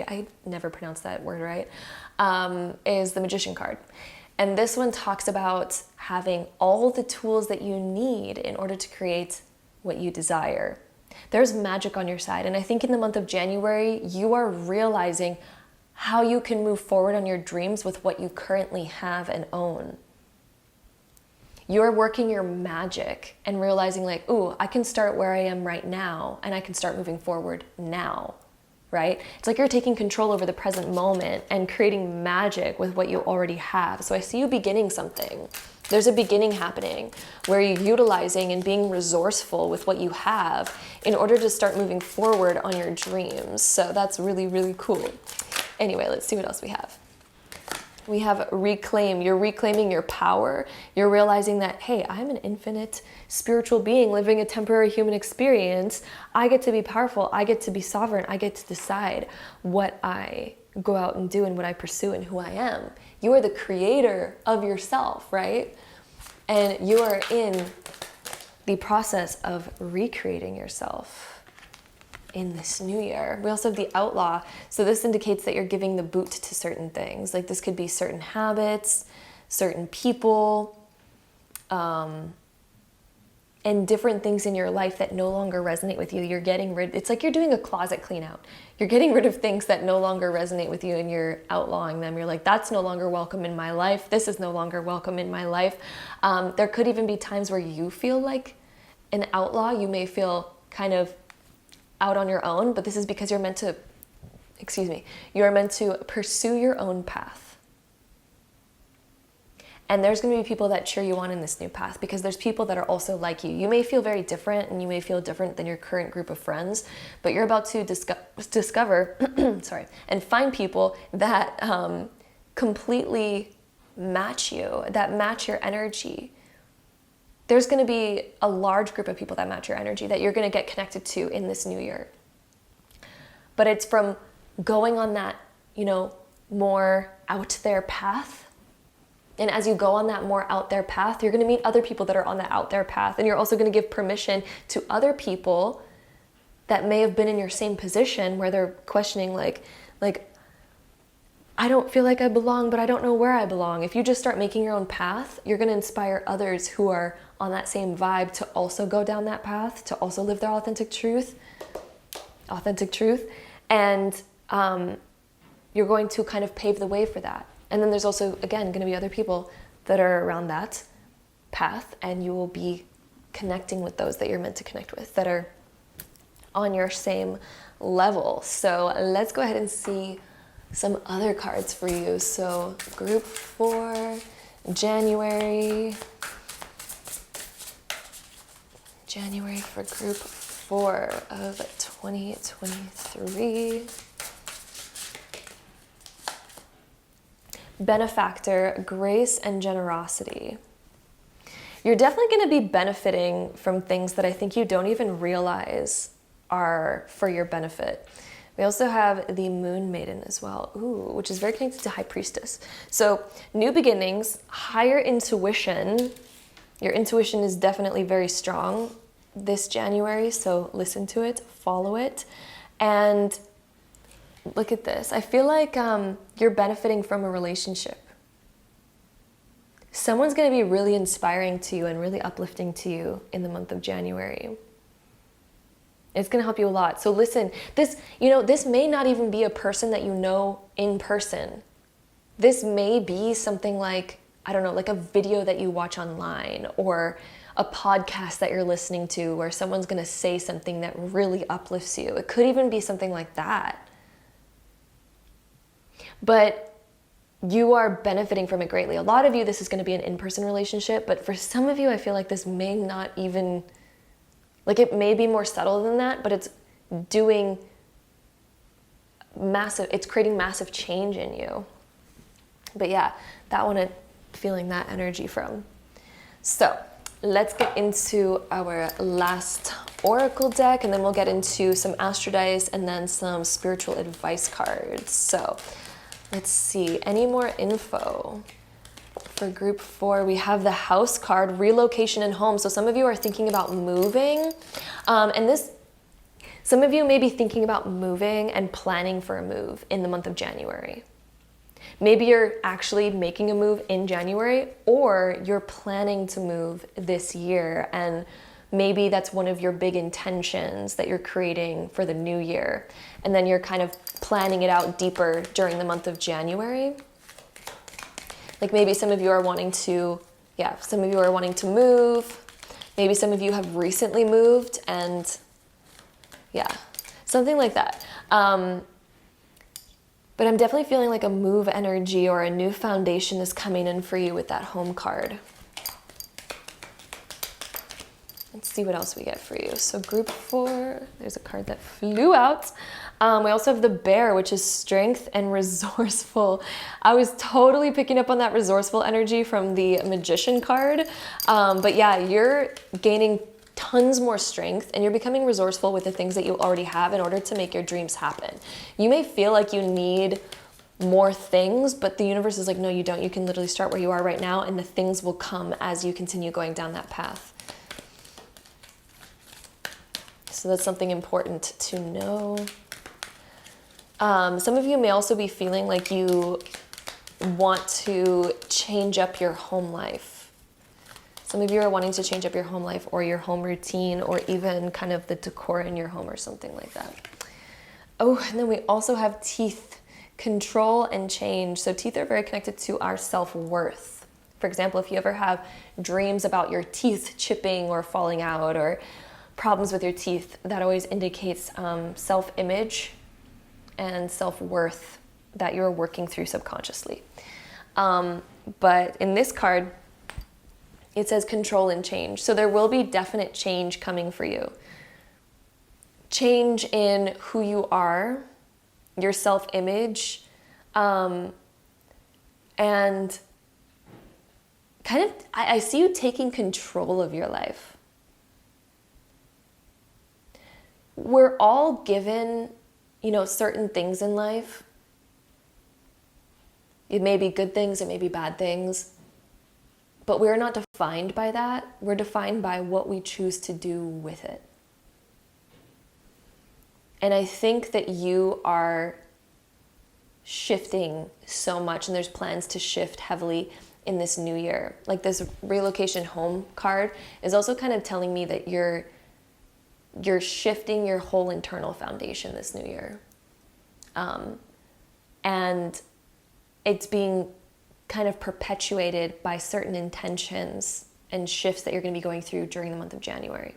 I never pronounce that word right, is the Magician card. And this one talks about having all the tools that you need in order to create what you desire. There's magic on your side. And I think in the month of January, you are realizing how you can move forward on your dreams with what you currently have and own. You're working your magic and realizing like, ooh, I can start where I am right now and I can start moving forward now, right? It's like you're taking control over the present moment and creating magic with what you already have. So I see you beginning something. There's a beginning happening where you're utilizing and being resourceful with what you have in order to start moving forward on your dreams. So that's really, really cool. Anyway, let's see what else we have. We have reclaim. You're reclaiming your power. You're realizing that, hey, I'm an infinite spiritual being living a temporary human experience. I get to be powerful. I get to be sovereign. I get to decide what I go out and do and what I pursue and who I am. You are the creator of yourself, right? And you are in the process of recreating yourself in this new year. We also have the Outlaw. So this indicates that you're giving the boot to certain things. Like this could be certain habits, certain people, and different things in your life that no longer resonate with you. You're getting rid, it's like you're doing a closet clean out. You're getting rid of things that no longer resonate with you and you're outlawing them. You're like, that's no longer welcome in my life. This is no longer welcome in my life. There could even be times where you feel like an outlaw. You may feel kind of out on your own, but this is because you're meant to, you are meant to pursue your own path. And there's going to be people that cheer you on in this new path, because there's people that are also like you. You may feel very different, and you may feel different than your current group of friends, but you're about to discover sorry, and find people that completely match you, that match your energy. There's going to be a large group of people that match your energy that you're going to get connected to in this new year. But it's from going on that, more out there path. And as you go on that more out there path, you're going to meet other people that are on that out there path. And you're also going to give permission to other people that may have been in your same position, where they're questioning like, I don't feel like I belong, but I don't know where I belong. If you just start making your own path, you're going to inspire others who are on that same vibe to also go down that path, to also live their authentic truth. And you're going to kind of pave the way for that. And then there's also, again, going to be other people that are around that path, and you will be connecting with those that you're meant to connect with, that are on your same level. So let's go ahead and see some other cards for you. So group 4, January for group 4 of 2023. Benefactor, grace and generosity. You're definitely going to be benefiting from things that I think you don't even realize are for your benefit. We also have the Moon Maiden as well, which is very connected to High Priestess. So new beginnings, higher intuition. Your intuition is definitely very strong this January, so listen to it, follow it. And look at this. I feel like you're benefiting from a relationship. Someone's going to be really inspiring to you and really uplifting to you in the month of January. It's going to help you a lot. So listen, this may not even be a person that you know in person. This may be something like, I don't know, like a video that you watch online, or a podcast that you're listening to where someone's going to say something that really uplifts you. It could even be something like that. But you are benefiting from it greatly. A lot of you, this is going to be an in-person relationship, but for some of you, I feel like this may not even, like it may be more subtle than that, but it's creating massive change in you. But yeah, that one I'm feeling that energy from. So let's get into our last oracle deck, and then we'll get into some astrodice and then some spiritual advice cards. So let's see, any more info for group 4? We have the House card, relocation and home. So some of you are thinking about moving, some of you may be thinking about moving and planning for a move in the month of January. Maybe you're actually making a move in January, or you're planning to move this year, and maybe that's one of your big intentions that you're creating for the new year. And then you're kind of planning it out deeper during the month of January. Like maybe some of you are wanting to move. Maybe some of you have recently moved, and something like that. But I'm definitely feeling like a move energy or a new foundation is coming in for you with that home card. Let's see what else we get for you. So group 4, there's a card that flew out. We also have the Bear, which is strength and resourceful. I was totally picking up on that resourceful energy from the Magician card. But yeah, you're gaining tons more strength, and you're becoming resourceful with the things that you already have in order to make your dreams happen. You may feel like you need more things, but the universe is like, no, you don't. You can literally start where you are right now, and the things will come as you continue going down that path. So that's something important to know. Some of you may also be feeling like you want to change up your home life. Some of you are wanting to change up your home life or your home routine, or even kind of the decor in your home or something like that. Oh, and then we also have teeth, control and change. So teeth are very connected to our self-worth. For example, if you ever have dreams about your teeth chipping or falling out, or problems with your teeth, that always indicates self-image and self-worth that you're working through subconsciously. But in this card, it says control and change. So there will be definite change coming for you. Change in who you are, your self-image, and kind of, I see you taking control of your life. We're all given, certain things in life. It may be good things, it may be bad things, but we're not defined by that. We're defined by what we choose to do with it. And I think that you are shifting so much, and there's plans to shift heavily in this new year. Like this relocation home card is also kind of telling me that you're shifting your whole internal foundation this new year. And it's being kind of perpetuated by certain intentions and shifts that you're going to be going through during the month of January.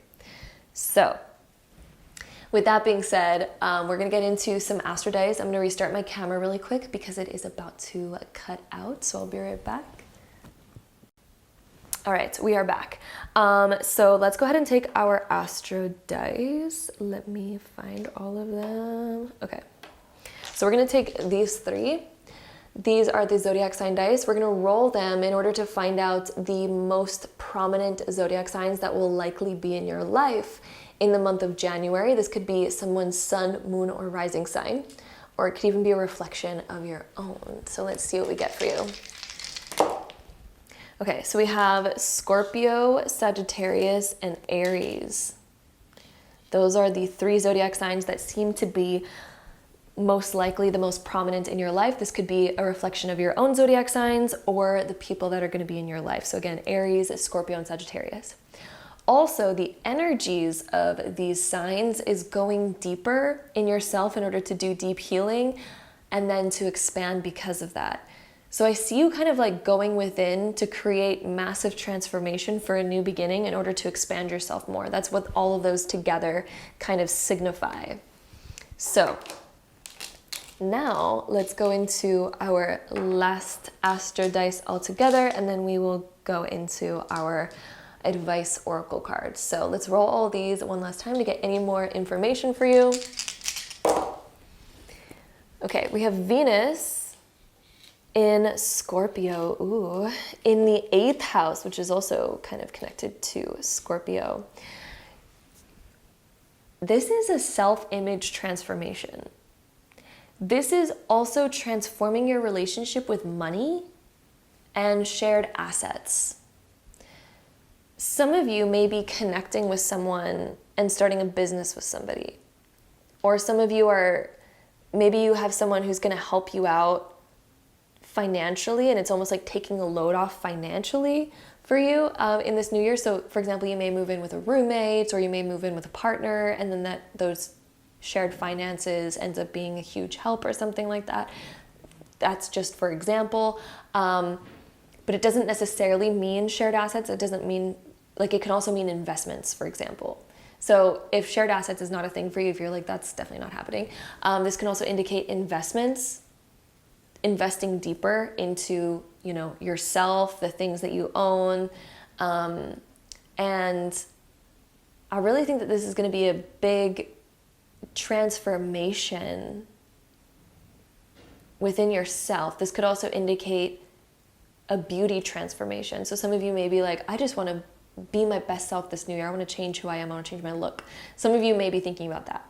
So with that being said, we're going to get into some astro dice. I'm going to restart my camera really quick because it is about to cut out. So I'll be right back. All right, we are back. So let's go ahead and take our astro dice. Let me find all of them. Okay. So we're going to take these 3. These are the zodiac sign dice. We're going to roll them in order to find out the most prominent zodiac signs that will likely be in your life in the month of January. This could be someone's sun, moon, or rising sign, or it could even be a reflection of your own. So let's see what we get for you. Okay, so we have Scorpio, Sagittarius, and Aries. Those are the 3 zodiac signs that seem to be most likely the most prominent in your life. This could be a reflection of your own zodiac signs or the people that are going to be in your life. So again, Aries, Scorpio, and Sagittarius. Also, the energies of these signs is going deeper in yourself in order to do deep healing and then to expand because of that. So I see you kind of like going within to create massive transformation for a new beginning in order to expand yourself more. That's what all of those together kind of signify. So now let's go into our last astro dice altogether, and then we will go into our advice oracle cards. So let's roll all these one last time to get any more information for you. Okay, we have Venus in Scorpio, in the 8th house, which is also kind of connected to Scorpio. This is a self-image transformation. This is also transforming your relationship with money and shared assets. Some of you may be connecting with someone and starting a business with somebody. Or some of you maybe you have someone who's going to help you out financially, and it's almost like taking a load off financially for you in this new year. So for example, you may move in with a roommate, or you may move in with a partner, and then those shared finances ends up being a huge help or something like that. That's just for example. But it doesn't necessarily mean shared assets. It doesn't mean, like, it can also mean investments, for example. So if shared assets is not a thing for you, if you're like, that's definitely not happening, this can also indicate investments, investing deeper into, yourself, the things that you own. And I really think that this is going to be a big transformation within yourself. This could also indicate a beauty transformation. So some of you may be like, I just want to be my best self this new year. I want to change who I am. I want to change my look. Some of you may be thinking about that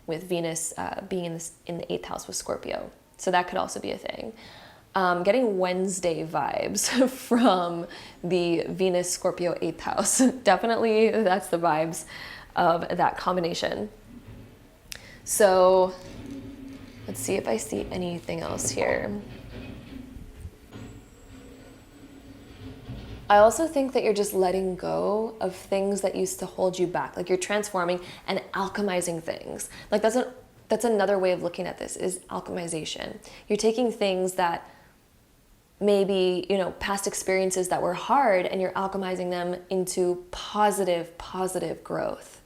with Venus being in the 8th house with Scorpio. So that could also be a thing. Getting Wednesday vibes from the Venus Scorpio 8th house. Definitely that's the vibes of that combination. So let's see if I see anything else here. I also think that you're just letting go of things that used to hold you back. Like you're transforming and alchemizing things. Like that's another way of looking at this, is alchemization. You're taking things that maybe, past experiences that were hard, and you're alchemizing them into positive growth.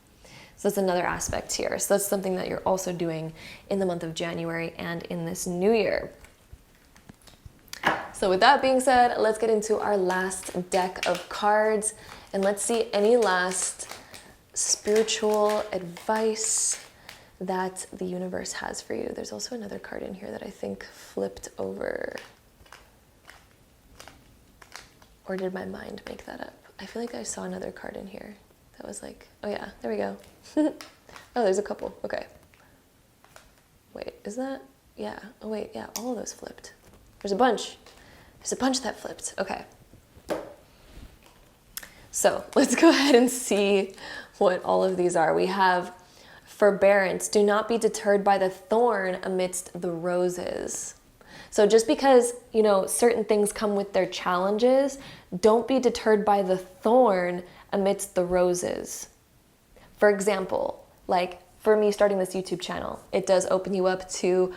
So that's another aspect here. So that's something that you're also doing in the month of January and in this new year. So with that being said, let's get into our last deck of cards and let's see any last spiritual advice that the universe has for you. There's also another card in here that I think flipped over. Or did my mind make that up? I feel like I saw another card in here that was like, oh yeah, there we go. Oh, there's a couple. Okay. Wait, is that? Yeah. Oh wait, yeah, all of those flipped. There's a bunch. There's a bunch that flipped. Okay. So let's go ahead and see what all of these are. We have forbearance. Do not be deterred by the thorn amidst the roses. So just because, you know, certain things come with their challenges, don't be deterred by the thorn amidst the roses. For example, like for me starting this YouTube channel, it does open you up to,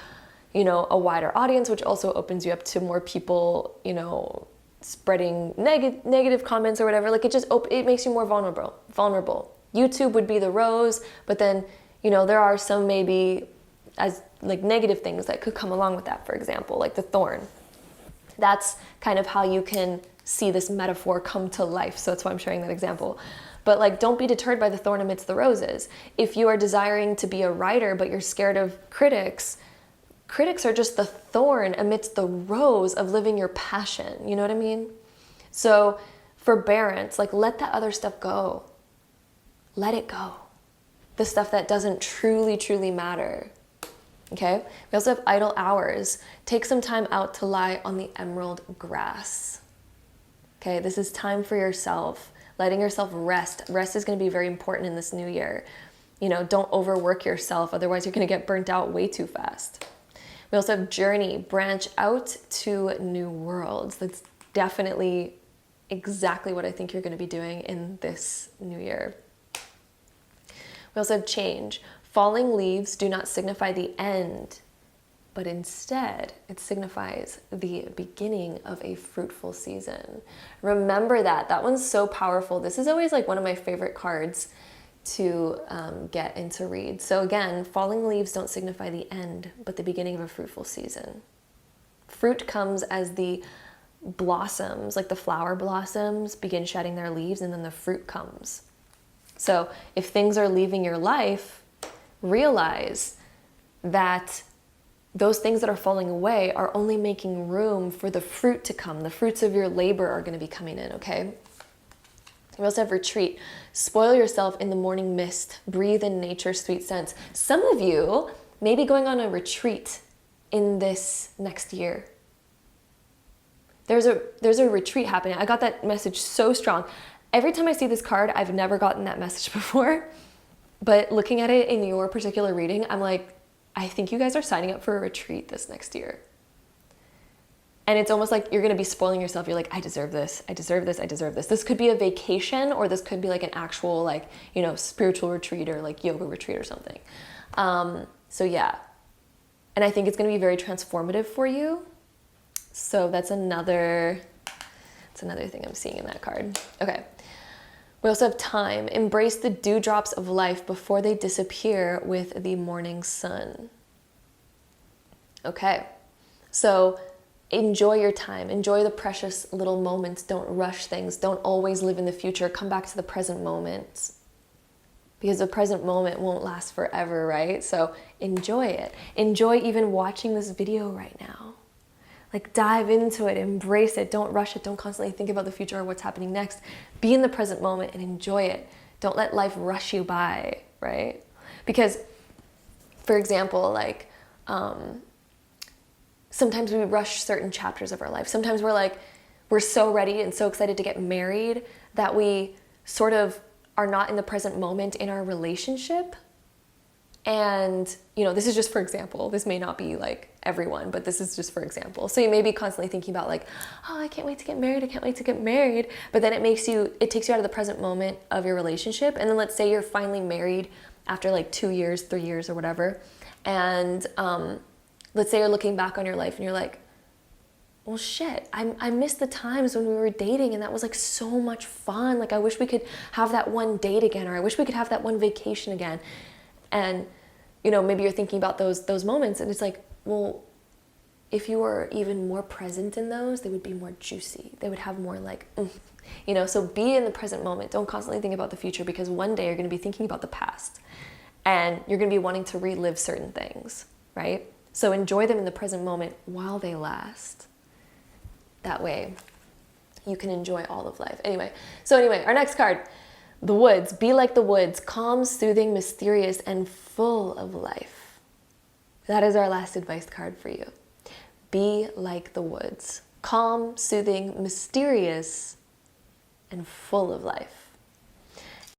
you know, a wider audience, which also opens you up to more people, you know, spreading negative comments or whatever. Like it makes you more vulnerable. YouTube would be the rose, but then, you know, there are some maybe as like negative things that could come along with that, for example, like the thorn. That's kind of how you can see this metaphor come to life. So that's why I'm sharing that example. But like, don't be deterred by the thorn amidst the roses. If you are desiring to be a writer, but you're scared of critics are just the thorn amidst the rose of living your passion. You know what I mean? So forbearance, like let that other stuff go. Let it go. The stuff that doesn't truly matter. Okay? We also have idle hours. Take some time out to lie on the emerald grass. Okay? This is time for yourself. Letting yourself rest. Rest is going to be very important in this new year. You know, don't overwork yourself. Otherwise, you're going to get burnt out way too fast. We also have journey. Branch out to new worlds. That's definitely exactly what I think you're going to be doing in this new year. We also have change. Falling leaves do not signify the end, but instead it signifies the beginning of a fruitful season. Remember that. That one's so powerful. This is always like one of my favorite cards to get and to read. So again, falling leaves don't signify the end, but the beginning of a fruitful season. Fruit comes as the blossoms, like the flower blossoms, begin shedding their leaves, and then the fruit comes. So if things are leaving your life, realize that those things that are falling away are only making room for the fruit to come. The fruits of your labor are going to be coming in, okay? We also have retreat. Spoil yourself in the morning mist. Breathe in nature's sweet scents. Some of you may be going on a retreat in this next year. There's a retreat happening. I got that message so strong. Every time I see this card, I've never gotten that message before. But looking at it in your particular reading, I'm like, I think you guys are signing up for a retreat this next year. And it's almost like you're going to be spoiling yourself. You're like, I deserve this. I deserve this. I deserve this. This could be a vacation, or this could be like an actual, like, you know, spiritual retreat or like yoga retreat or something. So yeah. And I think it's going to be very transformative for you. So that's another thing I'm seeing in that card. Okay. We also have time. Embrace the dewdrops of life before they disappear with the morning sun. Okay. So enjoy your time. Enjoy the precious little moments. Don't rush things. Don't always live in the future. Come back to the present moment. Because the present moment won't last forever, right? So enjoy it. Enjoy even watching this video right now. Like dive into it, embrace it, don't rush it, don't constantly think about the future or what's happening next. Be in the present moment and enjoy it. Don't let life rush you by, right? Because, for example, like, sometimes we rush certain chapters of our life. Sometimes we're so ready and so excited to get married that we sort of are not in the present moment in our relationship. And, you know, this is just for example. This may not be like everyone, but this is just for example. So you may be constantly thinking about like, oh, I can't wait to get married. I can't wait to get married. But then it takes you out of the present moment of your relationship. And then let's say you're finally married after like 2 years, 3 years or whatever. And let's say you're looking back on your life and you're like, well, shit, I miss the times when we were dating and that was like so much fun. Like, I wish we could have that one date again, or I wish we could have that one vacation again. And, you know, maybe you're thinking about those moments and it's like, well, if you were even more present in those, they would be more juicy. They would have more like, you know, so be in the present moment. Don't constantly think about the future, because one day you're going to be thinking about the past and you're going to be wanting to relive certain things, right? So enjoy them in the present moment while they last. That way you can enjoy all of life. Anyway, our next card, the woods. Be like the woods, calm, soothing, mysterious, and full of life. That is our last advice card for you. Be like the woods, calm, soothing, mysterious, and full of life.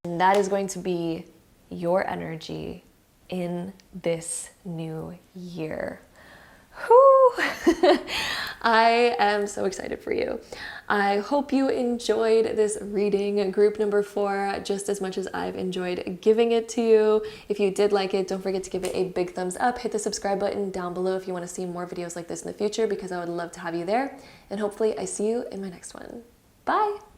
And that is going to be your energy in this new year. Whew. I am so excited for you. I hope you enjoyed this reading, group number 4, just as much as I've enjoyed giving it to you. If you did like it, don't forget to give it a big thumbs up. Hit the subscribe button down below if you want to see more videos like this in the future, because I would love to have you there. And hopefully I see you in my next one. Bye.